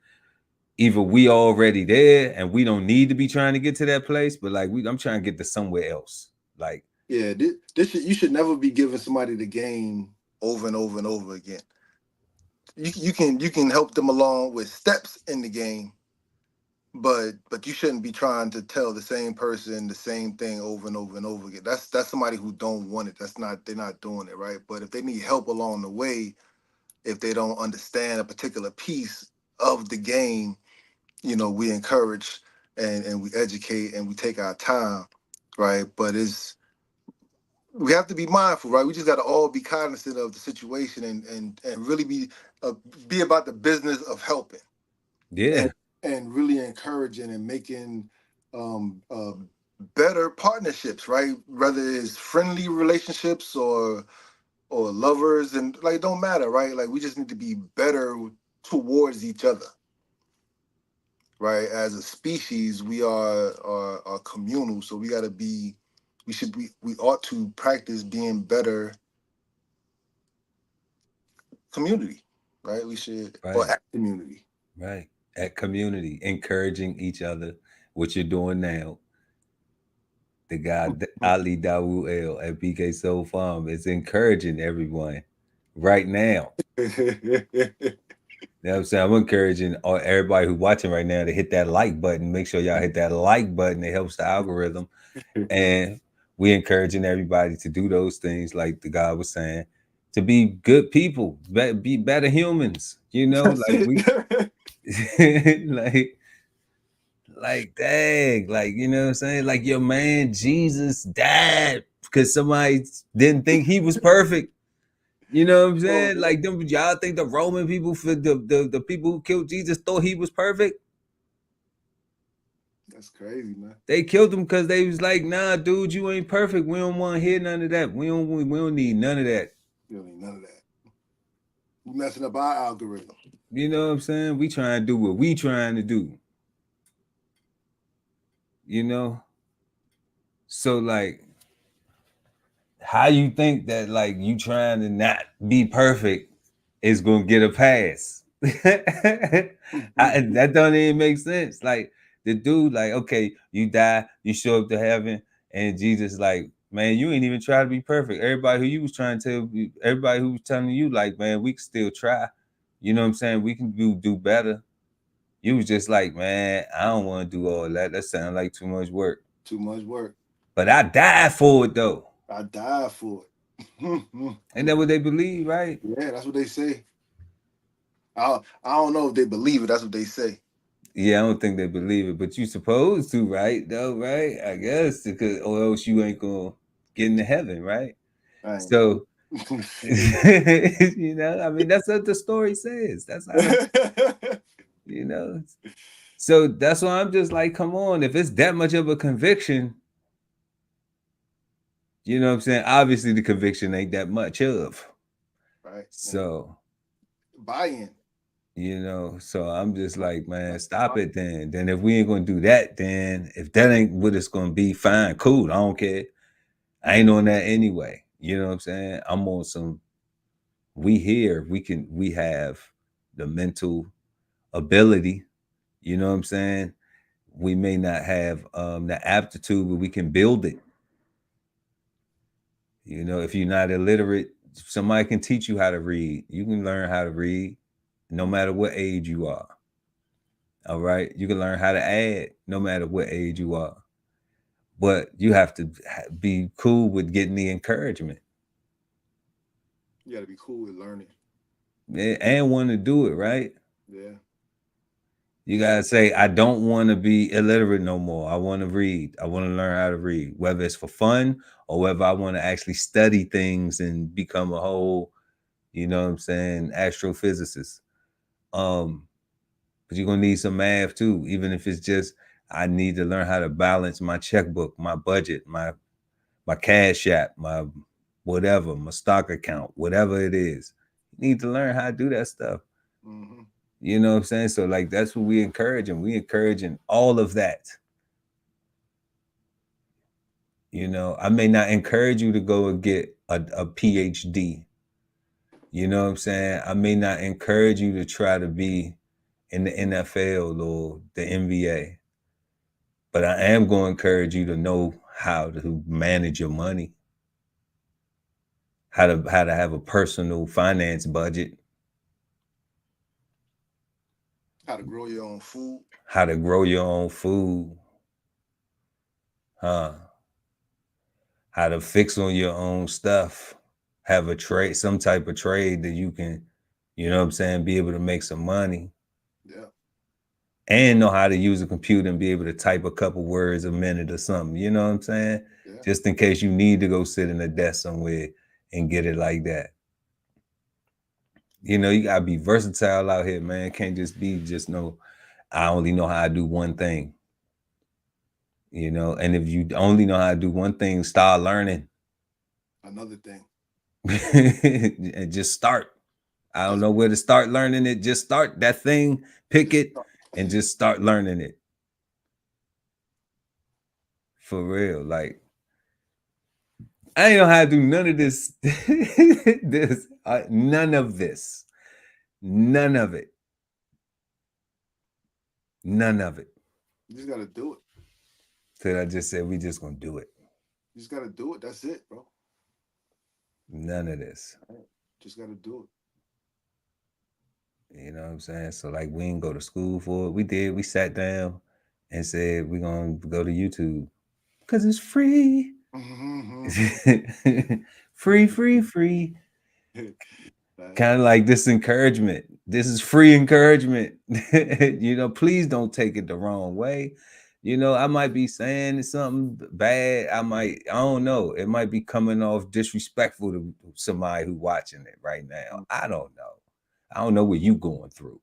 either we already there and we don't need to be trying to get to that place, but like I'm trying to get to somewhere else. Like, yeah, you should never be giving somebody the game over and over and over again. You can help them along with steps in the game, but you shouldn't be trying to tell the same person the same thing over and over and over again. That's somebody who don't want it. They're not doing it, right? But if they need help along the way, if they don't understand a particular piece of the game, we encourage and we educate and we take our time, right? But we have to be mindful, right? We just got to all be cognizant of the situation and really be about the business of helping. Yeah. And really encouraging and making better partnerships, right? Whether it's friendly relationships or lovers, and like, it don't matter, right? Like, we just need to be better towards each other, right? As a species, we are communal, so we ought to practice being better community, right? We should, right. Or at community. Right. At community, encouraging each other, what you're doing now. The guy, Ali Dawud at BK Soul Farm, is encouraging everyone right now. You know what I'm saying? I'm encouraging everybody who's watching right now to hit that like button. Make sure y'all hit that like button. It helps the algorithm. And we encouraging everybody to do those things like the guy was saying. to be good people, be better humans. You know, That's like we, it. like dang, like you know what I'm saying. Like your man Jesus died because somebody didn't think he was perfect. You know what I'm saying? Oh, Like them, y'all think the Roman people, for the people who killed Jesus, thought he was perfect? that's crazy, man. They killed him because they was like, nah, dude, you ain't perfect. We don't want to hear none of that. We don't need none of that. You don't need none of that. You messing up our algorithm. You know what I'm saying? We trying to do what we trying to do. You know? So like, how you think that like you trying to not be perfect is gonna get a pass? That don't even make sense. Like the dude, like, okay, you die, you show up to heaven, and Jesus, like, man, you ain't even try to be perfect. Everybody who you was trying to tell, everybody who was telling you, like, man, we can still try. You know what I'm saying? We can do better. You was just like, man, I don't want to do all that. That sounds like too much work. Too much work. But I died for it though. I died for it. Ain't that what they believe, right? Yeah, that's what they say. I don't know if they believe it. That's what they say. Yeah, I don't think they believe it, but you supposed to, right? Though, right? I guess because or else you ain't gonna get into heaven, right? I ain't So, know. you know, I mean, that's what the story says. That's how the, you know. So that's why I'm just like, come on, if it's that much of a conviction, you know what I'm saying? Obviously, the conviction ain't that much of. Right. So, Buy-in. you know, so I'm just like, man, stop it then. Then if we ain't gonna do that, then if that ain't what it's gonna be, fine, cool. I don't care. I ain't on that anyway. You know what I'm saying? I'm on some we have the mental ability, you know what I'm saying? We may not have the aptitude, but we can build it. You know, if you're not illiterate, somebody can teach you how to read. You can learn how to read no matter what age you are. All right. You can learn how to add no matter what age you are. But you have to be cool with getting the encouragement. You got to be cool with learning. And want to do it, right? Yeah. You gotta say, I don't want to be illiterate no more. I want to read. I want to learn how to read, whether it's for fun or whether I want to actually study things and become a whole, you know what I'm saying, astrophysicist. But you're gonna need some math too, even if it's just I need to learn how to balance my checkbook, my budget, my cash app, my whatever, my stock account, whatever it is. You need to learn how to do that stuff. Mm-hmm. You know what I'm saying? So like that's what we encouraging. We encouraging all of that. You know, I may not encourage you to go and get a PhD. You know what I'm saying? I may not encourage you to try to be in the NFL or the NBA. But I am going to encourage you to know how to manage your money, how to have a personal finance budget, How to grow your own food. how to grow your own food, huh? How to fix on your own stuff, have a trade, some type of trade that you can, you know what I'm saying, be able to make some money. Yeah. And know how to use a computer and be able to type a couple words a minute or something. You know what I'm saying? Yeah. Just in case you need to go sit in a desk somewhere and get it like that. You know, you gotta be versatile out here, man. Can't just be no, I only know how to do one thing. You know, and if you only know how to do one thing, start learning. Another thing. And just start. I don't know where to start learning it. Just start that thing, pick it, and just start learning it. For real. Like, I ain't know how to do none of this. None of this. None of it. None of it. You just gotta do it. So I just said we just gonna do it. You just gotta do it. That's it, bro. None of this. Just gotta do it. You know what I'm saying? So like we didn't go to school for it. We did. We sat down and said we're gonna go to YouTube because it's free. Mm-hmm. Free. Kind of like this encouragement. This is free encouragement. Please don't take it the wrong way. I might be saying something bad. I don't know. It might be coming off disrespectful to somebody who's watching it right now. I don't know. I don't know what you going through.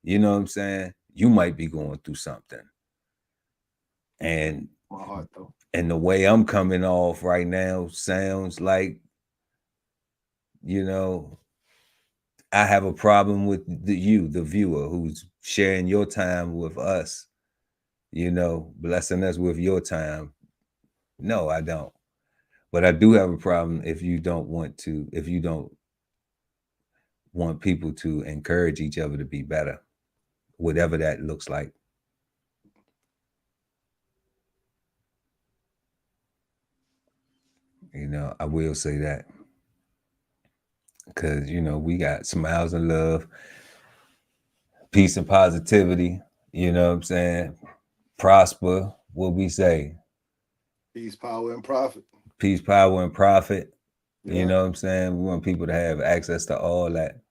You know what I'm saying? You might be going through something. And my heart though. And the way I'm coming off right now sounds like, I have a problem with the viewer, who's sharing your time with us, blessing us with your time. No, I don't. But I do have a problem if you don't want people to encourage each other to be better, whatever that looks like. I will say that. Because, we got smiles and love, peace and positivity, you know what I'm saying? Prosper, what we say? Peace, power, and profit. Peace, power, and profit. Yeah. You know what I'm saying? We want people to have access to all that.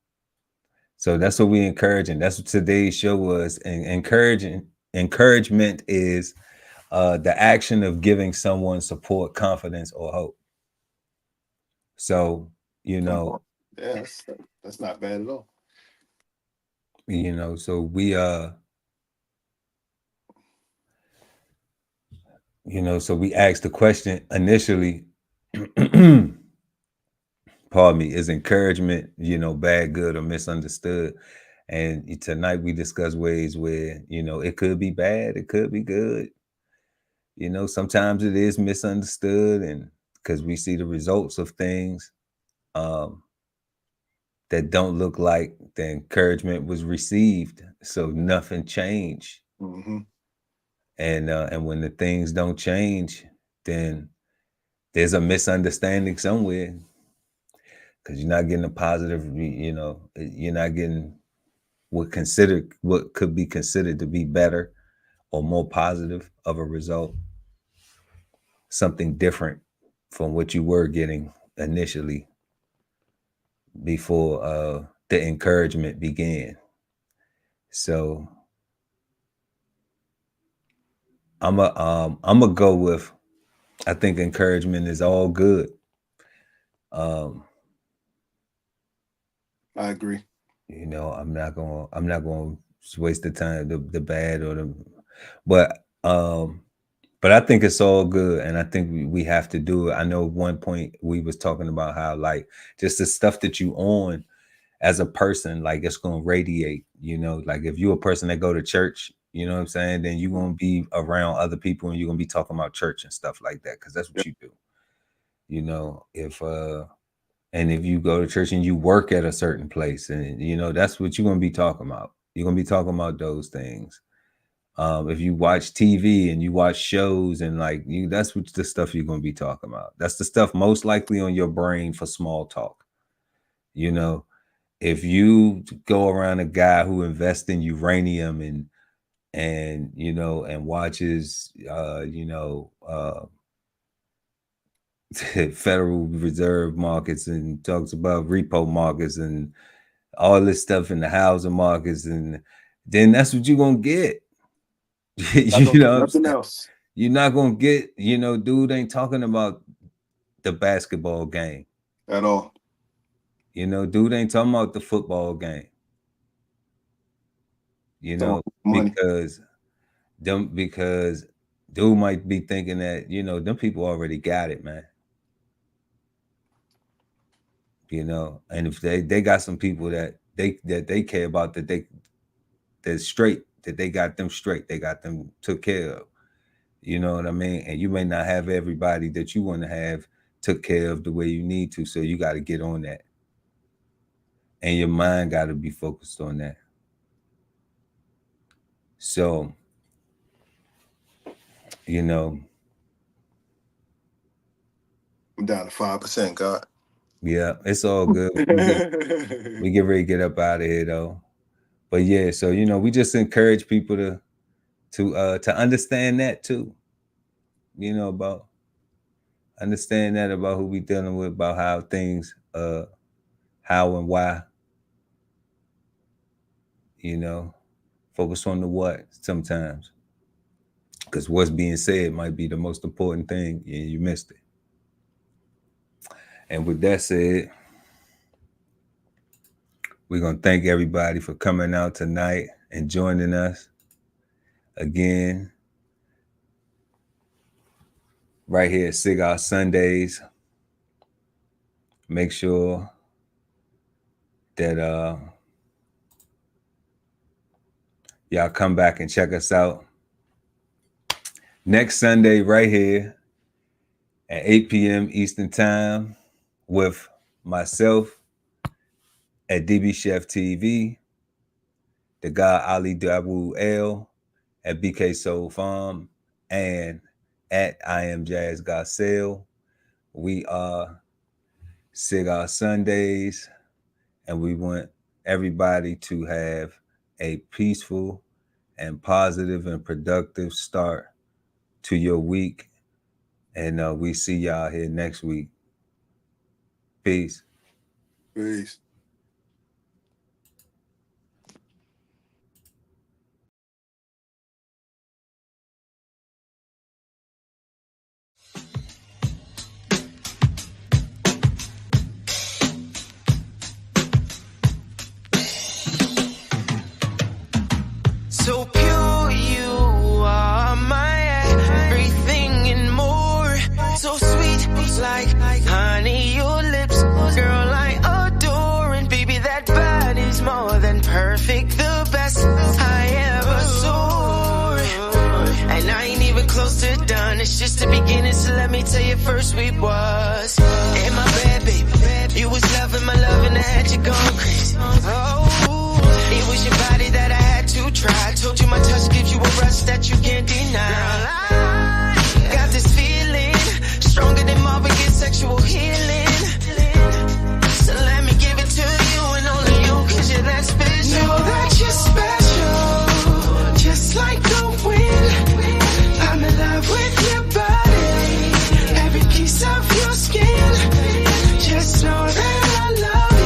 So that's what we encouraging. That's what today's show was. And encouragement is the action of giving someone support, confidence, or hope. So, Yeah, that's not bad at all. So we so we asked the question initially, pardon me, is encouragement, bad, good, or misunderstood? And tonight we discuss ways where, it could be bad, it could be good. Sometimes it is misunderstood, and because we see the results of things that don't look like the encouragement was received. So nothing changed. Mm-hmm. And when the things don't change, then there's a misunderstanding somewhere, because you're not getting a positive, you're not getting what could be considered to be better or more positive of a result, something different from what you were getting initially before the encouragement began. So I'm a go with, I think encouragement is all good. I agree. I'm not gonna waste the time, the bad or the, but I think it's all good, and I think we have to do it. I know at one point we was talking about how, like, just the stuff that you on as a person, like, it's gonna radiate. Like, if you're a person that go to church, you know what I'm saying, then you're gonna be around other people and you're gonna be talking about church and stuff like that, because that's what you do. If you go to church and you work at a certain place, and that's what you're gonna be talking about. You're gonna be talking about those things. If you watch TV and you watch shows, and that's what the stuff you're gonna be talking about. That's the stuff most likely on your brain for small talk. If you go around a guy who invests in uranium and watches Federal Reserve markets, and talks about repo markets and all this stuff in the housing markets, and then that's what you're gonna get. Nothing else. You're not gonna get, dude ain't talking about the basketball game at all. Dude ain't talking about the football game. Because dude might be thinking that, them people already got it, man. And if they got some people that they care about, that's straight, that they got them straight, they got them took care of. You know what I mean? And you may not have everybody that you want to have took care of the way you need to. So you got to get on that. And your mind got to be focused on that. So, I'm down to 5%, God. Yeah, it's all good. We get ready to get up out of here, though. But yeah, so we just encourage people to understand that too. About understand that about who we dealing with, about how things how and why. You know, focus on the what sometimes. Because what's being said might be the most important thing, and you missed it. And with that said, we're going to thank everybody for coming out tonight and joining us. Again, right here at Cigar Sundays. Make sure that y'all come back and check us out next Sunday right here at 8 p.m. Eastern Time with myself at DBCHEFTV, the guy Ali Dawu L at BK Soul Farm, and at I Am Jazz Garcelle. We are Cigar Sundays, and we want everybody to have a peaceful and positive and productive start to your week. And we see y'all here next week. Peace. Peace. So pure, you are my everything and more. So sweet, like honey, your lips, girl, I adore. And baby, that body's more than perfect, the best I ever saw. And I ain't even close to done, it's just the beginning. So let me tell you, first we was in my bed, baby. You was loving my love and I had you going crazy. Oh, it was your body that I had to try. Told you my touch gives you a rush that you can't deny. Girl, I got this feeling stronger than Marvin gets sexual healing. So let me give it to you and only you, cause you're that special. Know that you're special, just like the wind. I'm in love with your body, every piece of your skin. Just know that I love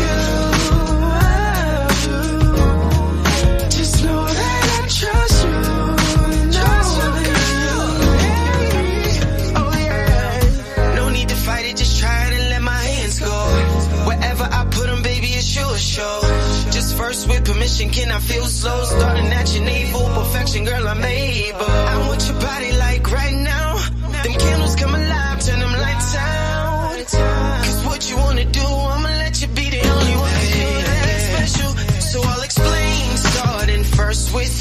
you. Just know that I trust you. Trust you, girl. Oh yeah. No need to fight it, just try it and let my hands go. Wherever I put them, baby, it's your show. Just first with permission, can I feel slow? Starting at your navel, perfection, girl, I'm able. I want your body like right now. Them candles come alive, turn them lights out. Cause what you wanna do, I'ma let you be the only one. Feel that special, so I'll explain. Starting first with